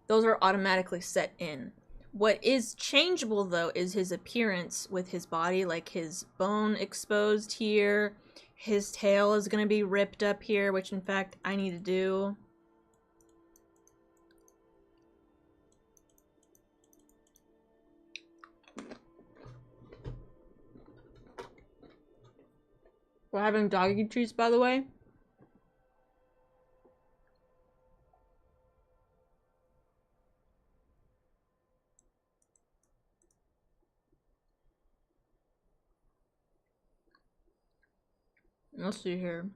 Those are automatically set in. What is changeable though is his appearance with his body, like his bone exposed here. His tail is gonna be ripped up here, which in fact I need to do. We're having doggy treats, by the way. Let's see here.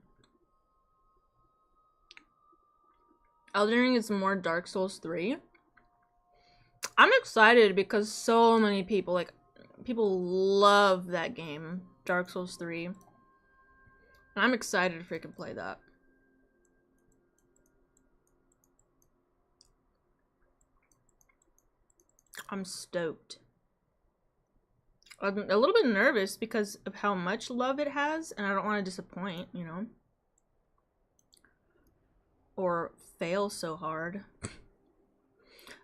Elden Ring is more Dark Souls 3. I'm excited because so many people, like, people love that game, Dark Souls 3. And I'm excited to freaking play that. I'm stoked. I'm a little bit nervous because of how much love it has, and I don't want to disappoint, you know? or fail so hard.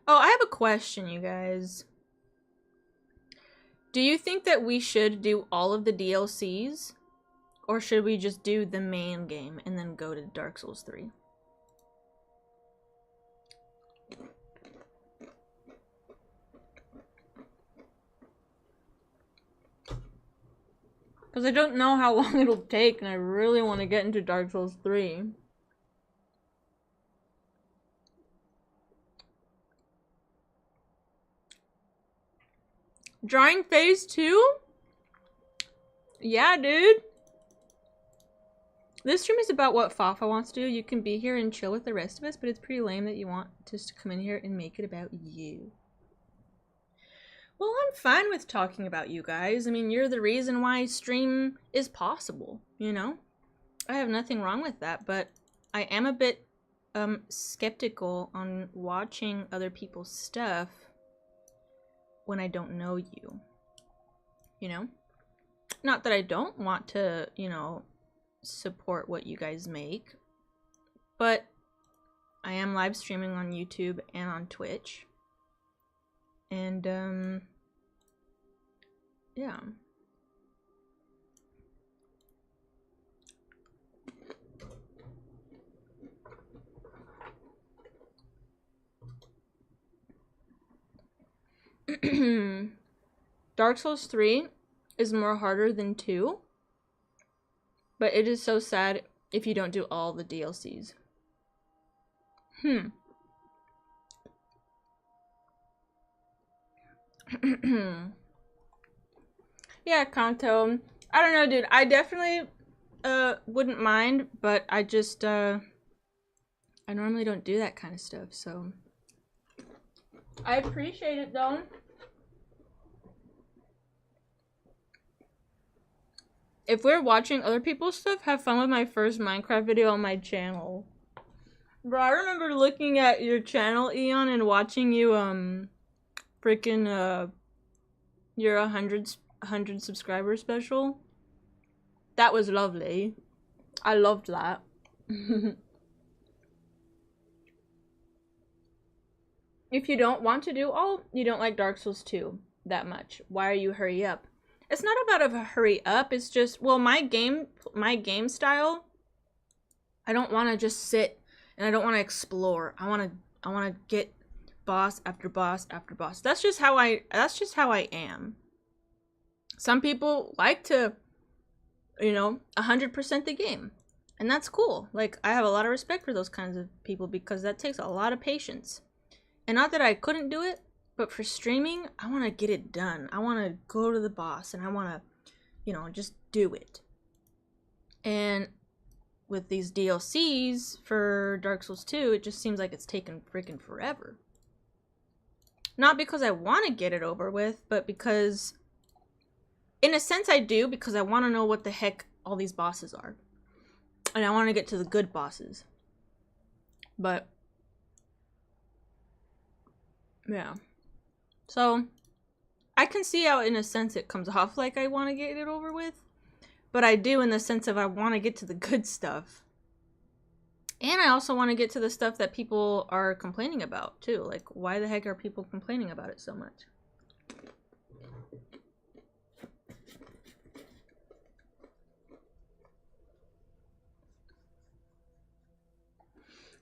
Oh, I have a question, you guys. Do you think that we should do all of the DLCs? Or should we just do the main game and then go to Dark Souls 3? Because I don't know how long it'll take and I really want to get into Dark Souls 3. Drawing phase 2? Yeah, dude. This stream is about what Fafa wants to do. You can be here and chill with the rest of us, but it's pretty lame that you want just to come in here and make it about you. Well, I'm fine with talking about you guys. I mean, you're the reason why stream is possible, you know? I have nothing wrong with that, but I am a bit skeptical on watching other people's stuff when I don't know you. You know? Not that I don't want to, you know, support what you guys make, but I am live streaming on YouTube and on Twitch. And yeah. Dark Souls 3 is more harder than 2, but it is so sad if you don't do all the DLCs. Yeah, Kanto. I don't know, dude. I definitely wouldn't mind, but I just I normally don't do that kind of stuff, so I appreciate it though. If we're watching other people's stuff, have fun with my first Minecraft video on my channel. Bro, I remember looking at your channel, Eon, and watching you freaking your 100 subscriber special. That was lovely. I loved that. If you don't want to do all, you don't like Dark Souls 2 that much. Why are you hurry up? It's not about a hurry up, it's just, well, my game style, I don't want to just sit and I don't want to explore. I want to get boss after boss after boss. That's just how I am. Some people like to, you know, 100% the game. And that's cool. Like, I have a lot of respect for those kinds of people because that takes a lot of patience. And not that I couldn't do it, but for streaming, I want to get it done. I want to go to the boss and I want to, you know, just do it. And with these DLCs for Dark Souls 2, it just seems like it's taken freaking forever. Not because I want to get it over with, but because, in a sense I do, because I want to know what the heck all these bosses are. And I want to get to the good bosses. But, yeah. So, I can see how, in a sense, it comes off like I want to get it over with. But I do in the sense of I want to get to the good stuff. And I also want to get to the stuff that people are complaining about, too. Like, why the heck are people complaining about it so much?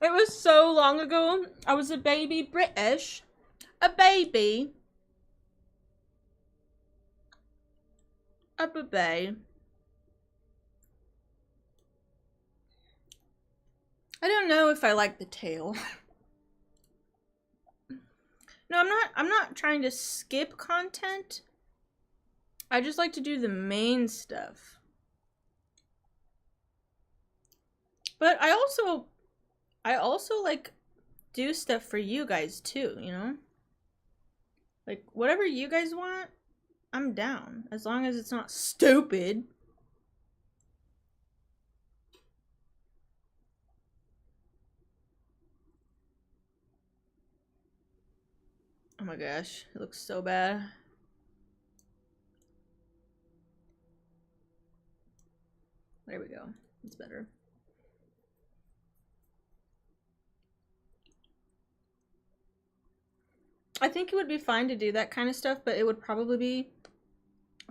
It was so long ago. I was a baby British. A baby. A baby. I don't know if I like the tail. No, I'm not trying to skip content. I just like to do the main stuff. But I also like do stuff for you guys too, you know? Like whatever you guys want, I'm down. As long as it's not stupid. Oh my gosh, it looks so bad. There we go. It's better. I think it would be fine to do that kind of stuff, but it would probably be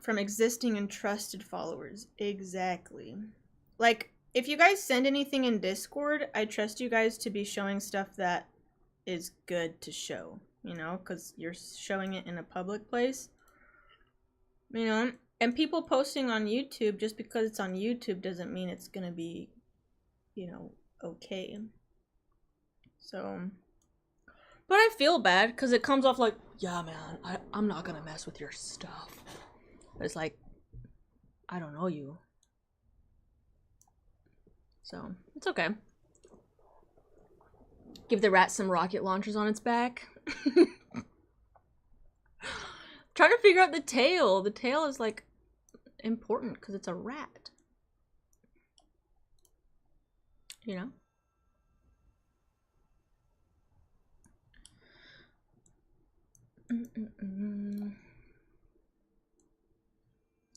from existing and trusted followers. Exactly. Like, if you guys send anything in Discord, I trust you guys to be showing stuff that is good to show, you know, because you're showing it in a public place, you know. And people posting on YouTube, just because it's on YouTube doesn't mean it's gonna be, you know, okay. So, but I feel bad because it comes off like, yeah, man, I'm not gonna mess with your stuff. But it's like, I don't know you. So, it's okay. Give the rat some rocket launchers on its back. Trying to figure out the tail. The tail is like important because it's a rat. You know?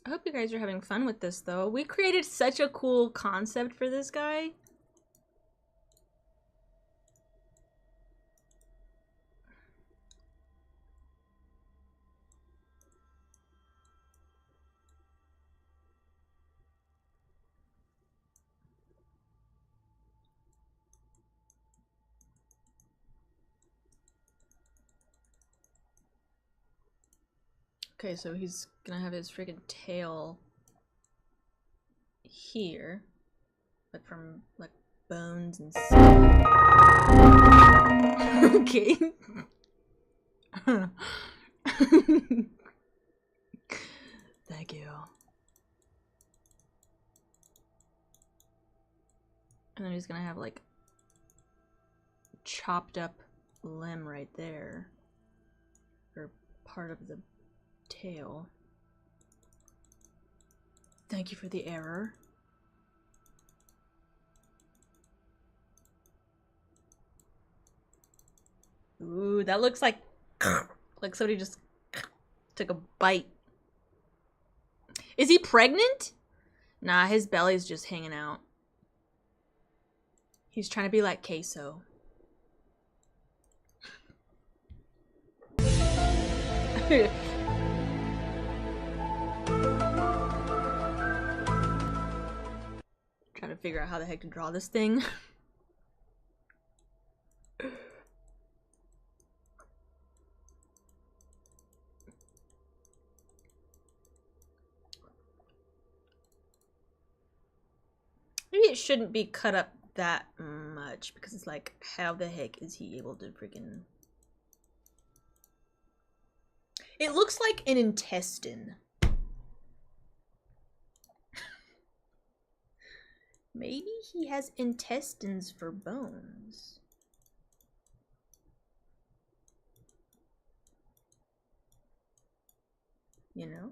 I hope you guys are having fun with this though. We created such a cool concept for this guy. Okay, so he's gonna have his freaking tail here, but from like bones and stuff. Okay. Thank you. And then he's gonna have like chopped up limb right there, or part of the tail. Thank you for the error. Ooh, that looks like somebody just took a bite. Is he pregnant? Nah, his belly's just hanging out. He's trying to be like queso. Trying to figure out how the heck to draw this thing. Maybe it shouldn't be cut up that much because it's like, how the heck is he able to freaking... It looks like an intestine. Maybe he has intestines for bones. You know?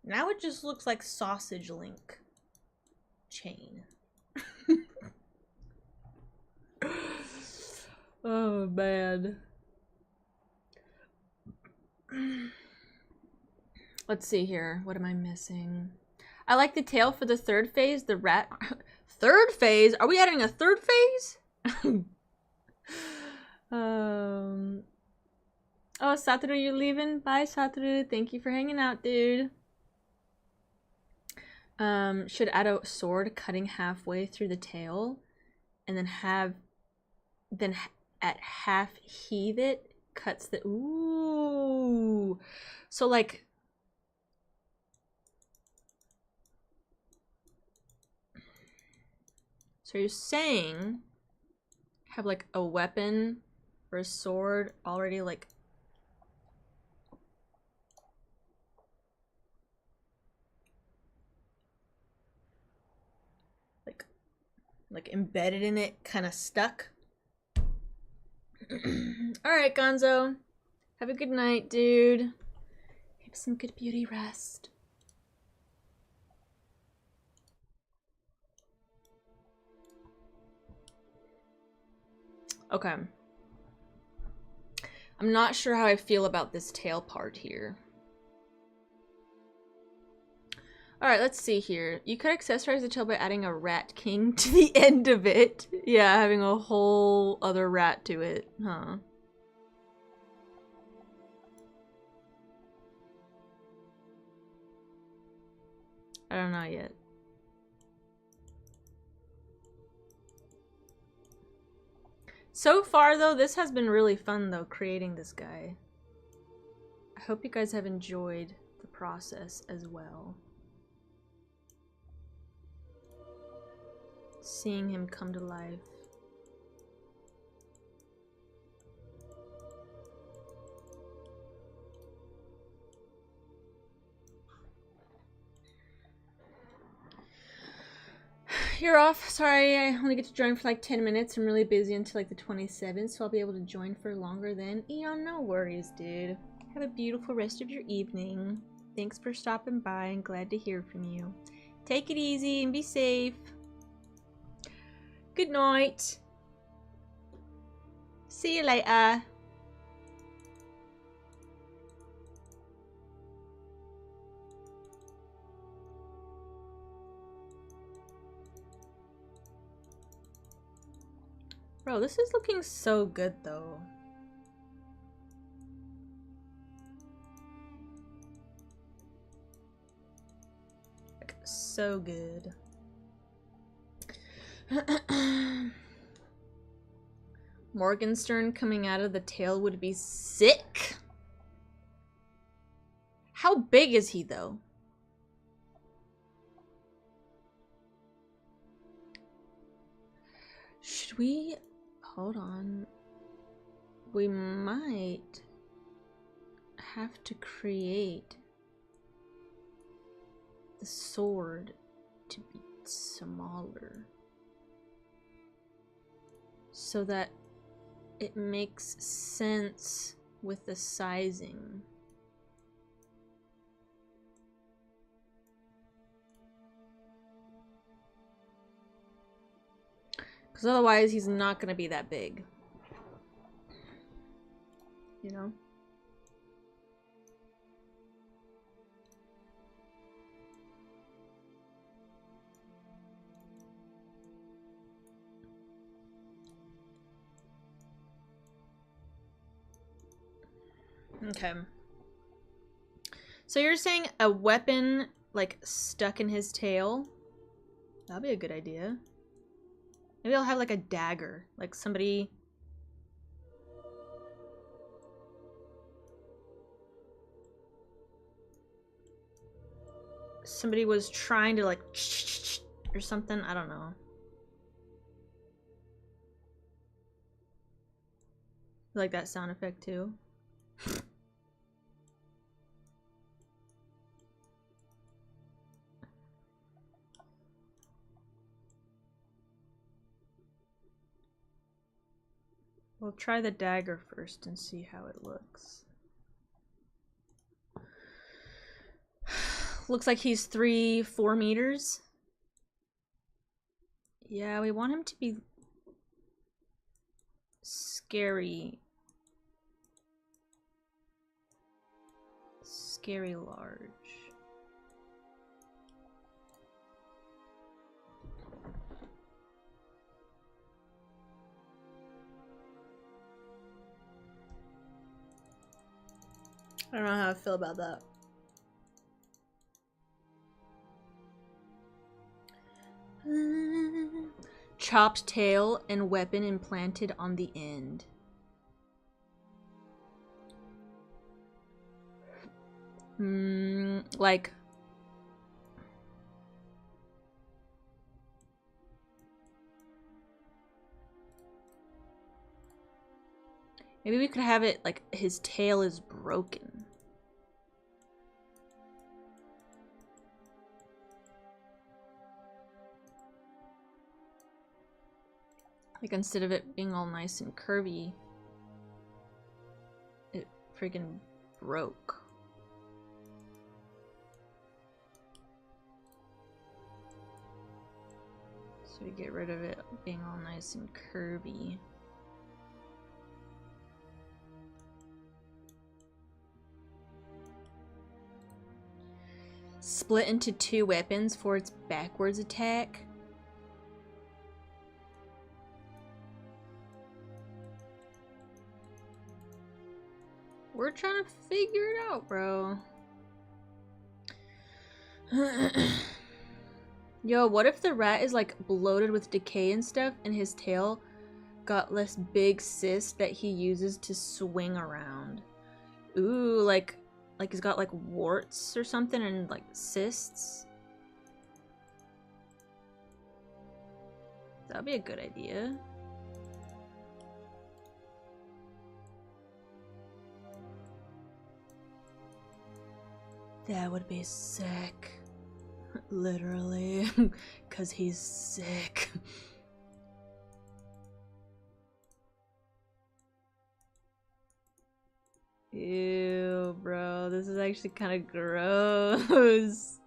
Now it just looks like sausage link chain. Oh, man. Let's see here. What am I missing? I like the tail for the third phase. The rat... Third phase? Are we adding a third phase? Oh, Satoru, you leaving? Bye, Satoru. Thank you for hanging out, dude. Should add a sword cutting halfway through the tail, and then at half heave it, cuts the... Ooh. So, like... So you're saying have like a weapon or a sword already like... Like embedded in it, kind of stuck. Alright, Gonzo. Have a good night, dude. Have some good beauty rest. Okay. I'm not sure how I feel about this tail part here. Alright, let's see here. You could accessorize the tail by adding a rat king to the end of it. Yeah, having a whole other rat to it. Huh. I don't know yet. So far, though, this has been really fun, though, creating this guy. I hope you guys have enjoyed the process as well. Seeing him come to life. You're off. Sorry, I only get to join for like 10 minutes. I'm really busy until like the 27th, so I'll be able to join for longer then. Eon, no worries, dude. Have a beautiful rest of your evening. Thanks for stopping by and glad to hear from you. Take it easy and be safe. Good night. See you later. Bro, this is looking so good though. Like, so good. Morgenstern coming out of the tail would be sick. How big is he though? Should we... Hold on. We might have to create the sword to be smaller so that it makes sense with the sizing. Because otherwise he's not going to be that big. You know? Okay. So you're saying a weapon, like, stuck in his tail? That'd be a good idea. Maybe I'll have, like, a dagger. Like, somebody... Somebody was trying to, like, or something. I don't know. I like that sound effect, too. We'll try the dagger first and see how it looks. Looks like he's 3-4 meters. Yeah, we want him to be scary. Scary large. I don't know how I feel about that. Chopped tail and weapon implanted on the end. Like... Maybe we could have it like his tail is broken. Like instead of it being all nice and curvy, it freaking broke. So we get rid of it being all nice and curvy. split into 2 weapons for its backwards attack. We're trying to figure it out, bro. Yo, what if the rat is like bloated with decay and stuff and his tail got less big cysts that he uses to swing around? Ooh, like he's got like warts or something and like cysts. That'd be a good idea. That would be sick. Literally. 'Cause he's sick. Ew, bro. This is actually kind of gross.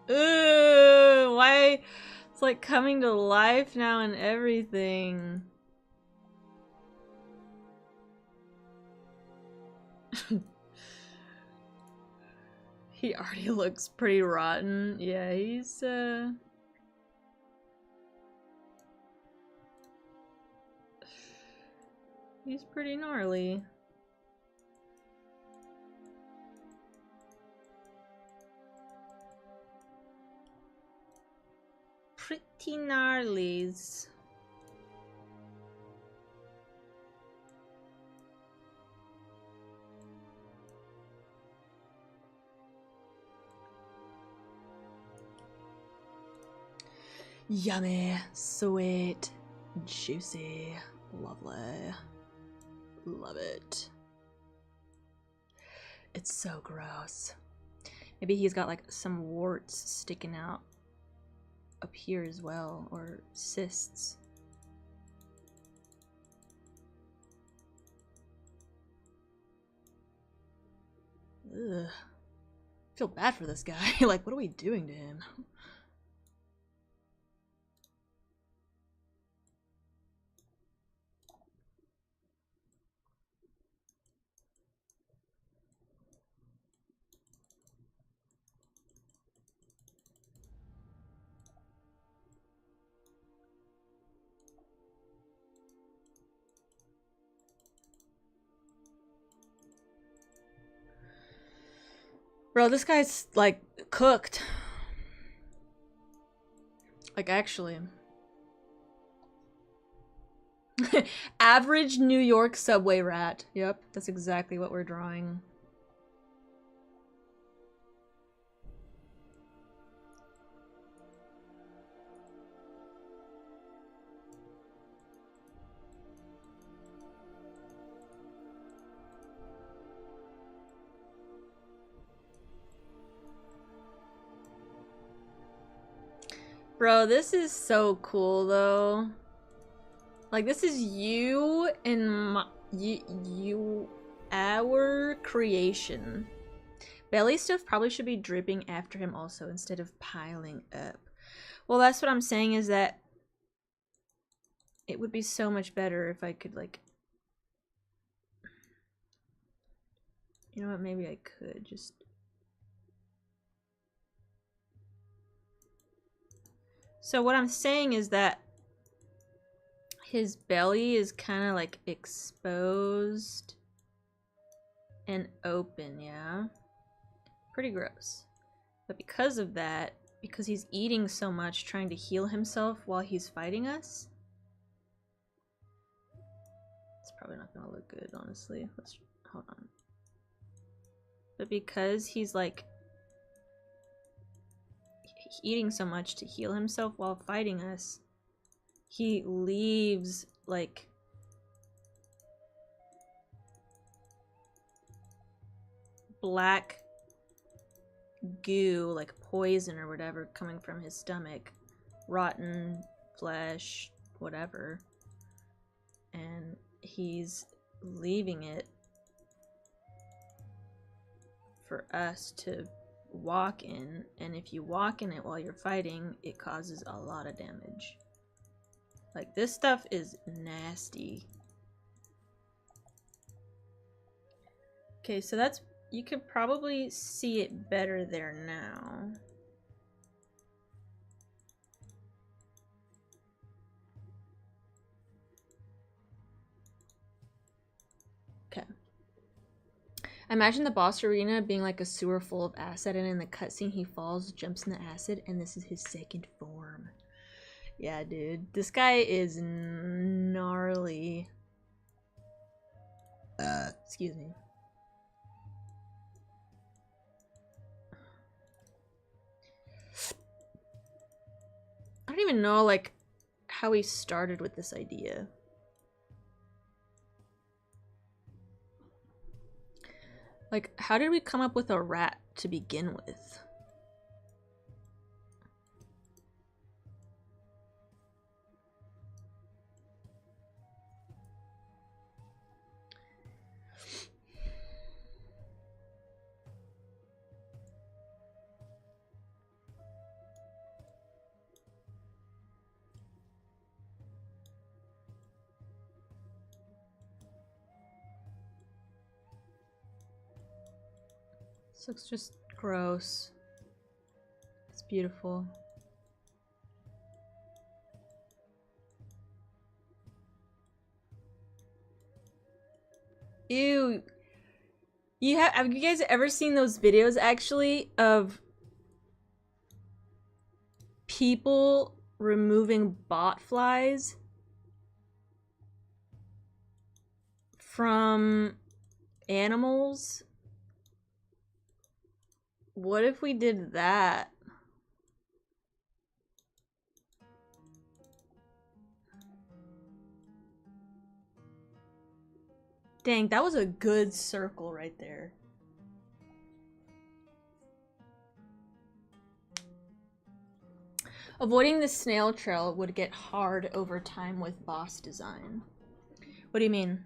Ooh, why? It's like coming to life now and everything. He already looks pretty rotten. Yeah, he's pretty gnarly. Pretty gnarlies. Yummy, sweet, juicy, lovely. Love it. It's so gross. Maybe he's got like some warts sticking out up here as well, or cysts. Ugh. I feel bad for this guy. Like, what are we doing to him? Bro, this guy's like cooked. Like, actually. Average New York subway rat. Yep, that's exactly what we're drawing. Bro, this is so cool though. Like, this is you and our creation. Belly stuff probably should be dripping after him also instead of piling up. Well, that's what I'm saying, is that it would be so much better if I could, like, you know what, maybe I could just, so what I'm saying is that his belly is kind of like exposed and open, yeah? Pretty gross. But because of that, because he's eating so much, trying to heal himself while he's fighting us, it's probably not gonna look good, honestly. Let's, hold on. But because he's like eating so much to heal himself while fighting us, he leaves like black goo, like poison or whatever, coming from his stomach, rotten flesh, whatever, and he's leaving it for us to walk in, and if you walk in it while you're fighting, it causes a lot of damage. Like, this stuff is nasty. Okay, so that's... You could probably see it better there now. Okay. Imagine the boss arena being like a sewer full of acid, and in the cutscene he falls, jumps in the acid, and this is his second form. Yeah, dude. This guy is gnarly. Excuse me. I don't even know, like, how he started with this idea. Like, how did we come up with a rat to begin with? This looks just gross. It's beautiful. Ew. Have you guys ever seen those videos actually of people removing bot flies from animals? What if we did that? Dang, that was a good circle right there. Avoiding the snail trail would get hard over time with boss design. What do you mean?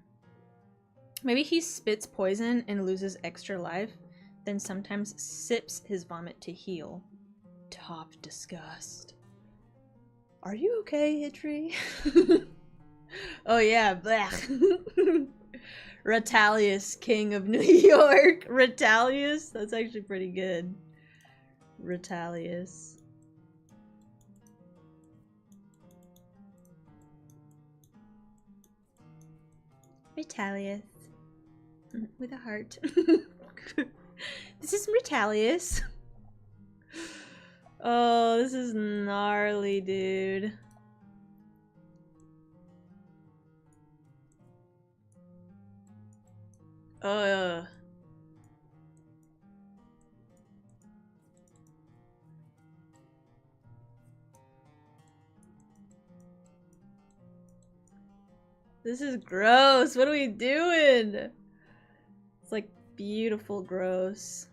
Maybe he spits poison and loses extra life, then sometimes sips his vomit to heal. Top disgust. Are you okay, Hitri? Oh yeah, blech. Retalius, King of New York. Retalius? That's actually pretty good. Retalius. Retalius. With a heart. This is Retalius. Oh, this is gnarly, dude. This is gross. What are we doing? It's like beautiful gross.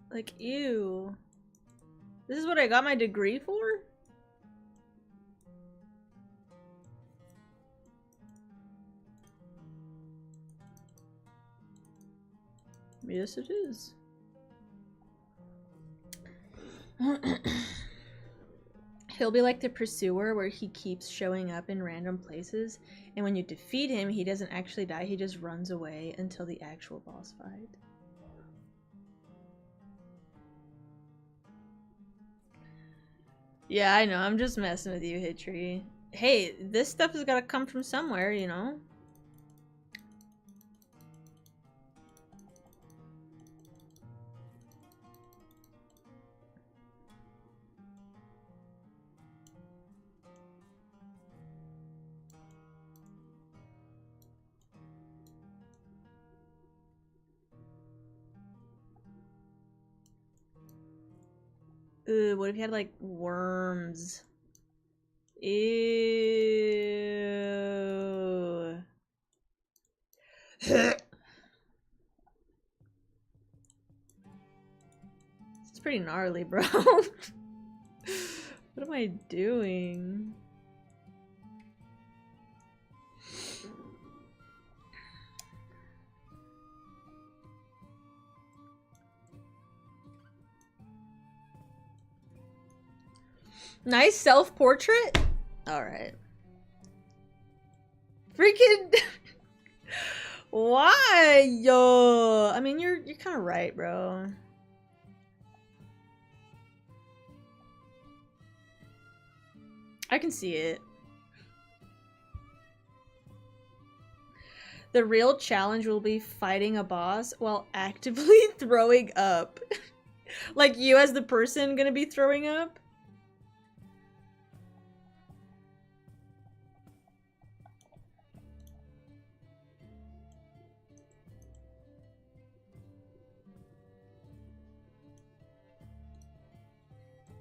Like, ew. This is what I got my degree for? Yes, it is. He'll be like the pursuer where he keeps showing up in random places, and when you defeat him, he doesn't actually die, he just runs away until the actual boss fight. Yeah, I know, I'm just messing with you, Hitri. Hey, this stuff has gotta come from somewhere, you know? What if you had, like, worms? Ew. It's pretty gnarly, bro. What am I doing? Nice self-portrait? Alright. Freaking... Why? Yo. I mean, you're kind of right, bro. I can see it. The real challenge will be fighting a boss while actively throwing up. Like you as the person gonna be throwing up?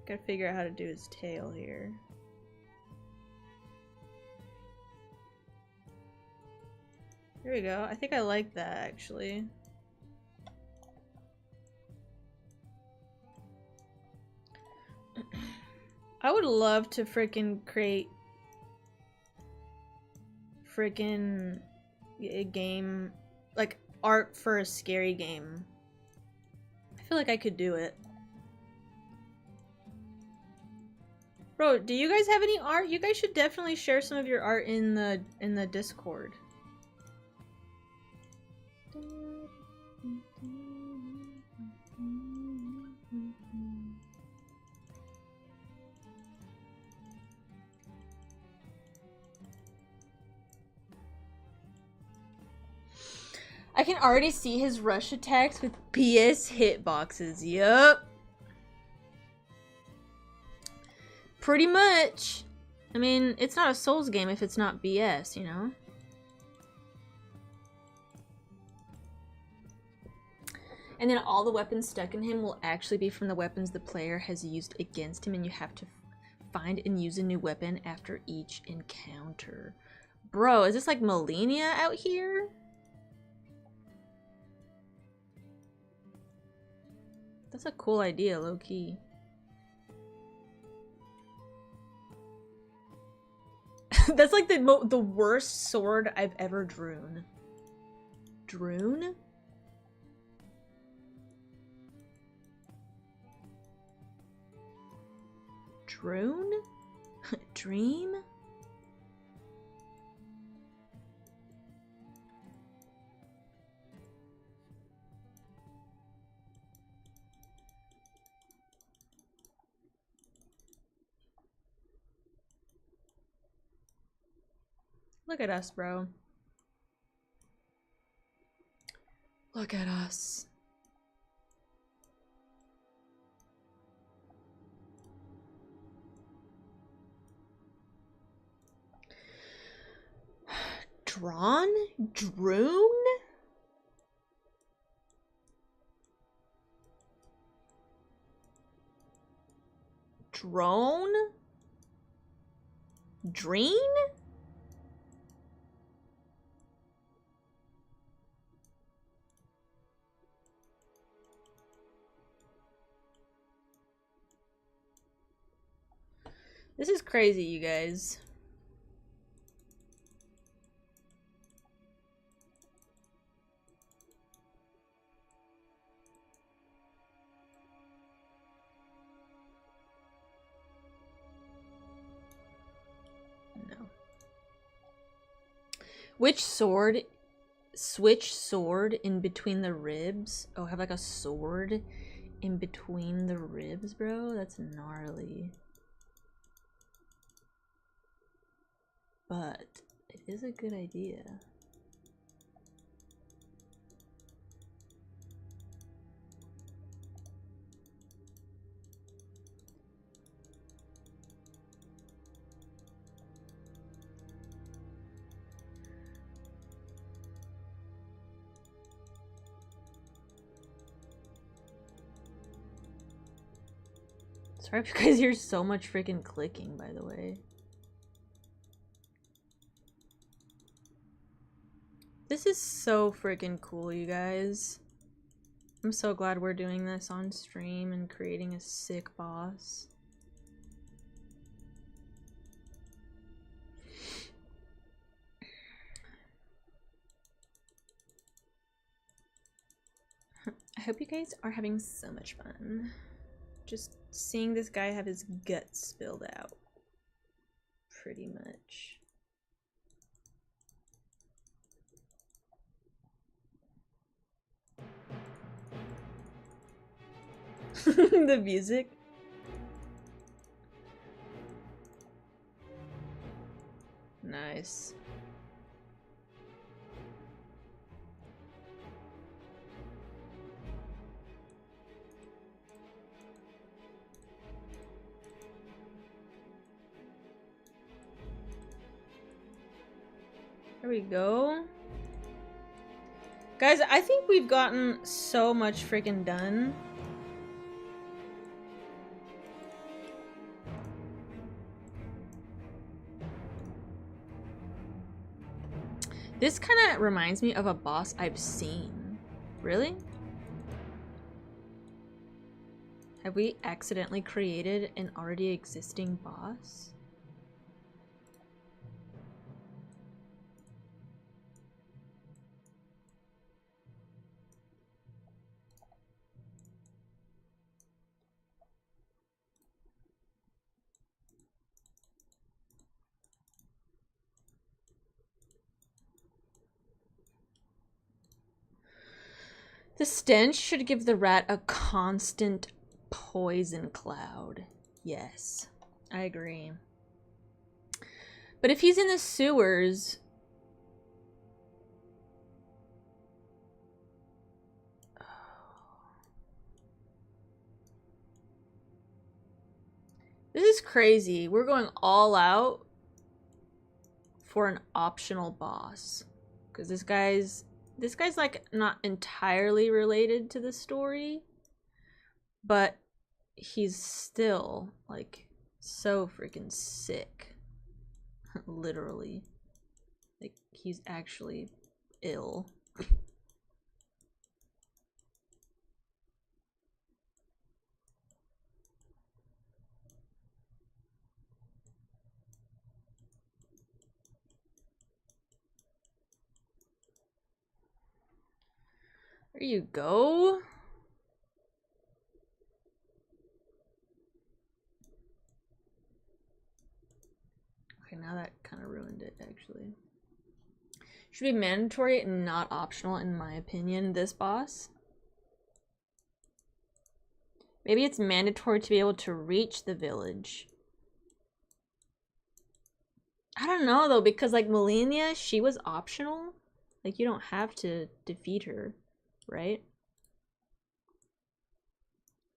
Gotta figure out how to do his tail here. Here we go. I think I like that, actually. I would love to freaking create freaking a game, like art for a scary game. I feel like I could do it. Bro, do you guys have any art? You guys should definitely share some of your art in the Discord. I can already see his rush attacks with PS hitboxes. Yup. Pretty much. I mean, it's not a Souls game if it's not BS, you know? And then all the weapons stuck in him will actually be from the weapons the player has used against him, and you have to find and use a new weapon after each encounter. Bro, is this like Millennia out here? That's a cool idea, low-key. That's like the worst sword I've ever drawn. Droon? Droon? Dream? Look at us, bro. Look at us. Drawn? Droon? Drone? Dreen? This is crazy, you guys. No. Which sword? Switch sword in between the ribs? Oh, have like a sword in between the ribs, bro? That's gnarly. But it is a good idea. Sorry if you guys hear so much freaking clicking, by the way. This is so freaking cool, you guys. I'm so glad we're doing this on stream and creating a sick boss. I hope you guys are having so much fun. Just seeing this guy have his guts spilled out. Pretty much. The music. Nice. There we go. Guys, I think we've gotten so much freaking done. This kind of reminds me of a boss I've seen. Really? Have we accidentally created an already existing boss? The stench should give the rat a constant poison cloud. Yes, I agree. But if he's in the sewers... This is crazy. We're going all out for an optional boss. Because this guy's like not entirely related to the story, but he's still like so freaking sick. Literally. Like he's actually ill. There you go. Okay, now that kind of ruined it, actually. Should be mandatory and not optional, in my opinion, this boss. Maybe it's mandatory to be able to reach the village. I don't know, though, because, like, Melania, she was optional. Like, you don't have to defeat her, right?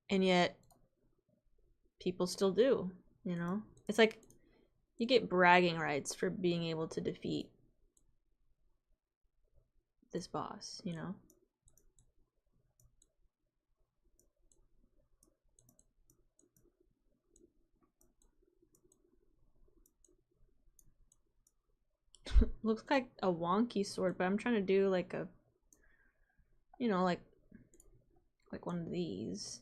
And yet, people still do, you know? It's like, you get bragging rights for being able to defeat this boss, you know? Looks like a wonky sword, but I'm trying to do like a, you know, like one of these.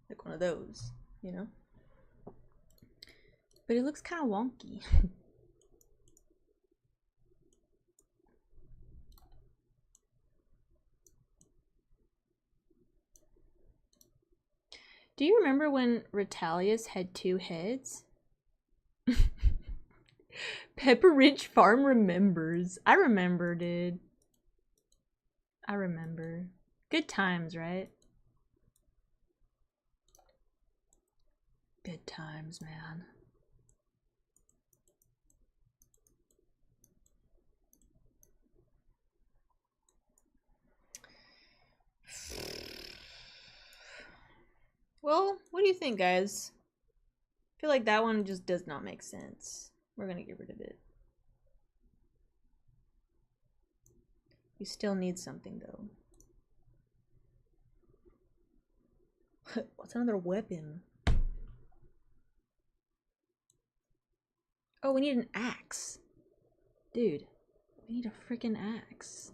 Like one of those, you know? But it looks kind of wonky. Do you remember when Ritalius had 2 heads? Pepper Ridge Farm remembers. I remember, dude. I remember. Good times, right? Good times, man. Well, what do you think, guys? I feel like that one just does not make sense. We're gonna get rid of it. We still need something, though. What's another weapon? Oh, we need an axe. Dude, we need a freaking axe.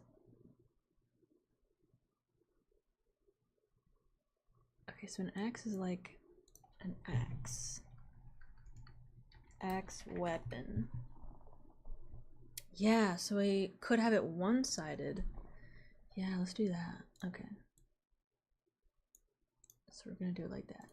Okay, so an axe is like an axe. Axe weapon. Yeah, so we could have it one-sided. Yeah, let's do that. Okay. So we're gonna do it like that.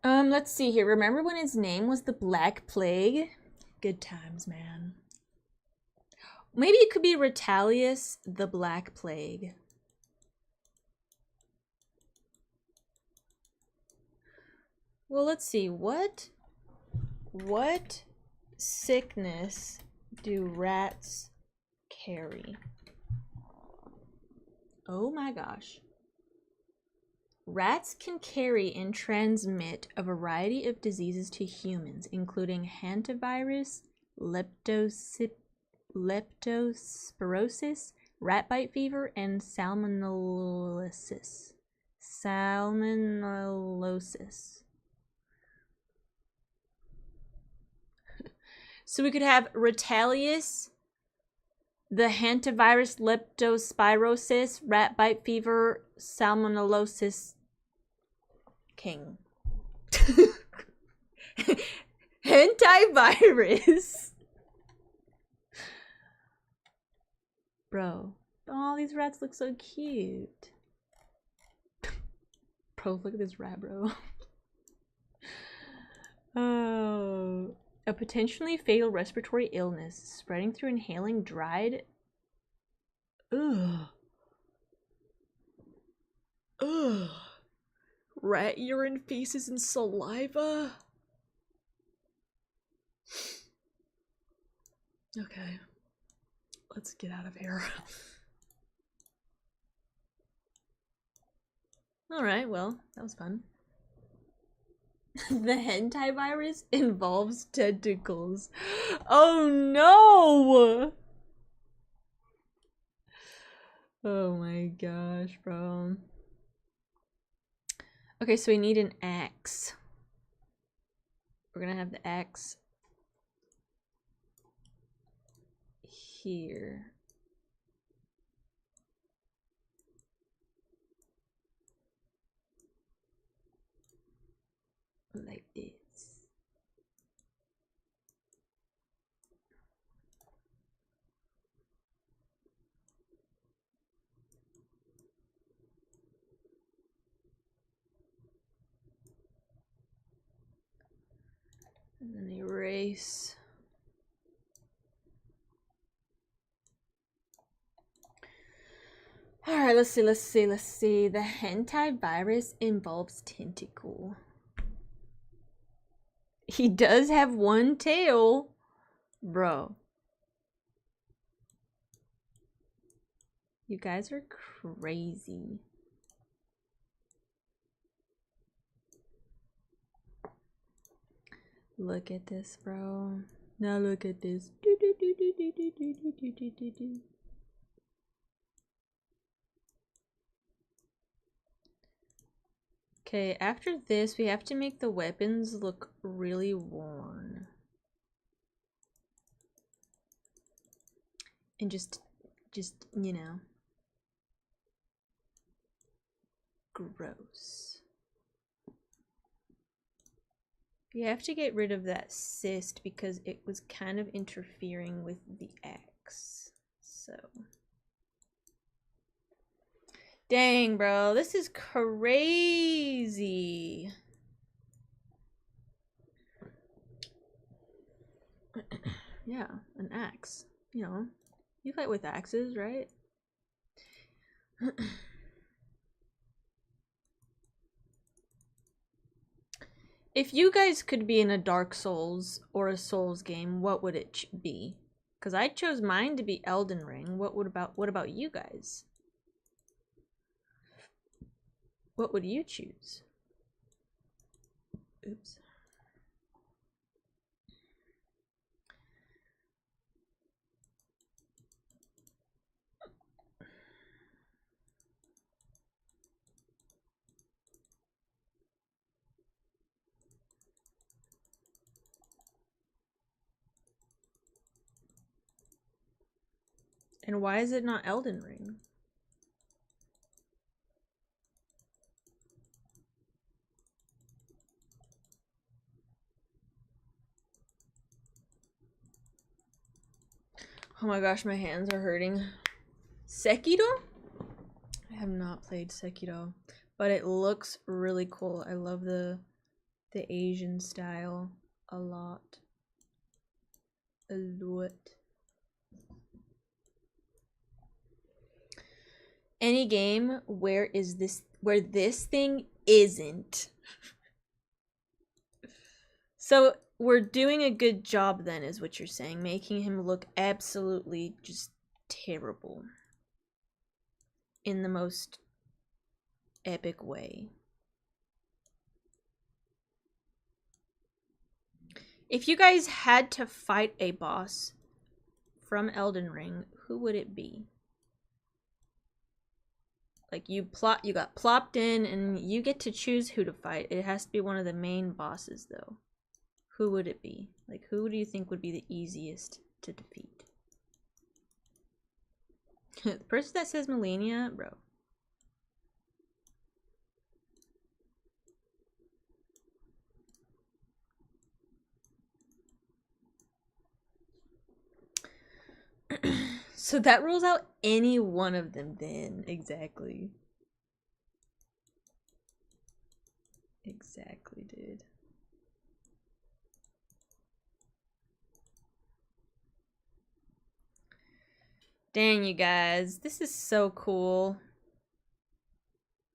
Let's see here. Remember when his name was the Black Plague? Good times, man. Maybe it could be Retalius the Black Plague. Well, let's see. What sickness do rats carry? Oh my gosh. Rats can carry and transmit a variety of diseases to humans, including hantavirus, leptospirosis, rat bite fever, and salmonellosis. So we could have Retalius, the hantavirus, leptospirosis, rat bite fever, salmonellosis king. Hantavirus. Bro, all these rats look so cute. Bro, look at this rat, bro. Oh, a potentially fatal respiratory illness spreading through inhaling dried. Ugh. Ugh. Rat urine, feces, and saliva. Okay. Let's get out of here. Alright, well, that was fun. The hentai virus involves tentacles. Oh no! Oh my gosh, bro. Okay, so we need an axe. We're gonna have the axe here. Like this. And then erase. Alright, let's see. The hentai virus involves tentacle. He does have one tail. Bro. You guys are crazy. Look at this, bro. Now look at this. Okay, after this, we have to make the weapons look really worn. And just, you know, gross. You have to get rid of that cyst because it was kind of interfering with the X. So. Dang, bro, this is crazy. Yeah, an axe. You know, you fight with axes, right? If you guys could be in a Dark Souls or a Souls game, what would it be? Because I chose mine to be Elden Ring. What about you guys? What would you choose? Oops. And why is it not Elden Ring? Oh my gosh, my hands are hurting. Sekiro? I have not played Sekiro, but it looks really cool. I love the Asian style a lot. A lot. Any game where this thing isn't. So we're doing a good job then, is what you're saying, making him look absolutely just terrible in the most epic way. If you guys had to fight a boss from Elden Ring, who would it be? Like you got plopped in and you get to choose who to fight. It has to be one of the main bosses though. Who would it be? Like who do you think would be the easiest to defeat? The person that says Melania, bro. So that rules out any one of them then. Exactly. Exactly, dude. Dang, you guys. This is so cool.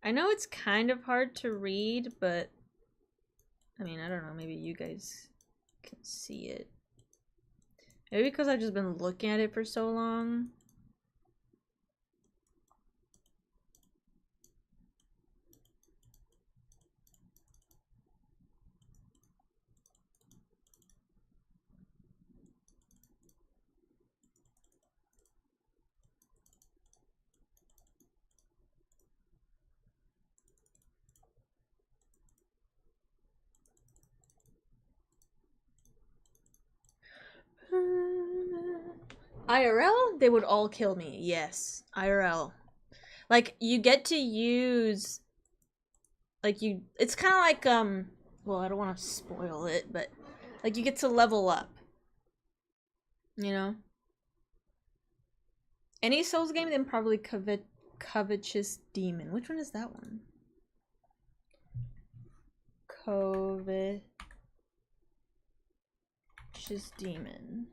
I know it's kind of hard to read, but I mean, I don't know. Maybe you guys can see it. Maybe because I've just been looking at it for so long. IRL? They would all kill me. Yes. IRL. Like, you get to use... Like, it's kind of like, well, I don't want to spoil it, but... Like, you get to level up. You know? Any Souls game, then probably Covetous Demon. Which one is that one? Covetous Demon.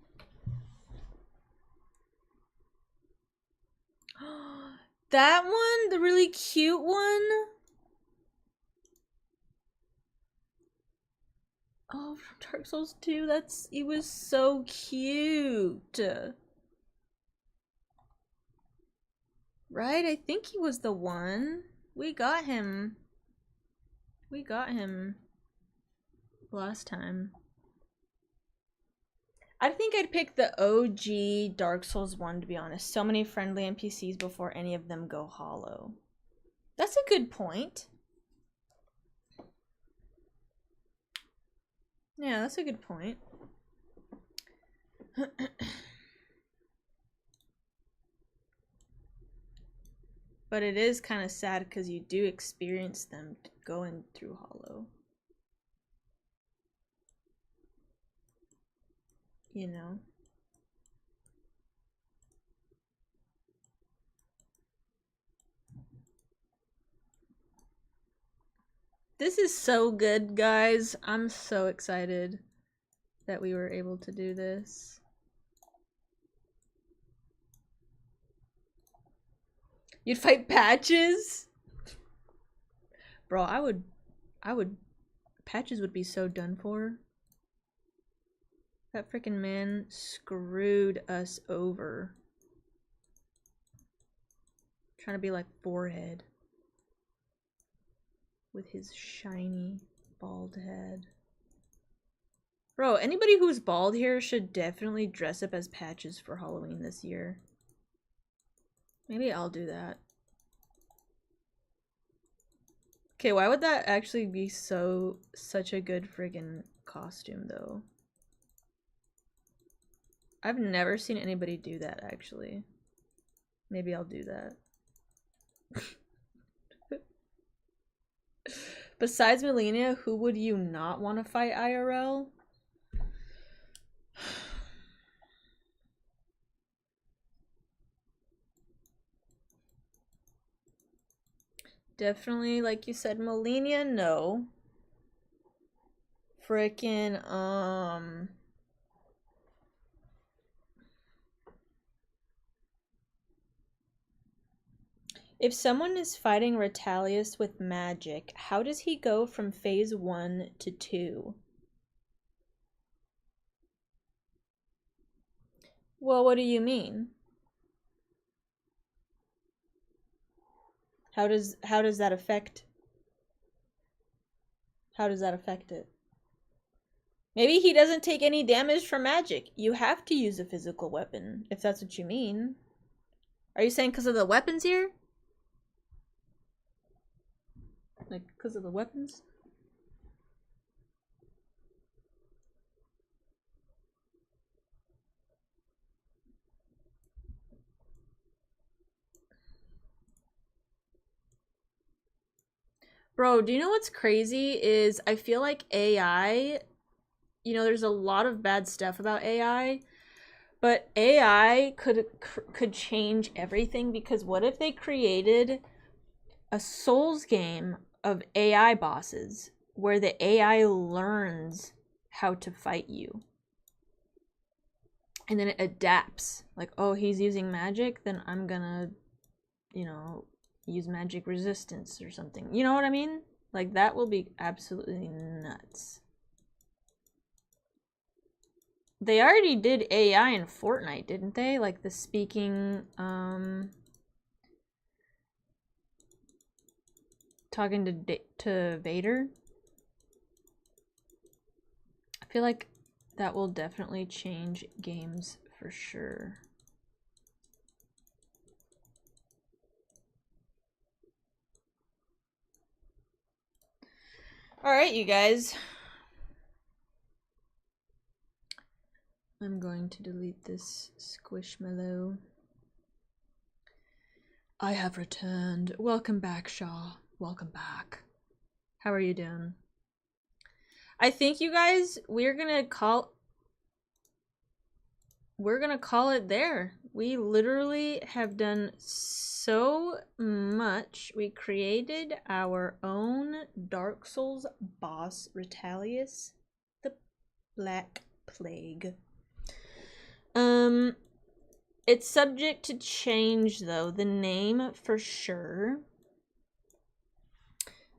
That one? The really cute one? Oh, from Dark Souls 2, he was so cute. Right? I think he was the one. We got him. We got him last time. I think I'd pick the OG Dark Souls 1, to be honest. So many friendly NPCs before any of them go hollow. That's a good point. Yeah, that's a good point. But it is kind of sad because you do experience them going through hollow. You know? This is so good, guys. I'm so excited that we were able to do this. You'd fight Patches? Bro, I would Patches would be so done for. That freaking man screwed us over. Trying to be like Forehead. With his shiny bald head. Bro, anybody who's bald here should definitely dress up as Patches for Halloween this year. Maybe I'll do that. Okay, why would that actually be such a good friggin' costume though? I've never seen anybody do that actually. Maybe I'll do that. Besides Melina, who would you not want to fight IRL? Definitely, like you said, Melina, no. Frickin', if someone is fighting Retalius with magic, how does he go from phase 1 to 2? Well, what do you mean? How does that affect? How does that affect it? Maybe he doesn't take any damage from magic. You have to use a physical weapon, if that's what you mean. Are you saying because of the weapons here? Like, because of the weapons? Bro, do you know what's crazy is I feel like AI, you know, there's a lot of bad stuff about AI, but AI could change everything, because what if they created a Souls game of AI bosses where the AI learns how to fight you? And then it adapts. Like, oh, he's using magic, then I'm gonna, you know, use magic resistance or something. You know what I mean? Like, that will be absolutely nuts. They already did AI in Fortnite, didn't they? Like the speaking, talking to Vader. I feel like that will definitely change games for sure. Alright, you guys. I'm going to delete this squishmallow. I have returned. Welcome back, Shaw. Welcome back. How are you doing? I think, you guys, we're gonna call it there. We literally have done so much. We created our own Dark Souls boss, Retalius the Black Plague. It's subject to change, though. The name for sure.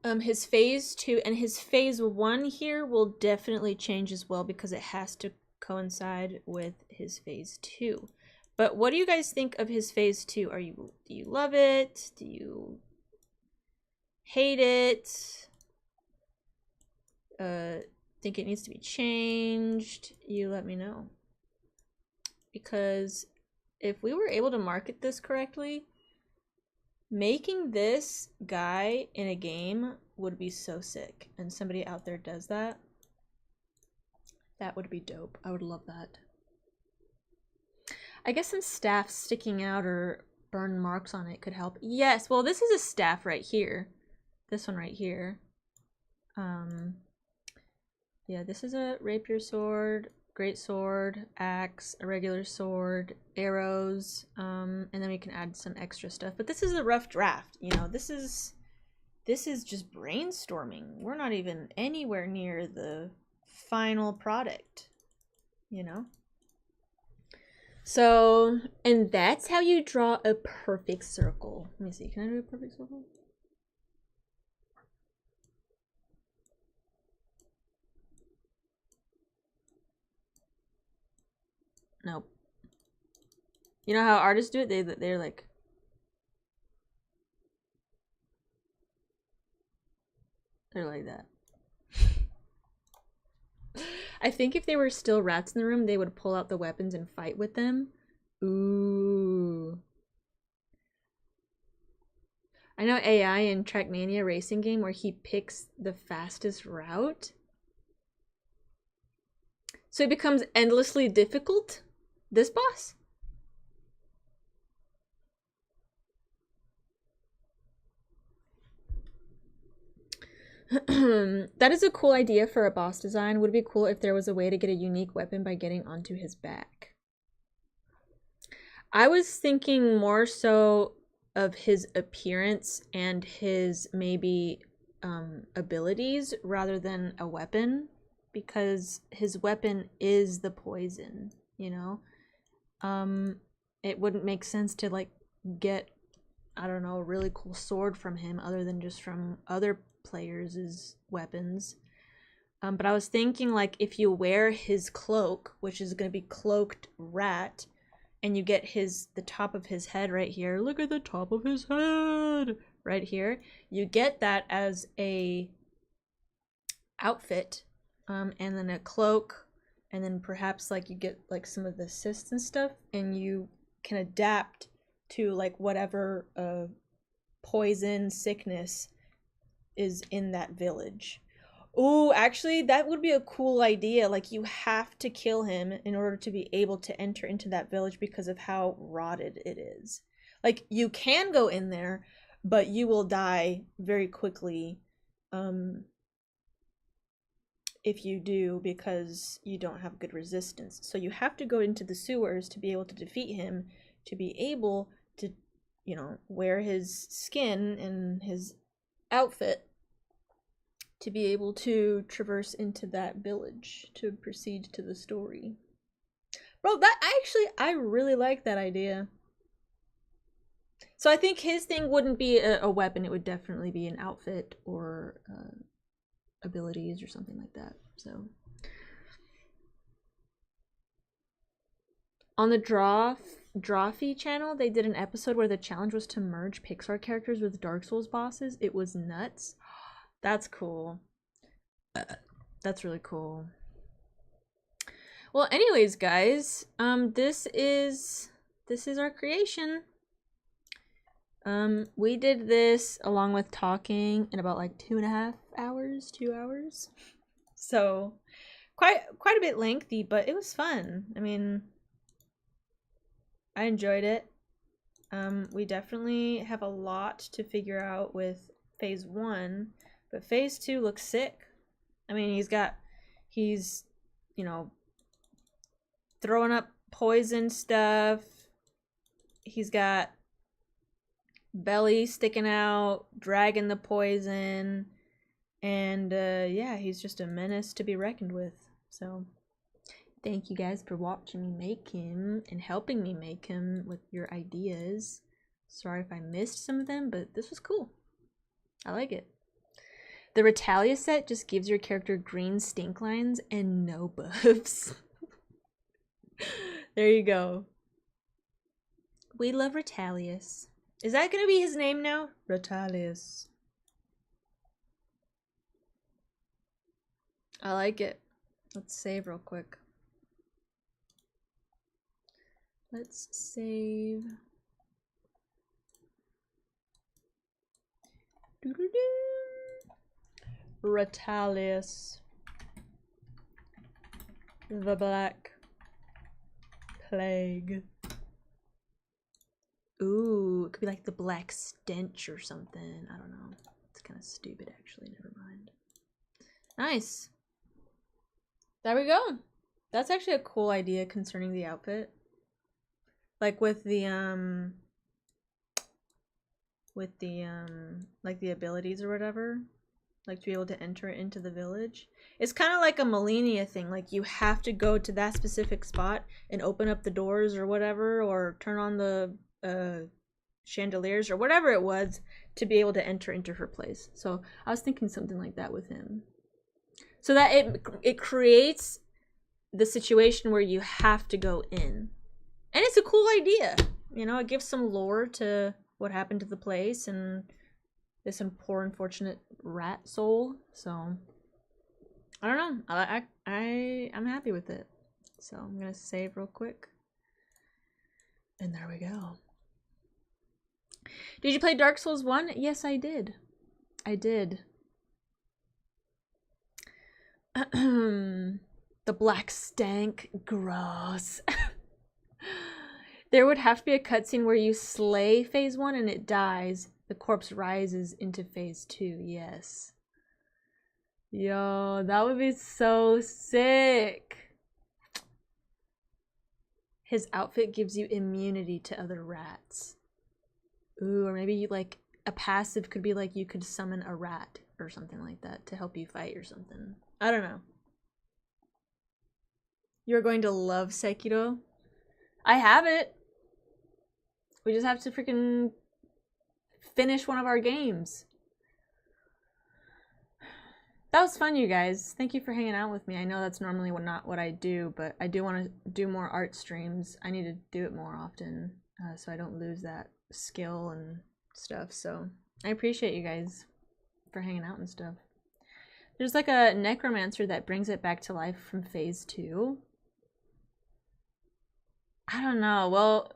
His phase 2 and his phase 1 here will definitely change as well, because it has to coincide with his phase 2. But what do you guys think of his phase 2? Do you love it? Do you hate it? Think it needs to be changed? You let me know. Because if we were able to market this correctly, making this guy in a game would be so sick. And somebody out there does that. That would be dope. I would love that. I guess some staff sticking out or burn marks on it could help. Yes, well, this is a staff right here. This one right here. Yeah, this is a rapier sword, great sword, axe, a regular sword, arrows, and then we can add some extra stuff. But this is a rough draft, you know. This is just brainstorming. We're not even anywhere near the final product, you know. So, and that's how you draw a perfect circle. Let me see. Can I do a perfect circle? Nope. You know how artists do it? They're like, they're like that. I think if there were still rats in the room, they would pull out the weapons and fight with them. Ooh. I know AI in Trackmania racing game where he picks the fastest route. So it becomes endlessly difficult? This boss? That is a cool idea for a boss design. Would it be cool if there was a way to get a unique weapon by getting onto his back? I was thinking more so of his appearance and his maybe abilities rather than a weapon, because his weapon is the poison, you know? It wouldn't make sense to like get, I don't know, a really cool sword from him other than just from other players' weapons. But I was thinking like if you wear his cloak, which is going to be cloaked rat, and you get the top of his head right here. Look at the top of his head right here. You get that as a outfit, and then a cloak, and then perhaps like you get like some of the assists and stuff, and you can adapt to like whatever poison sickness is in that village. Oh, actually, that would be a cool idea. Like, you have to kill him in order to be able to enter into that village because of how rotted it is. Like, you can go in there, but you will die very quickly if you do, because you don't have good resistance. So you have to go into the sewers to be able to defeat him, to be able to, you know, wear his skin and his outfit, to be able to traverse into that village to proceed to the story. Bro, I really like that idea. So I think his thing wouldn't be a weapon, it would definitely be an outfit or abilities or something like that. So on the Drawfee channel, they did an episode where the challenge was to merge Pixar characters with Dark Souls bosses. It was nuts. That's cool. That's really cool. Well, anyways, guys, this is our creation. We did this along with talking in about like 2.5 hours, 2 hours. So quite a bit lengthy, but it was fun. I mean, I enjoyed it. We definitely have a lot to figure out with phase 1, but phase 2 looks sick. I mean, he's, you know, throwing up poison stuff. He's got belly sticking out, dragging the poison, and yeah, he's just a menace to be reckoned with. So thank you guys for watching me make him and helping me make him with your ideas. Sorry if I missed some of them, but this was cool. I like it. The Retalia set just gives your character green stink lines and no buffs. There you go. We love Retalius. Is that gonna be his name now? Retalius. I like it. Let's save real quick. Let's save. Retalius. The Black Plague. Ooh, it could be like the Black Stench or something. I don't know. It's kind of stupid, actually. Never mind. Nice. There we go. That's actually a cool idea concerning the outfit. Like with the like the abilities or whatever. Like to be able to enter into the village. It's kind of like a Millennia thing. Like you have to go to that specific spot and open up the doors or whatever, or turn on the chandeliers or whatever it was to be able to enter into her place. So I was thinking something like that with him, so that it creates the situation where you have to go in, and it's a cool idea. You know, it gives some lore to what happened to the place and this poor unfortunate rat soul. So I don't know, I'm happy with it. So I'm gonna save real quick, and there we go. Did you play Dark Souls 1? Yes, I did. I did. The Black Stank. Gross. There would have to be a cutscene where you slay phase 1 and it dies. The corpse rises into phase 2. Yes. Yo, that would be so sick. His outfit gives you immunity to other rats. Ooh, or maybe you like a passive could be like you could summon a rat or something like that to help you fight or something. I don't know. You're going to love Sekiro. I have it. We just have to freaking finish one of our games. That was fun, you guys. Thank you for hanging out with me. I know that's normally not what I do, but I do want to do more art streams. I need to do it more often so I don't lose that skill and stuff. So I appreciate you guys for hanging out and stuff. There's like a necromancer that brings it back to life from phase 2. I don't know. Well,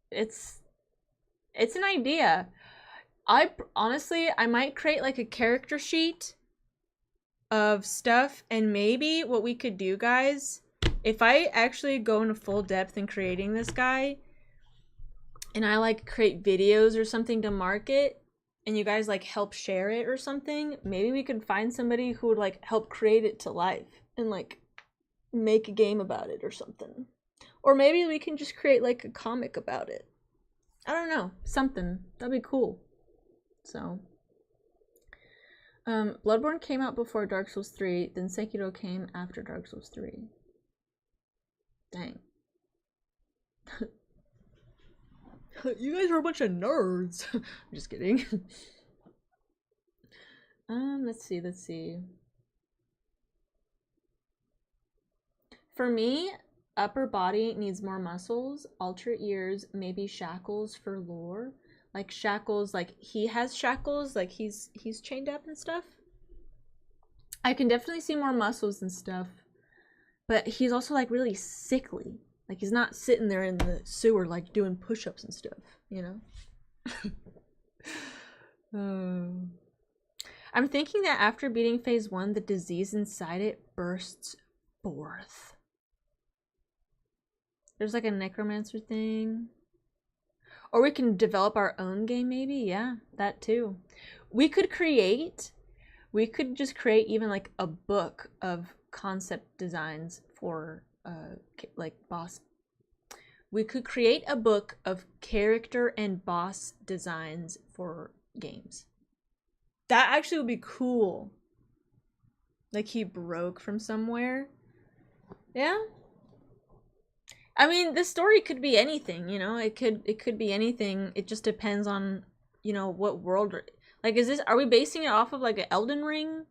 it's an idea. Honestly, I might create like a character sheet of stuff, and maybe what we could do, guys, if I actually go into full depth in creating this guy and I like create videos or something to market and you guys like help share it or something, maybe we could find somebody who would like help create it to life and like make a game about it or something. Or maybe we can just create like a comic about it. I don't know, something. That'd be cool. So, Bloodborne came out before Dark Souls 3, then Sekiro came after Dark Souls 3. Dang. You guys are a bunch of nerds. I'm just kidding. Let's see. For me, upper body needs more muscles, alter ears, maybe shackles for lore. Like shackles, like he has shackles, like he's chained up and stuff. I can definitely see more muscles and stuff, but he's also like really sickly. Like he's not sitting there in the sewer like doing push-ups and stuff, you know? I'm thinking that after beating phase 1, the disease inside it bursts forth. There's like a necromancer thing. Or we can develop our own game, maybe. Yeah, that too. We could just create even like a book of concept designs for like boss. We could create a book of character and boss designs for games. That actually would be cool. Like he broke from somewhere. Yeah. I mean, the story could be anything, you know. It could be anything. It just depends on, you know, what world. Like, are we basing it off of like an Elden Ring,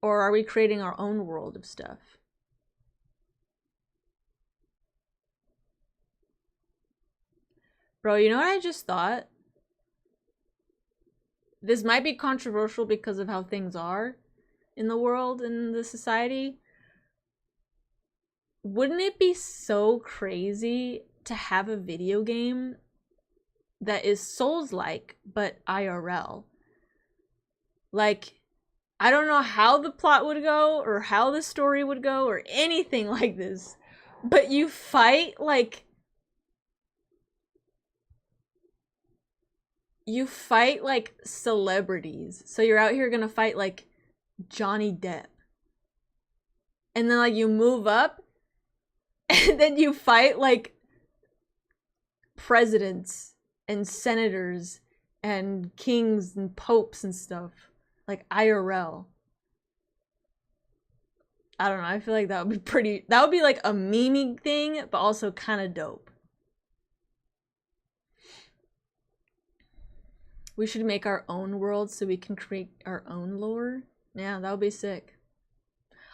or are we creating our own world of stuff? Bro, you know what I just thought? This might be controversial because of how things are in the world and the society. Wouldn't it be so crazy to have a video game that is Souls-like, but IRL? Like, I don't know how the plot would go, or how the story would go, or anything like this, but you fight like celebrities. So you're out here gonna fight like Johnny Depp. And then like you move up and then you fight like presidents and senators and kings and popes and stuff. Like IRL. I don't know, I feel like that would be like a meming thing, but also kind of dope. We should make our own world so we can create our own lore. Yeah, that would be sick.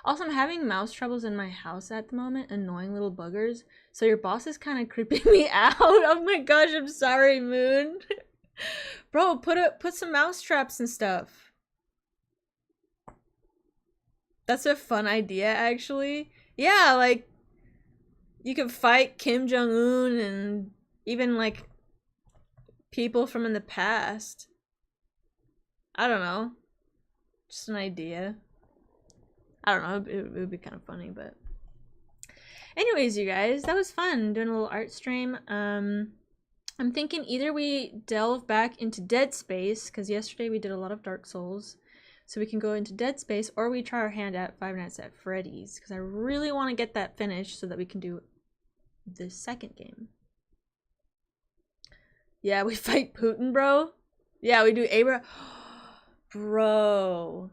Also, I'm having mouse troubles in my house at the moment, annoying little buggers. So your boss is kind of creeping me out. Oh my gosh, I'm sorry, Moon. Bro, put some mouse traps and stuff. That's a fun idea, actually. Yeah, like you could fight Kim Jong-un and even like people from in the past. I don't know. Just an idea. I don't know, it would be kind of funny, but anyways, you guys, that was fun doing a little art stream. I'm thinking either we delve back into Dead Space, because yesterday we did a lot of Dark Souls, so we can go into Dead Space, or we try our hand at Five Nights at Freddy's, because I really want to get that finished so that we can do the second game. Yeah, we fight Putin, bro. Yeah, we do Abra. Bro.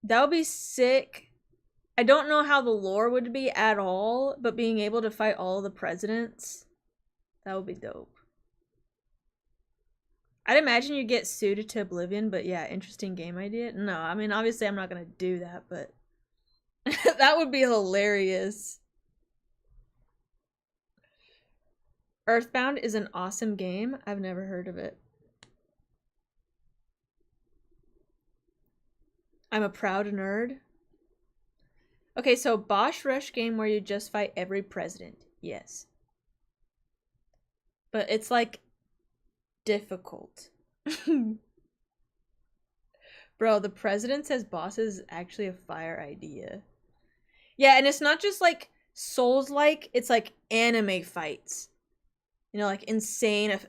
That would be sick. I don't know how the lore would be at all, but being able to fight all the presidents, that would be dope. I'd imagine you get suited to oblivion, but yeah, interesting game idea. No, I mean, obviously I'm not gonna do that, but that would be hilarious. Earthbound is an awesome game. I've never heard of it. I'm a proud nerd. Okay, so Boss Rush game where you just fight every president. Yes. But it's like difficult. Bro, the president says bosses is actually a fire idea. Yeah, and it's not just like Souls-like, it's like anime fights. You know, like insane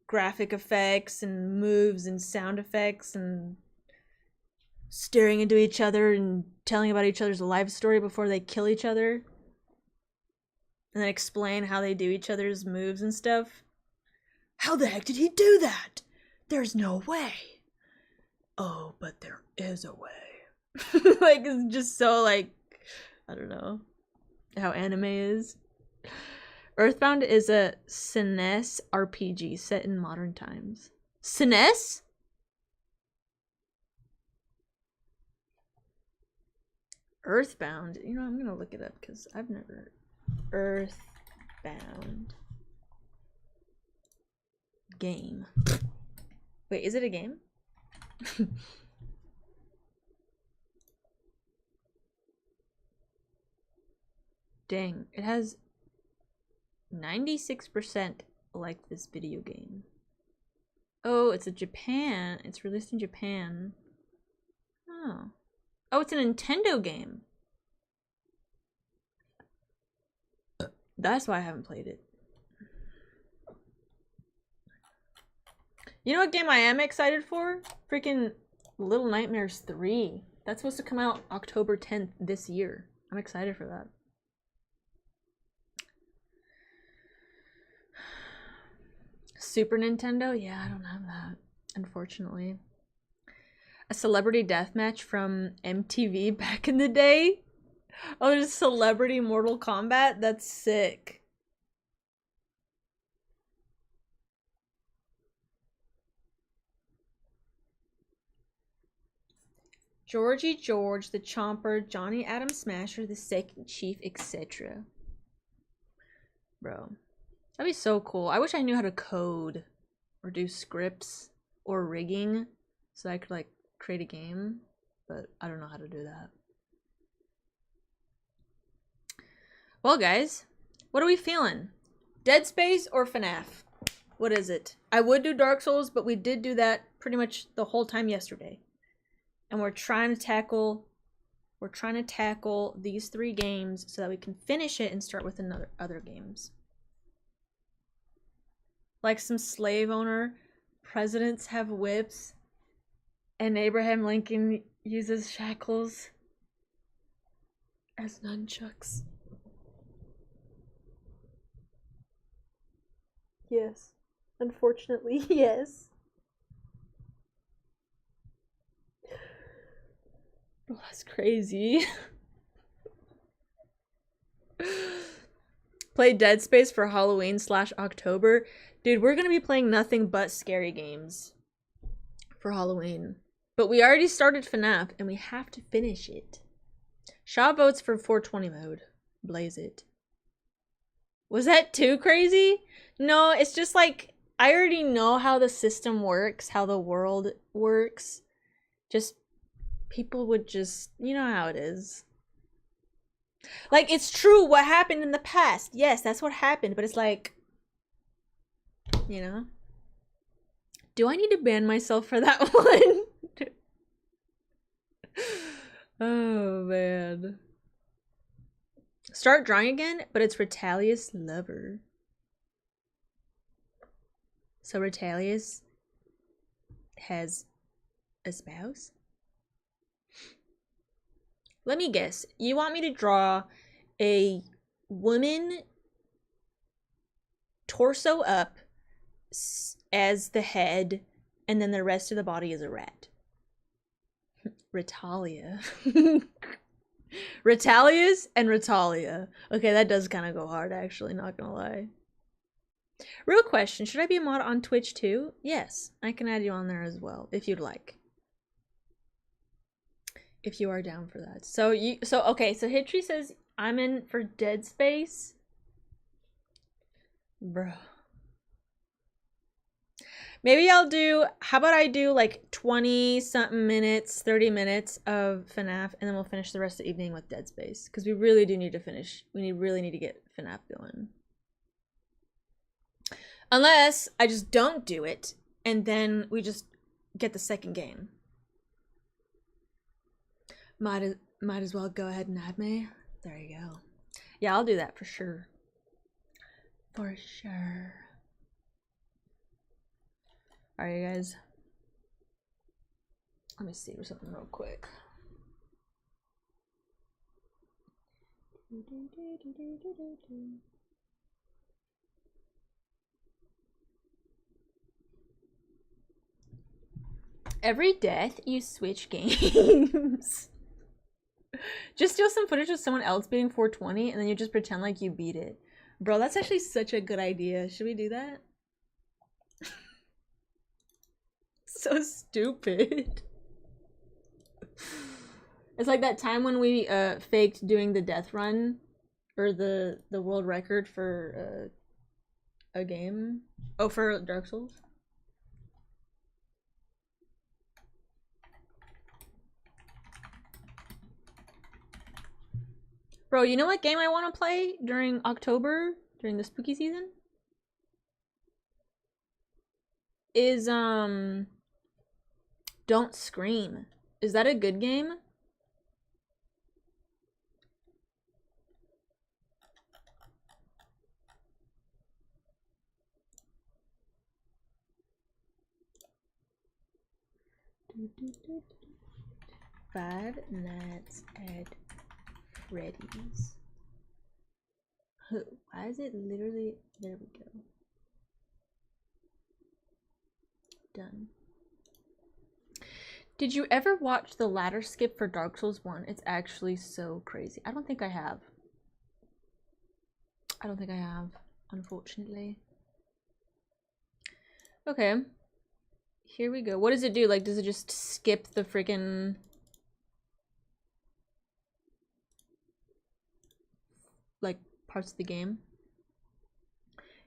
graphic effects and moves and sound effects and staring into each other and telling about each other's life story before they kill each other. And then explain how they do each other's moves and stuff. How the heck did he do that? There's no way. Oh, but there is a way. Like, it's just so, like, I don't know how anime is. Earthbound is a SNES RPG set in modern times. SNES? Earthbound? You know, I'm gonna look it up because I've never... Earthbound. Game. Wait, is it a game? Dang, it has 96% like this video game. Oh, it's it's released in Japan. Oh. Oh, it's a Nintendo game. That's why I haven't played it. You know what game I am excited for? Freaking Little Nightmares 3. That's supposed to come out October 10th this year. I'm excited for that. Super Nintendo? Yeah, I don't have that, unfortunately. A celebrity deathmatch from MTV back in the day? Oh, there's Celebrity Mortal Kombat? That's sick. Georgie George, the Chomper, Johnny Adam Smasher, the Second Chief, etc. Bro. That'd be so cool. I wish I knew how to code or do scripts or rigging so I could like create a game, but I don't know how to do that. Well, guys, what are we feeling? Dead Space or FNAF? What is it? I would do Dark Souls, but we did do that pretty much the whole time yesterday. And we're trying to tackle these 3 games so that we can finish it and start with other games. Like some slave owner presidents have whips and Abraham Lincoln uses shackles as nunchucks. Yes. Unfortunately, yes. Oh, that's crazy. Play Dead Space for Halloween/October. Dude, we're gonna be playing nothing but scary games for Halloween. But we already started FNAF, and we have to finish it. Shaw votes for 420 mode. Blaze it. Was that too crazy? No, it's just like, I already know how the system works, how the world works. Just, people would just, you know how it is. Like, it's true what happened in the past. Yes, that's what happened, but it's like, you know? Do I need to ban myself for that one? Oh, man. Start drawing again, but it's Retalius Lover. So Retalius has a spouse? Let me guess. You want me to draw a woman torso up as the head, and then the rest of the body is a rat. Retalia. Retalias and Retalia. Okay, that does kind of go hard, actually, not gonna lie. Real question, should I be a mod on Twitch too? Yes, I can add you on there as well, if you'd like. If you are down for that. So okay, so Hitri says I'm in for Dead Space. Bro. Maybe I'll do, how about I do like 20 something minutes, 30 minutes of FNAF, and then we'll finish the rest of the evening with Dead Space. Because we really do need to finish. We really need to get FNAF going. Unless I just don't do it, and then we just get the second game. Might as well go ahead and add me. There you go. Yeah, I'll do that for sure. For sure. Alright, you guys. Let me see something real quick. Every death, you switch games. Just steal some footage of someone else beating 420 and then you just pretend like you beat it. Bro, that's actually such a good idea. Should we do that? So stupid. It's like that time when we faked doing the death run or the world record for a game. Oh, for Dark Souls. Bro, you know what game I want to play during October, during the spooky season? Is Don't Scream. Is that a good game? Five Nights at Freddy's. Why is it literally... There we go. Done. Did you ever watch the ladder skip for Dark Souls 1? It's actually so crazy. I don't think I have. I don't think I have, unfortunately. Okay. Here we go. What does it do? Like, does it just skip the freaking... like, parts of the game?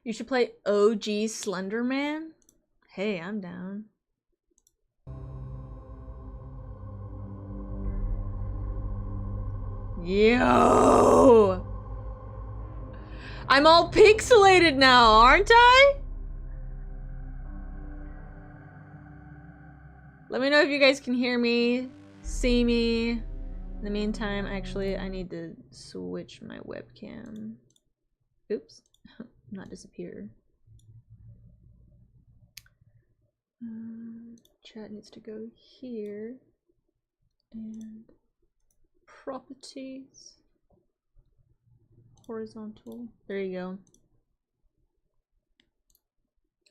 You should play OG Slender Man? Hey, I'm down. Yo! I'm all pixelated now, aren't I? Let me know if you guys can hear me, see me. In the meantime, actually, I need to switch my webcam. Oops, not disappear. Chat needs to go here. And properties. Horizontal. There you go.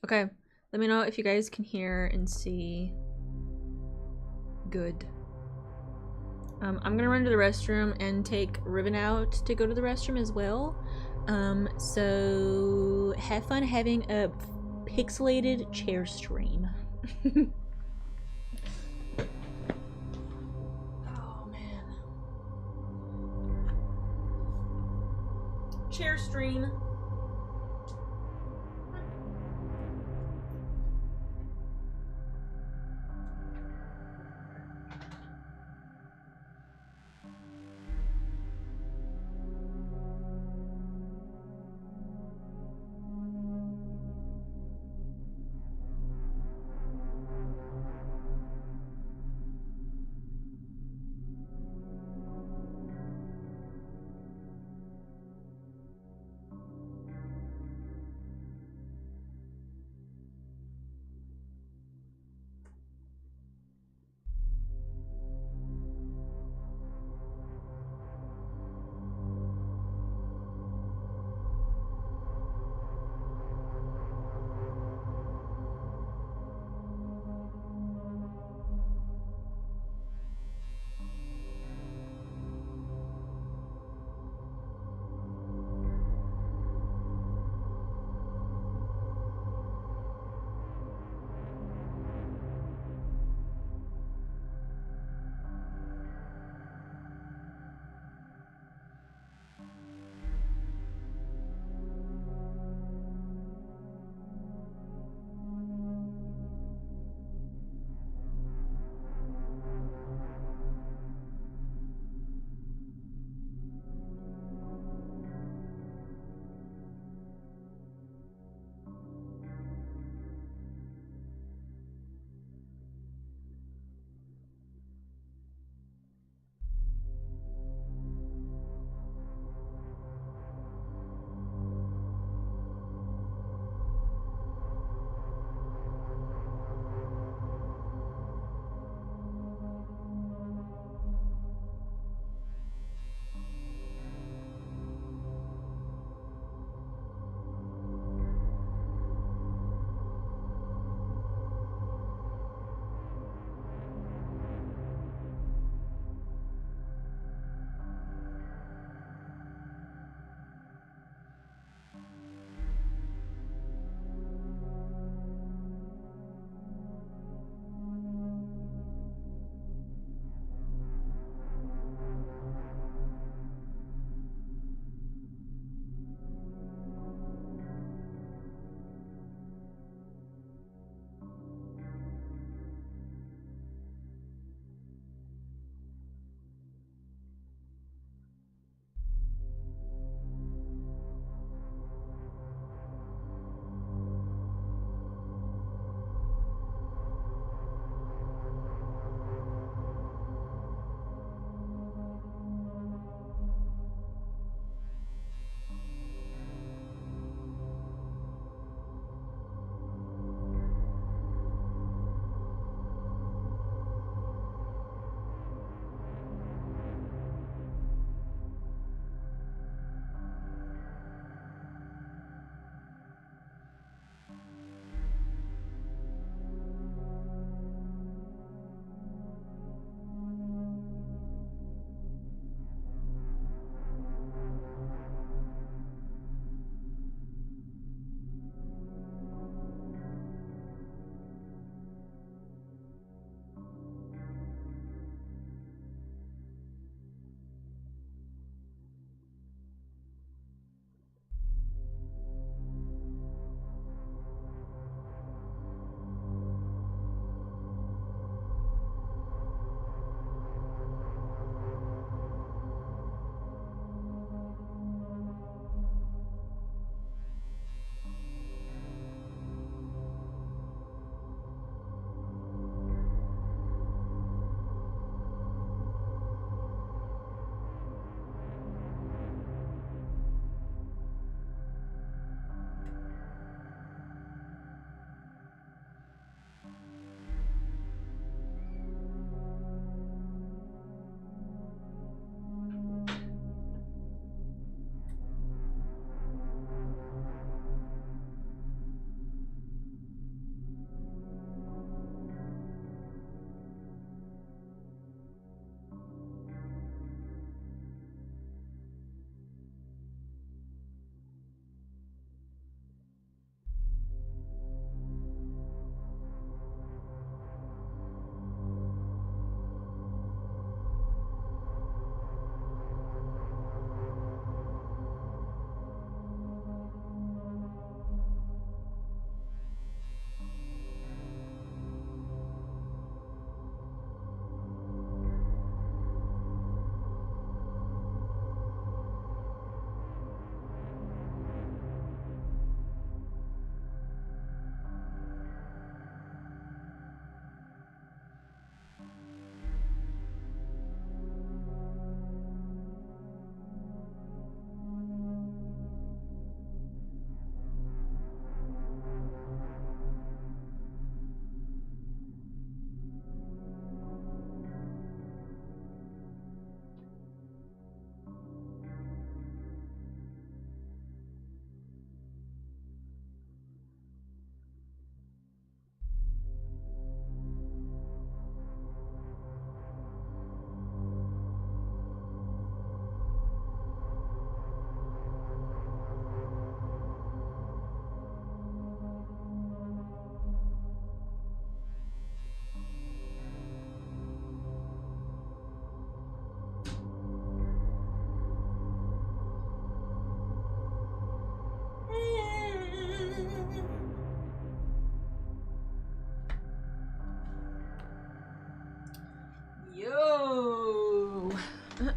Okay, let me know if you guys can hear and see. Good. I'm gonna run to the restroom and take Ribbon out to go to the restroom as well. So have fun having a pixelated chair stream. Oh man. Chair stream.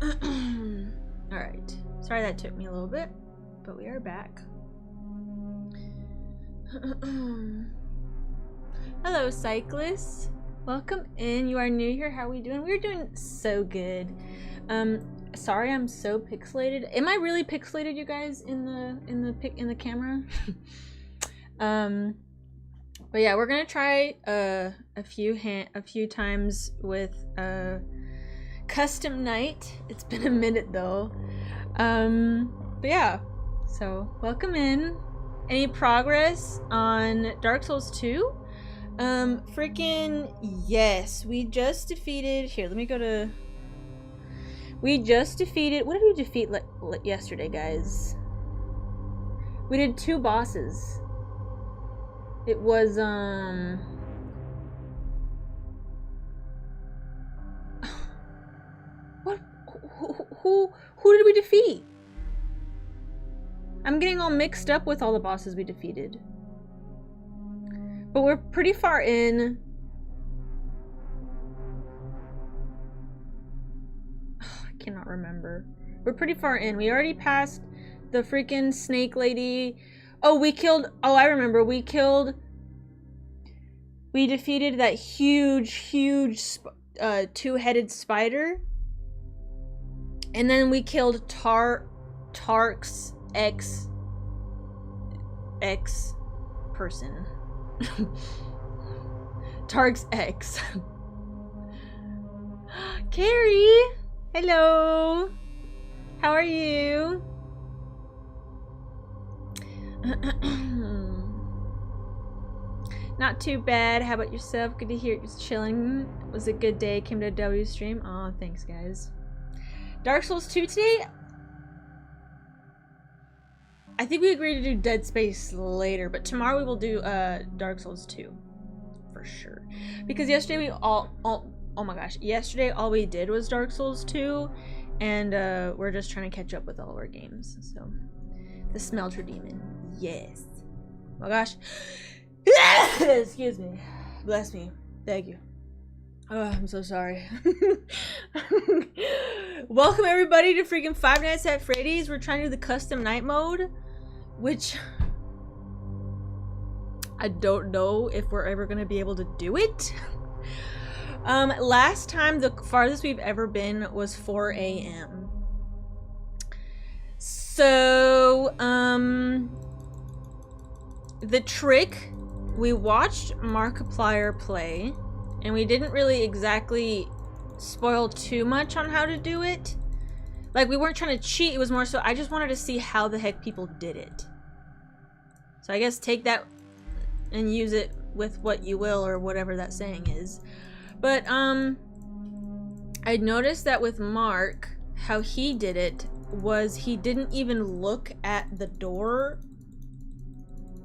Alright. Sorry that took me a little bit, but we are back. Hello, cyclists. Welcome in. You are new here. How are we doing? We're doing so good. Sorry I'm so pixelated. Am I really pixelated, you guys, in the camera? But yeah, we're gonna try a few times with custom night. It's been a minute though. But yeah, so welcome in. Any progress on Dark Souls 2? Freaking yes. We just defeated. Here, let me go to. We just defeated. What did we defeat yesterday, guys? We did 2 bosses. It was what? Who did we defeat? I'm getting all mixed up with all the bosses we defeated. But we're pretty far in. I cannot remember. We're pretty far in. We already passed the freaking snake lady. Oh, we killed. Oh, I remember. We defeated that huge 2-headed spider. And then we killed Tark's ex person. Tark's ex. Carrie, hello. How are you? Not too bad. How about yourself? Good to hear you're chilling. It was a good day. Came to a W stream. Oh, thanks, guys. Dark Souls 2 today. I think we agreed to do Dead Space later, but tomorrow we will do Dark Souls 2 for sure. Because yesterday we oh my gosh, yesterday all we did was Dark Souls 2, and we're just trying to catch up with all of our games. So the Smelter Demon, yes. Oh my gosh, excuse me, bless me, thank you. Oh, I'm so sorry. Welcome everybody to freaking Five Nights at Freddy's. We're trying to do the custom night mode, which I don't know if we're ever gonna be able to do it. Last time the farthest we've ever been was 4 a.m. So the trick, we watched Markiplier play, and we didn't really exactly spoil too much on how to do it. Like, we weren't trying to cheat, it was more so I just wanted to see how the heck people did it. So I guess take that and use it with what you will, or whatever that saying is. But I noticed that with Mark, how he did it was he didn't even look at the door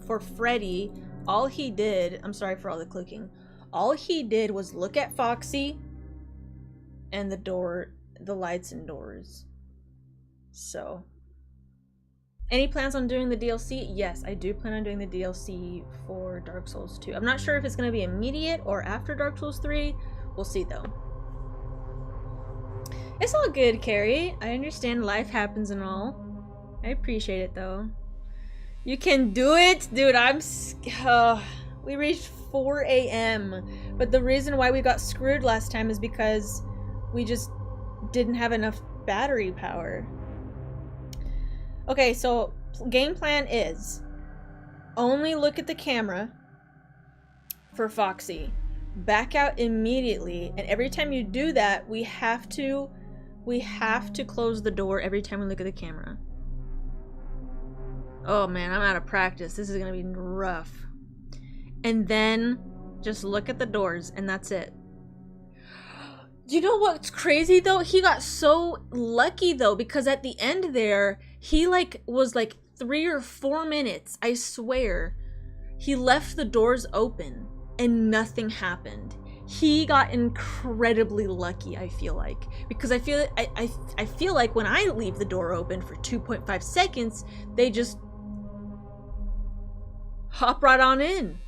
for Freddy. All he did, I'm sorry for all the clicking, all he did was look at Foxy and the door, the lights and doors. So, any plans on doing the DLC? Yes, I do plan on doing the DLC for Dark Souls 2. I'm not sure if it's going to be immediate or after Dark Souls 3. We'll see though. It's all good, Carrie. I understand life happens and all. I appreciate it though. You can do it? Dude, we reached 4 a.m. But the reason why we got screwed last time is because we just didn't have enough battery power. Okay, so game plan is only look at the camera for Foxy. Back out immediately, and every time you do that, we have to close the door every time we look at the camera. Oh man, I'm out of practice. This is gonna be rough. And then just look at the doors, and that's it. You know what's crazy though? He got so lucky though, because at the end there, he was 3 or 4 minutes, I swear, he left the doors open and nothing happened. He got incredibly lucky, I feel like, because I feel like when I leave the door open for 2.5 seconds, they just hop right on in.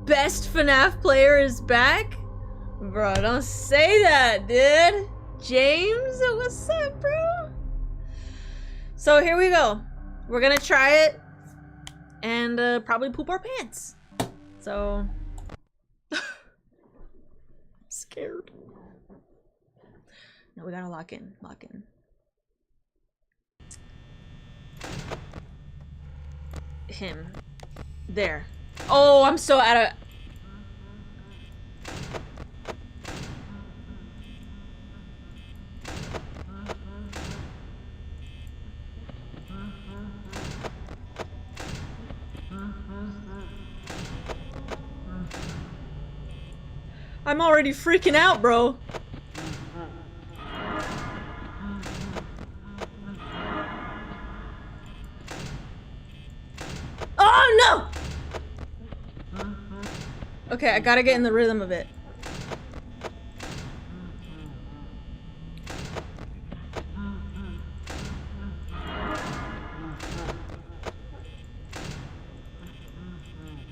Best FNAF player is back? Bro, don't say that, dude. James, what's up, bro? So here we go. We're gonna try it and probably poop our pants. So I'm scared. No, we gotta lock in. Him. There. Oh, I'm so out of... I'm already freaking out, bro. Oh no! Okay, I gotta get in the rhythm of it.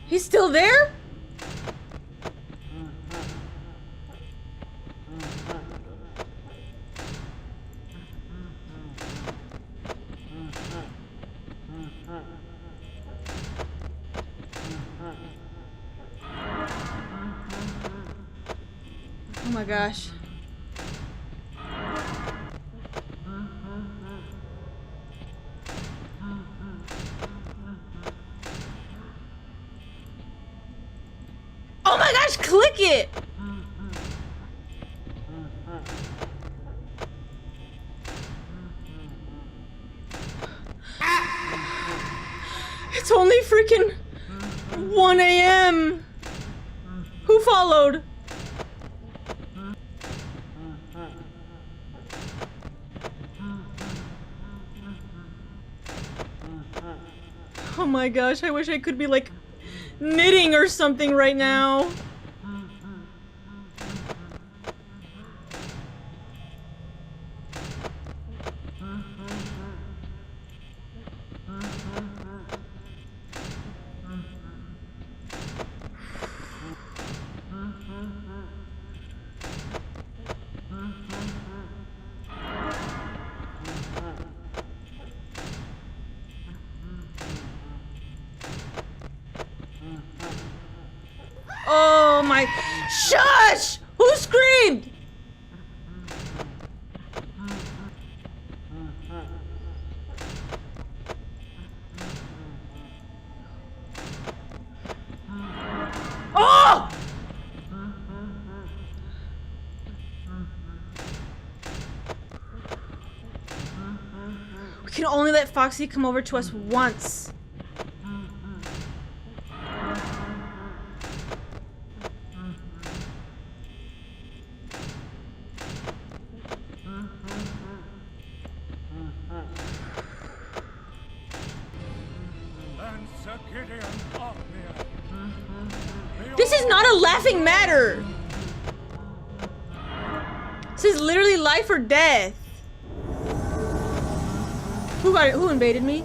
He's still there? Oh my gosh. Oh my gosh, click it! It's only freaking 1 a.m. Who followed? Oh my gosh, I wish I could be like knitting or something right now. Oh my... Shush! Who screamed? Oh! We can only let Foxy come over to us once. This is not a laughing matter. This is literally life or death. Who got it? Who invaded me?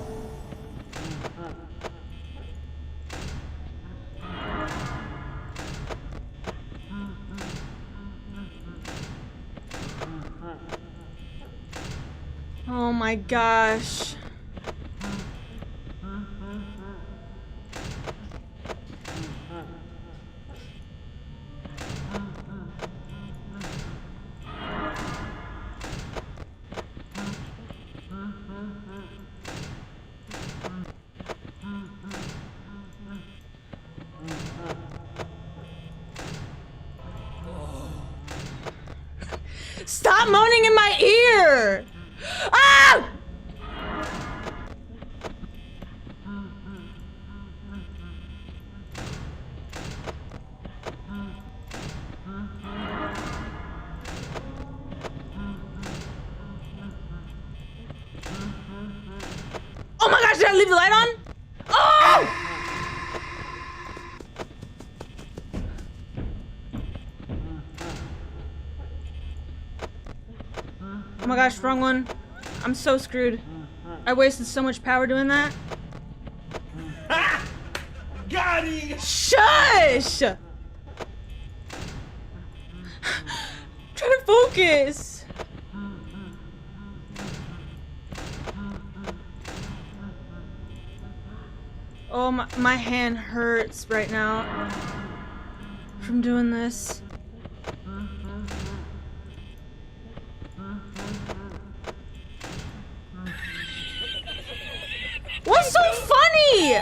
Oh my gosh. Stop moaning in my ear! Ah! Oh my gosh, did I leave the light on? Oh! Oh my gosh, wrong one. I'm so screwed. I wasted so much power doing that. Got him! Shush! focus! Oh, my hand hurts right now from doing this. What's so funny?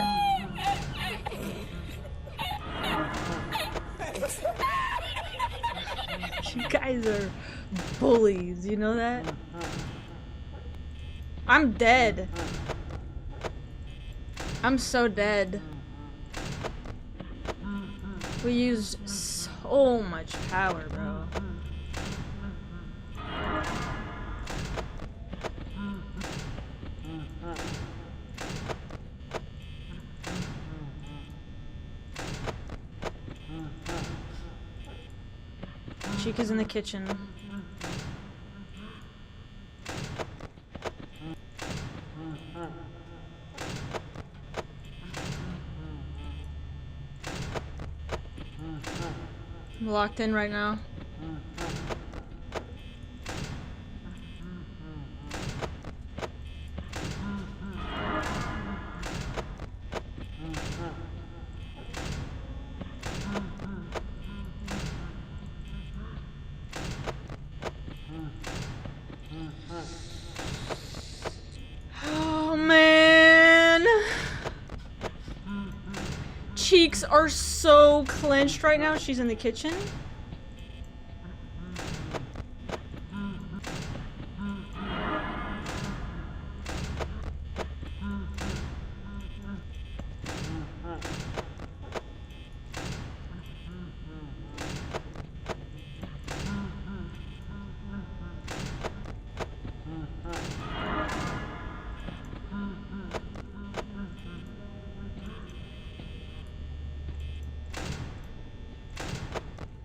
You guys are bullies, you know that? I'm dead. I'm so dead. We used so much power, bro. Chica's in the kitchen. I'm locked in right now. Oh man, cheeks are so clenched right now. She's in the kitchen.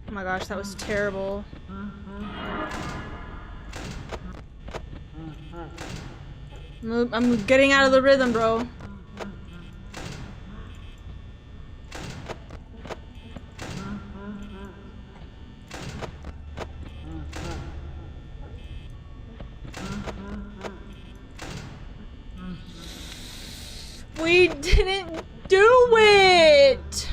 Oh my gosh, that was terrible. I'm getting out of the rhythm, bro. We didn't do it!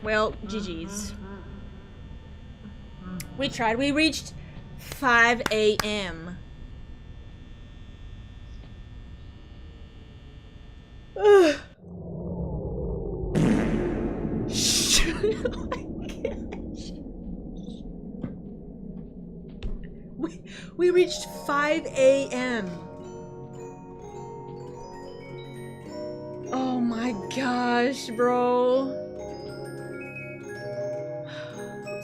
Well, GG's. We tried. We reached 5 a.m. We reached 5 a.m. Oh my gosh, bro.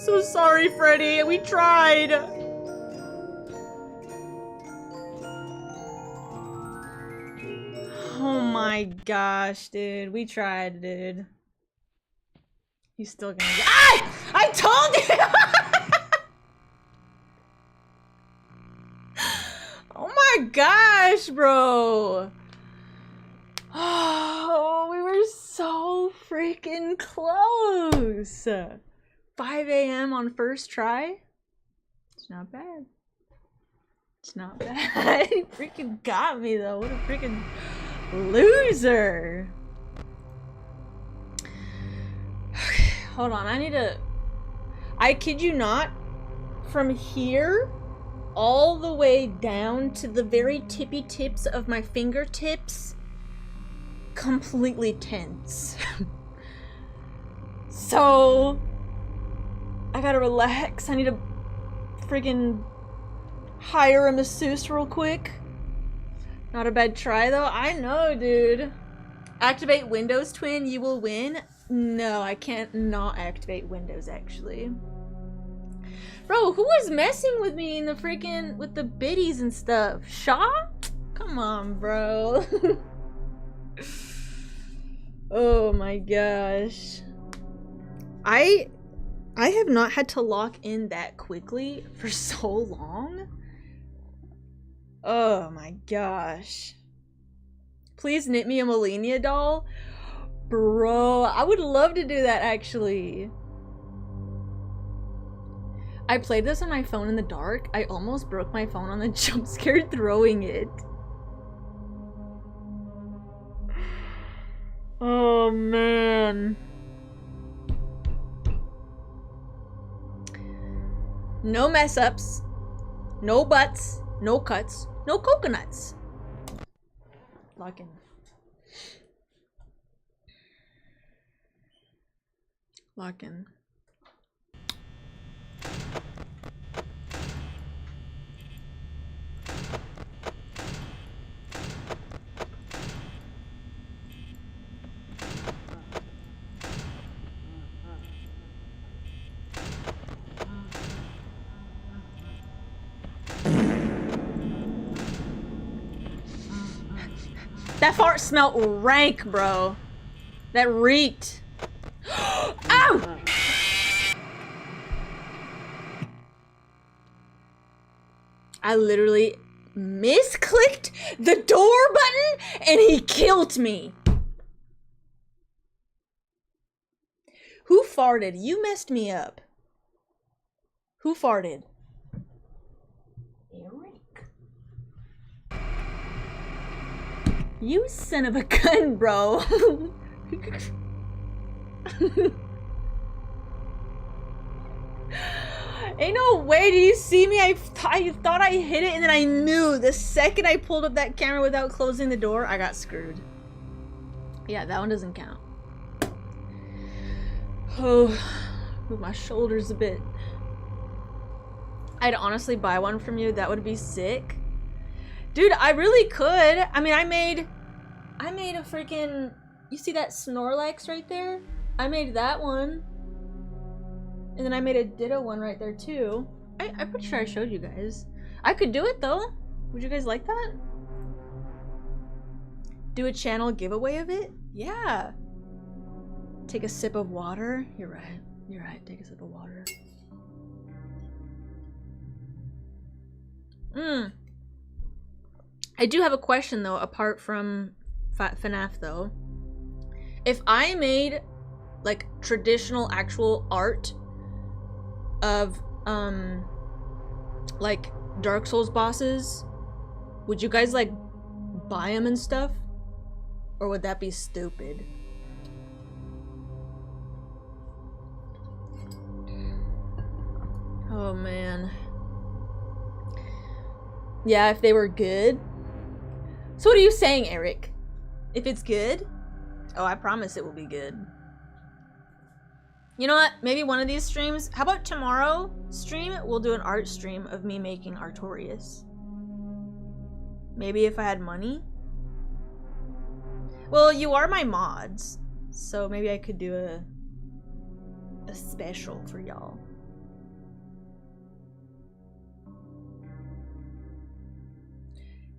So sorry, Freddy. We tried. Oh my gosh, dude. We tried, dude. He's still gonna get— Ah! I told you! Oh my gosh, bro. Oh, we were so freaking close. 5 a.m. on first try? It's not bad. It's not bad. He freaking got me though. What a freaking loser. Okay, hold on. I kid you not, from here all the way down to the very tippy tips of my fingertips, completely tense. So I gotta relax. I need to friggin' hire a masseuse real quick. Not a bad try though. I know, dude. Activate Windows, twin, you will win. No, I can't not activate Windows actually. Bro, who was messing with me in the freaking with the biddies and stuff? Shaw? Come on, bro. Oh my gosh. I have not had to lock in that quickly for so long. Oh my gosh. Please knit me a Melania doll. Bro, I would love to do that actually. I played this on my phone in the dark. I almost broke my phone on the jump scare throwing it. Oh man. No mess ups, no butts, no cuts, no coconuts. Lock in. Lock in. That fart smelled rank, bro. That reeked. Ow! I literally misclicked the door button and he killed me. Who farted? You messed me up. Who farted? Eric. You son of a gun, bro. Ain't no way. Did you see me? I thought I hit it and then I knew the second I pulled up that camera without closing the door, I got screwed. Yeah, that one doesn't count. Oh, move my shoulders a bit. I'd honestly buy one from you. That would be sick. Dude, I really could. I mean, I made a freaking... You see that Snorlax right there? I made that one. And then I made a Ditto one right there too. I'm pretty sure I showed you guys. I could do it though. Would you guys like that? Do a channel giveaway of it? Yeah. Take a sip of water. You're right. You're right. Take a sip of water. I do have a question though, apart from FNAF though. If I made like traditional actual art of like Dark Souls bosses, would you guys like buy them and stuff? Or would that be stupid? Oh man. Yeah, if they were good. So what are you saying, Eric? If it's good? Oh, I promise it will be good. You know what? Maybe one of these streams, how about tomorrow stream? We'll do an art stream of me making Artorias. Maybe if I had money? Well, you are my mods, so maybe I could do a special for y'all.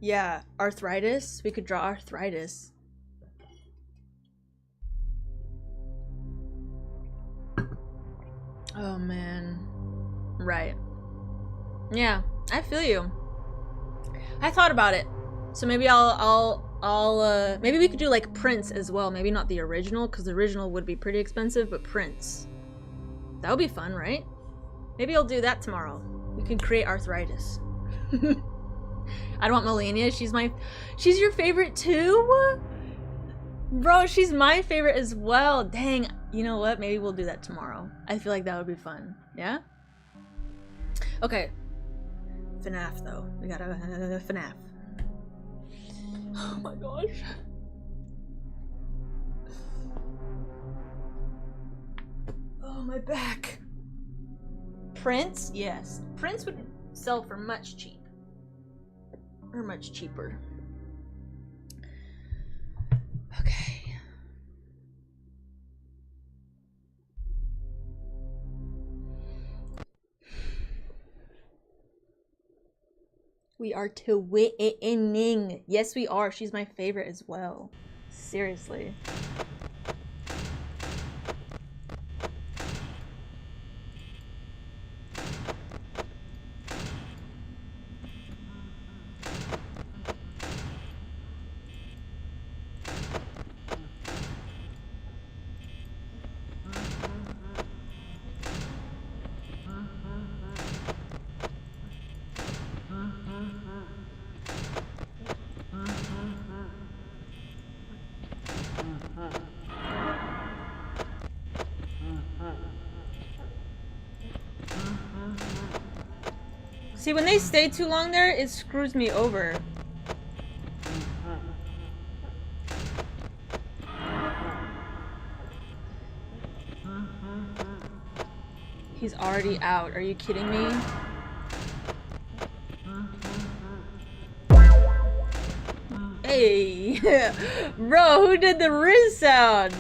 Yeah, arthritis. We could draw arthritis. Oh man. Right. Yeah, I feel you. I thought about it. So maybe maybe we could do like prints as well. Maybe not the original, because the original would be pretty expensive, but prints. That would be fun, right? Maybe I'll do that tomorrow. We can create arthritis. I don't want Melania. She's your favorite too? Bro, she's my favorite as well. Dang. You know what? Maybe we'll do that tomorrow. I feel like that would be fun. Yeah? Okay. FNAF though. We gotta FNAF. Oh my gosh. Oh, my back. Prints? Yes. Prints would sell for much cheap. Or much cheaper. Okay. We are twinning. Yes, we are. She's my favorite as well. Seriously. See, when they stay too long there, it screws me over. He's already out. Are you kidding me? Hey! Bro, who did the Riz sound?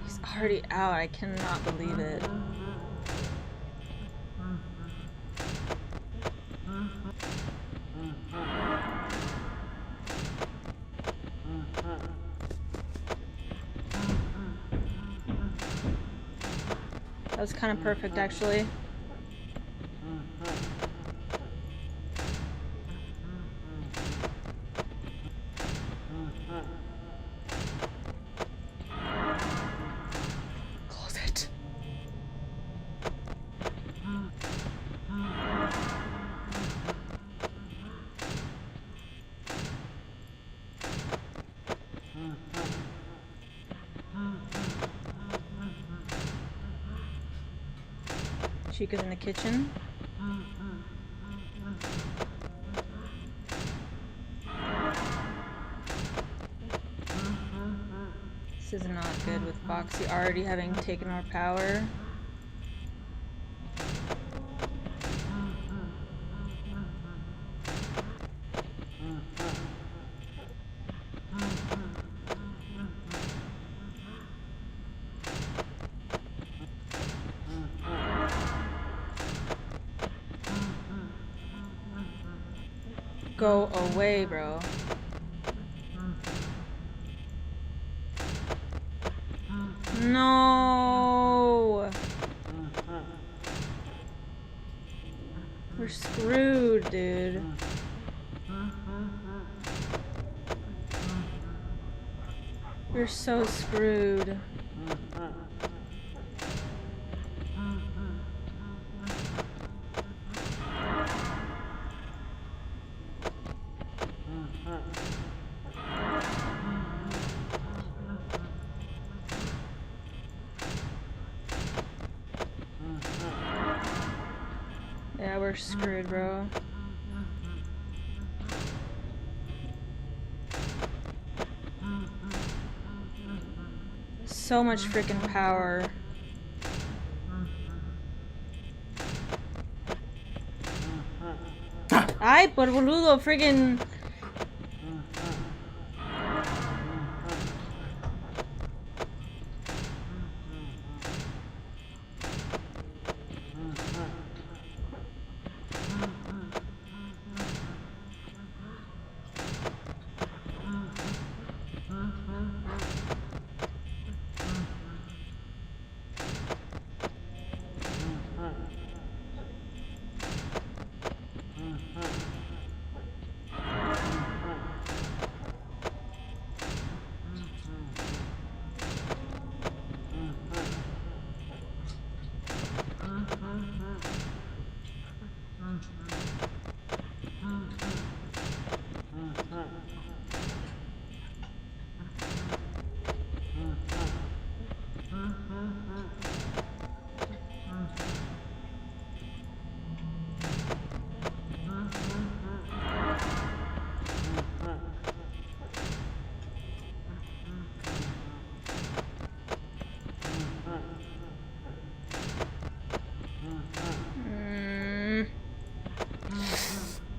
He's already out. I cannot believe it. That was kind of perfect, actually. Close it. Chica's in the kitchen. This is not good with Foxy already having taken our power. Go away, bro. No. We're screwed, dude. We're so screwed. Yeah, we're screwed, bro. So much freaking power. Ay, por boludo, friggin'.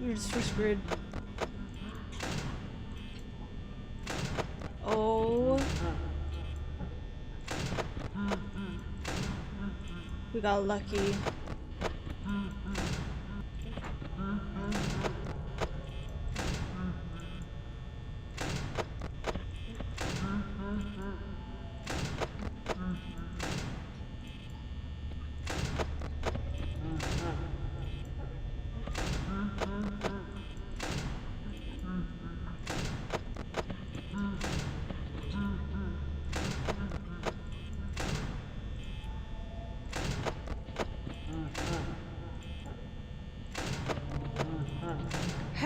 We're screwed. Oh. We got lucky.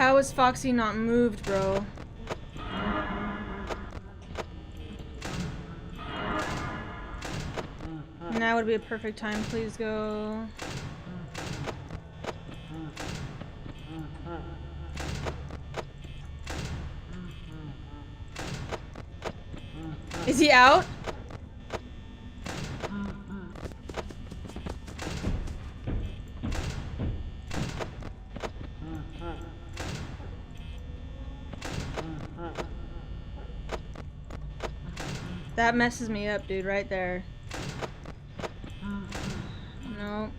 how is Foxy not moved, bro? Now would be a perfect time. Please go. Is he out? That messes me up, dude, right there. No.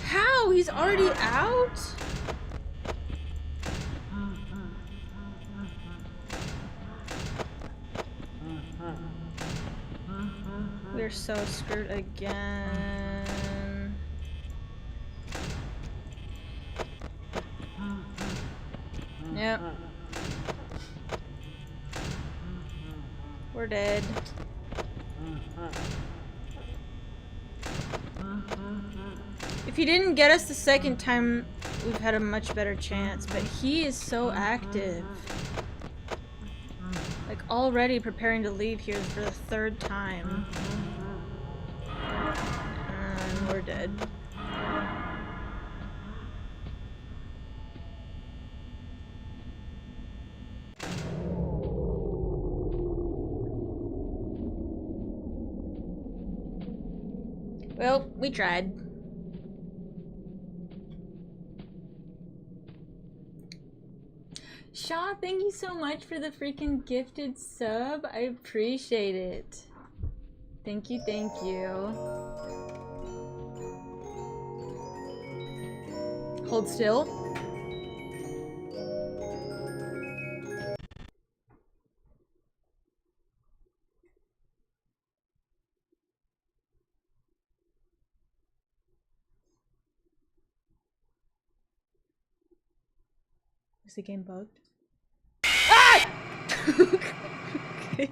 How? He's already out? We're so screwed again. Yep. We're dead. If he didn't get us the second time, we've had a much better chance, but he is so active. Like, already preparing to leave here for the third time. And we're dead. Well, we tried. Shaw, thank you so much for the freaking gifted sub. I appreciate it. Thank you, thank you. Hold still. Is the game bugged? Ah! Okay.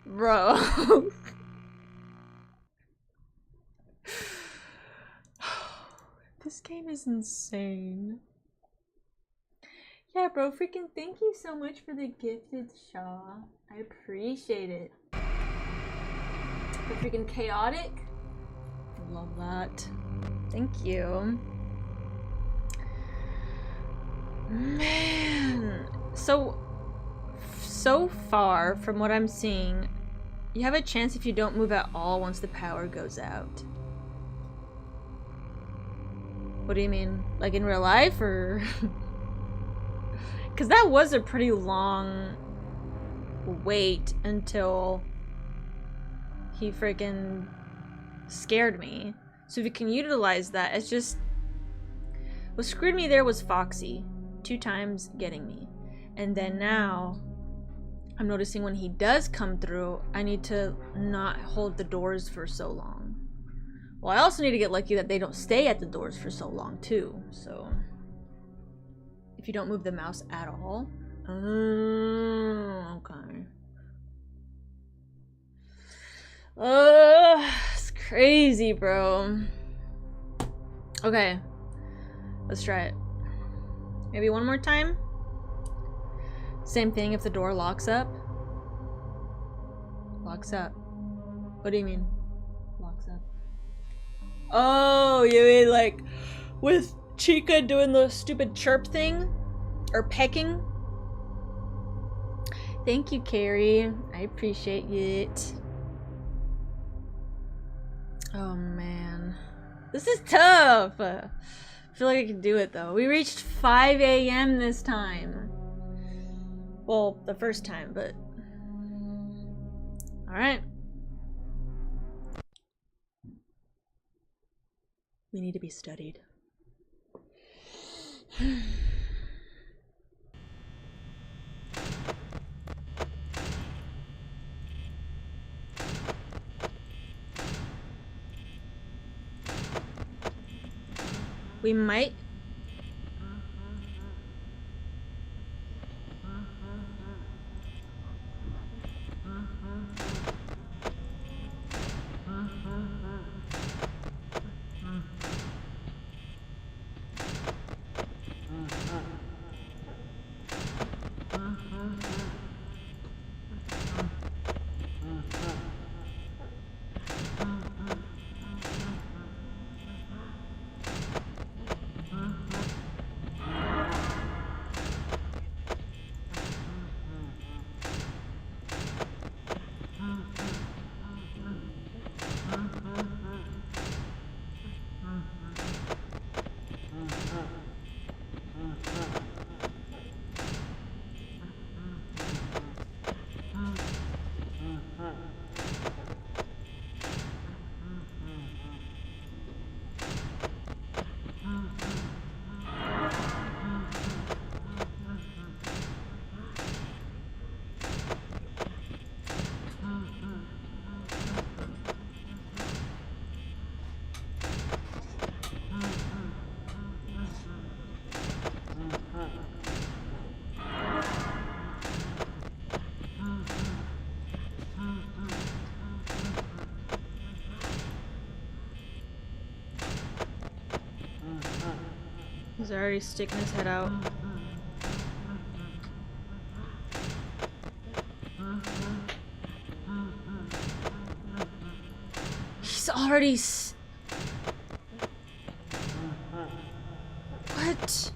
Bro. This game is insane. Yeah, bro, freaking thank you so much for the gifted Shaw. I appreciate it. The freaking chaotic. Love that. Thank you. Man. So far, from what I'm seeing, you have a chance if you don't move at all once the power goes out. What do you mean? Like in real life, or? Because that was a pretty long wait until he freaking scared me. So if you can utilize that, it's just... What screwed me there was Foxy. 2 times getting me. And then now, I'm noticing when he does come through, I need to not hold the doors for so long. Well, I also need to get lucky that they don't stay at the doors for so long too, so... If you don't move the mouse at all. Okay. It's crazy, bro. Okay. Let's try it. Maybe one more time? Same thing if the door locks up. Locks up. What do you mean? Locks up. Oh, you mean like with Chica doing the stupid chirp thing? Or pecking? Thank you, Carrie. I appreciate it. Oh man. This is tough. I feel like I can do it though. We reached 5 a.m. this time. Well, the first time, but... Alright. We need to be studied. We might... already sticking his head out. He's already what?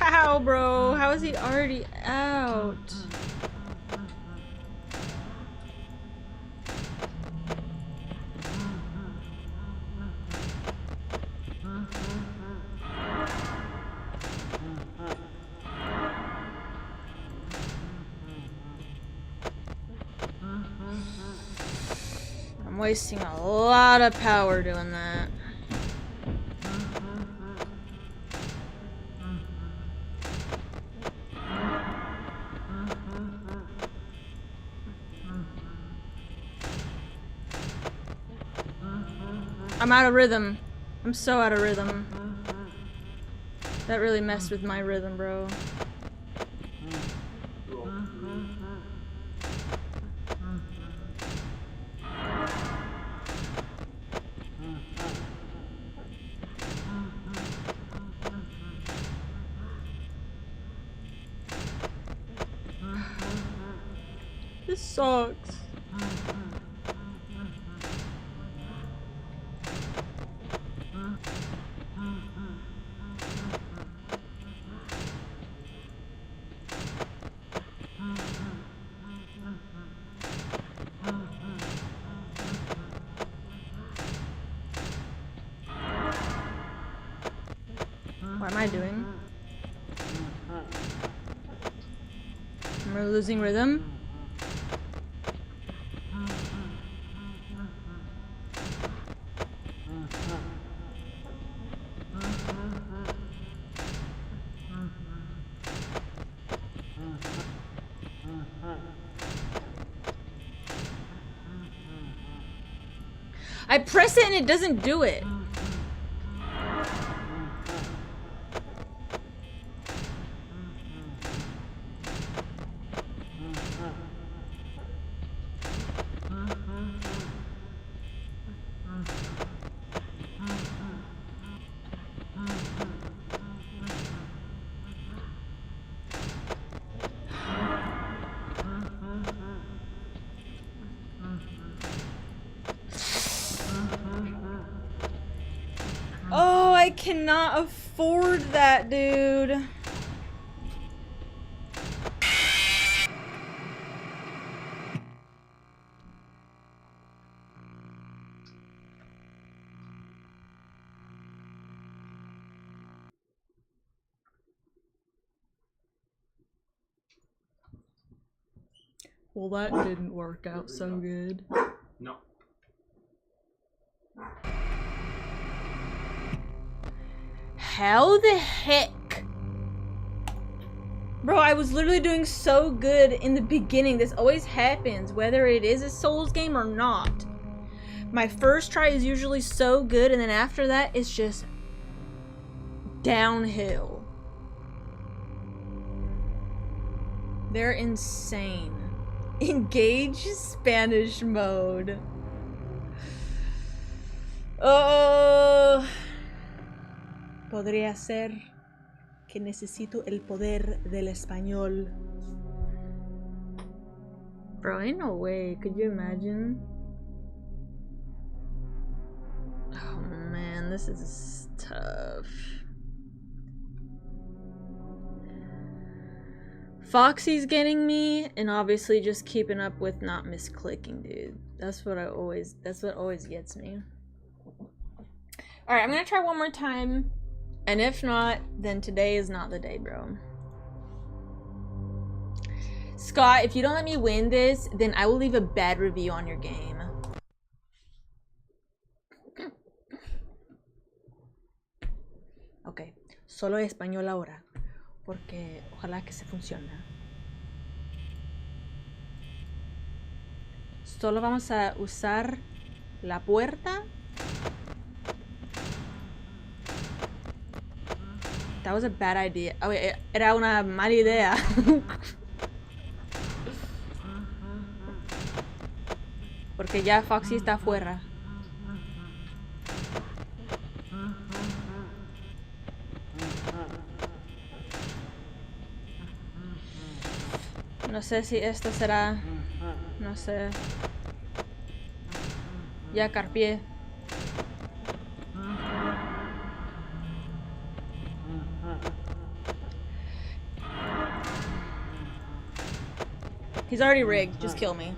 How, bro? How is he already out? I'm wasting a lot of power doing that. I'm out of rhythm. I'm so out of rhythm. That really messed with my rhythm, bro. This sucks. What am I doing? Am I losing rhythm? I press it and it doesn't do it. Oh, I cannot afford that, dude. Well, that didn't work out so good. No. How the heck? Bro, I was literally doing so good in the beginning. This always happens, whether it is a Souls game or not. My first try is usually so good, and then after that, it's just downhill. They're insane. Engage Spanish mode. Oh. Podría ser que necesito el poder del español. Bro, ain't no way. Could you imagine? Oh man, this is tough. Foxy's getting me, and obviously just keeping up with not misclicking, dude. That's what always gets me. Alright, I'm gonna try one more time. And if not, then today is not the day, bro. Scott, if you don't let me win this, then I will leave a bad review on your game. Okay. Solo español ahora. Porque ojalá que se funcione. Solo vamos a usar la puerta. That was a bad idea. Oh, era una mala idea. Porque ya Foxy está afuera. No sé si esto será... No sé. Ya carpié. He's already rigged. Just kill me.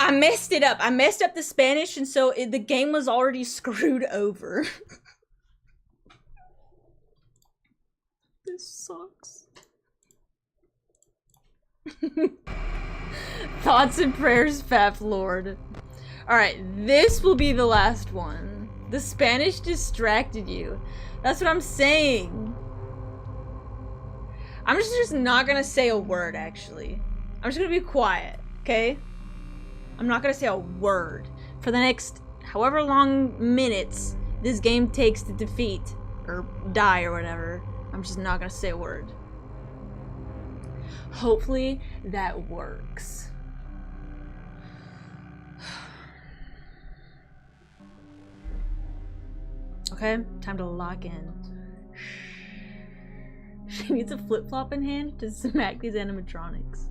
I messed it up. I messed up the Spanish, and so the game was already screwed over. This sucks. Thoughts and prayers, Faf Lord. Alright, this will be the last one. The Spanish distracted you. That's what I'm saying. I'm just not gonna say a word, actually. I'm just gonna be quiet, okay? I'm not gonna say a word. For the next however long minutes this game takes to defeat, or die, or whatever, I'm just not gonna say a word. Hopefully that works. Okay, time to lock in. She needs a flip-flop in hand to smack these animatronics.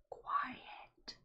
Quiet.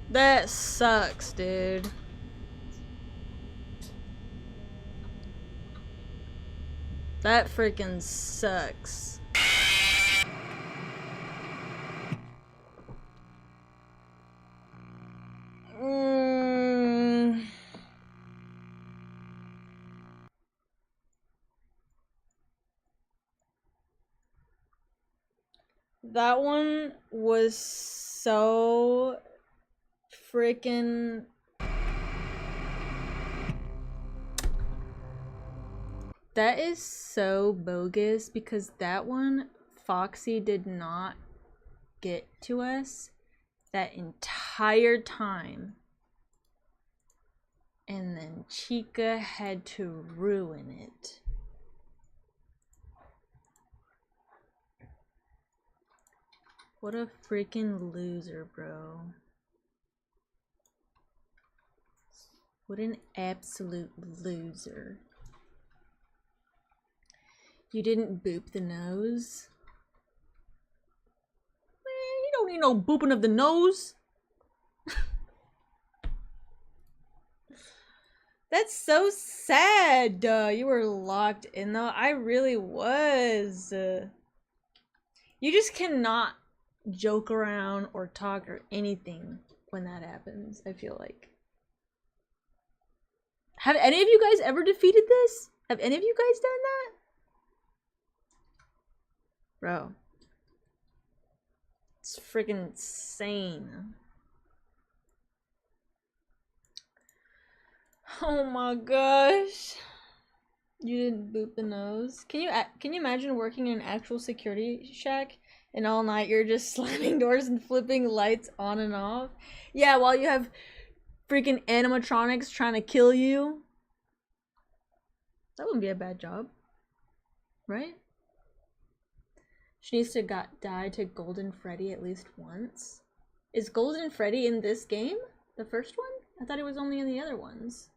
That sucks, dude. That freaking sucks. That one was so freaking... That is so bogus because that one, Foxy did not get to us that entire time. And then Chica had to ruin it. What a freaking loser, bro. What an absolute loser. You didn't boop the nose? Man, you don't need no booping of the nose. That's so sad. You were locked in though. I really was. You just cannot joke around or talk or anything when that happens, I feel like. Have any of you guys ever defeated this? Have any of you guys done that? Bro. It's freaking insane. Oh my gosh. You didn't boop the nose. Can you imagine working in an actual security shack and all night you're just slamming doors and flipping lights on and off? Yeah, while you have freaking animatronics trying to kill you. That wouldn't be a bad job. Right? She needs to die to Golden Freddy at least once. Is Golden Freddy in this game? The first one? I thought it was only in the other ones.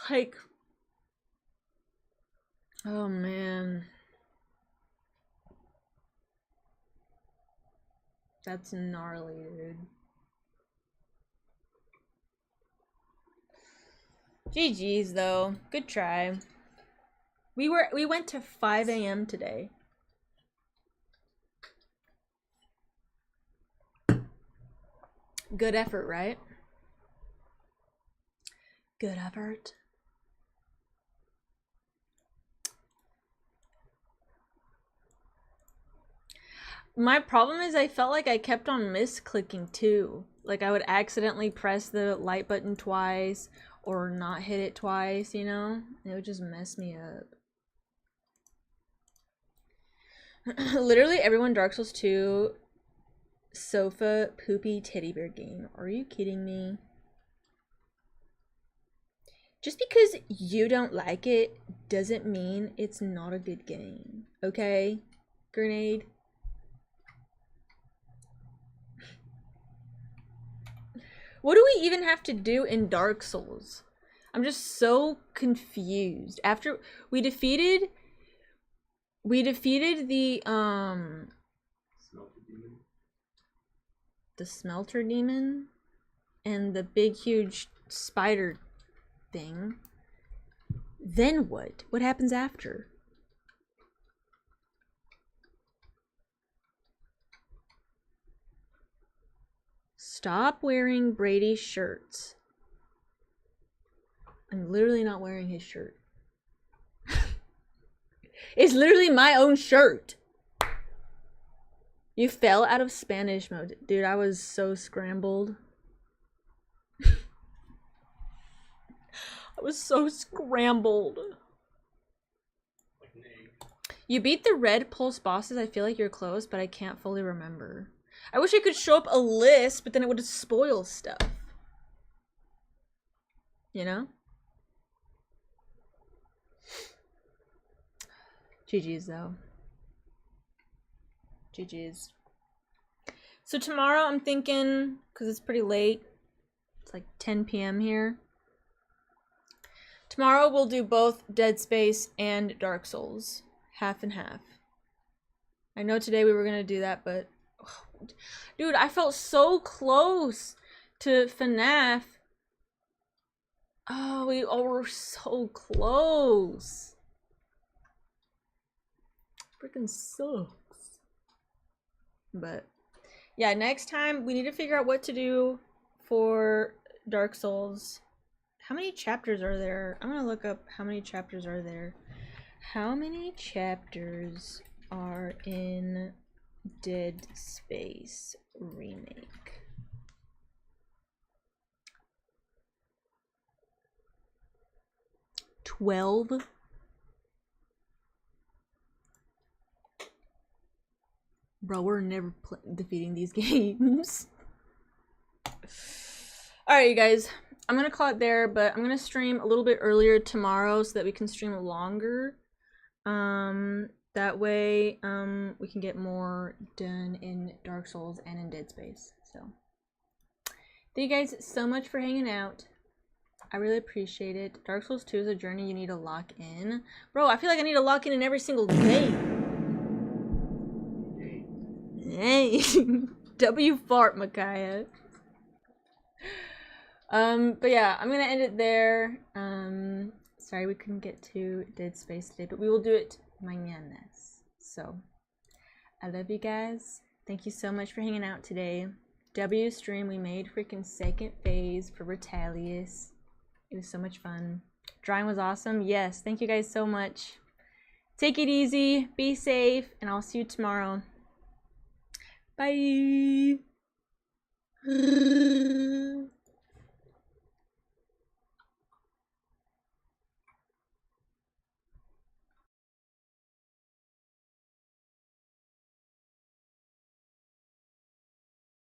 Like, oh man, that's gnarly, dude. GG's though, good try. We went to 5 a.m. today. Good effort, right? Good effort. My problem is I felt like I kept on misclicking too. Like I would accidentally press the light button twice or not hit it twice, you know? It would just mess me up. Literally everyone Dark Souls 2 sofa poopy teddy bear game. Are you kidding me? Just because you don't like it doesn't mean it's not a good game. Okay? Grenade. What do we even have to do in Dark Souls? I'm just so confused. After we defeated the smelter demon and the big huge spider thing. Then what? What happens after? Stop wearing Brady's shirts. I'm literally not wearing his shirt. It's literally my own shirt. You fell out of Spanish mode. Dude, I was so scrambled. I was so scrambled. You beat the red pulse bosses. I feel like you're close, but I can't fully remember. I wish I could show up a list, but then it would spoil stuff. You know? GG's though. GG's. So tomorrow I'm thinking, because it's pretty late, it's like 10 p.m. here. Tomorrow we'll do both Dead Space and Dark Souls. Half and half. I know today we were gonna do that, but dude, I felt so close to FNAF. Oh, we all were so close. Freaking sucks. But yeah, next time we need to figure out what to do for Dark Souls. How many chapters are there? I'm gonna look up how many chapters are there. How many chapters are in Dead Space Remake? 12. Bro, we're never defeating these games. Alright, you guys. I'm gonna call it there, but I'm gonna stream a little bit earlier tomorrow so that we can stream longer. That way, we can get more done in Dark Souls and in Dead Space. So, thank you guys so much for hanging out. I really appreciate it. Dark Souls 2 is a journey you need to lock in. Bro, I feel like I need to lock in every single day. Hey. W fart, Micaiah. But yeah, I'm gonna end it there. Sorry we couldn't get to Dead Space today, but we will do it mañanas. So, I love you guys. Thank you so much for hanging out today. W stream, we made freaking second phase for Retalius. It was so much fun. Drawing was awesome. Yes, thank you guys so much. Take it easy, be safe, and I'll see you tomorrow. Bye.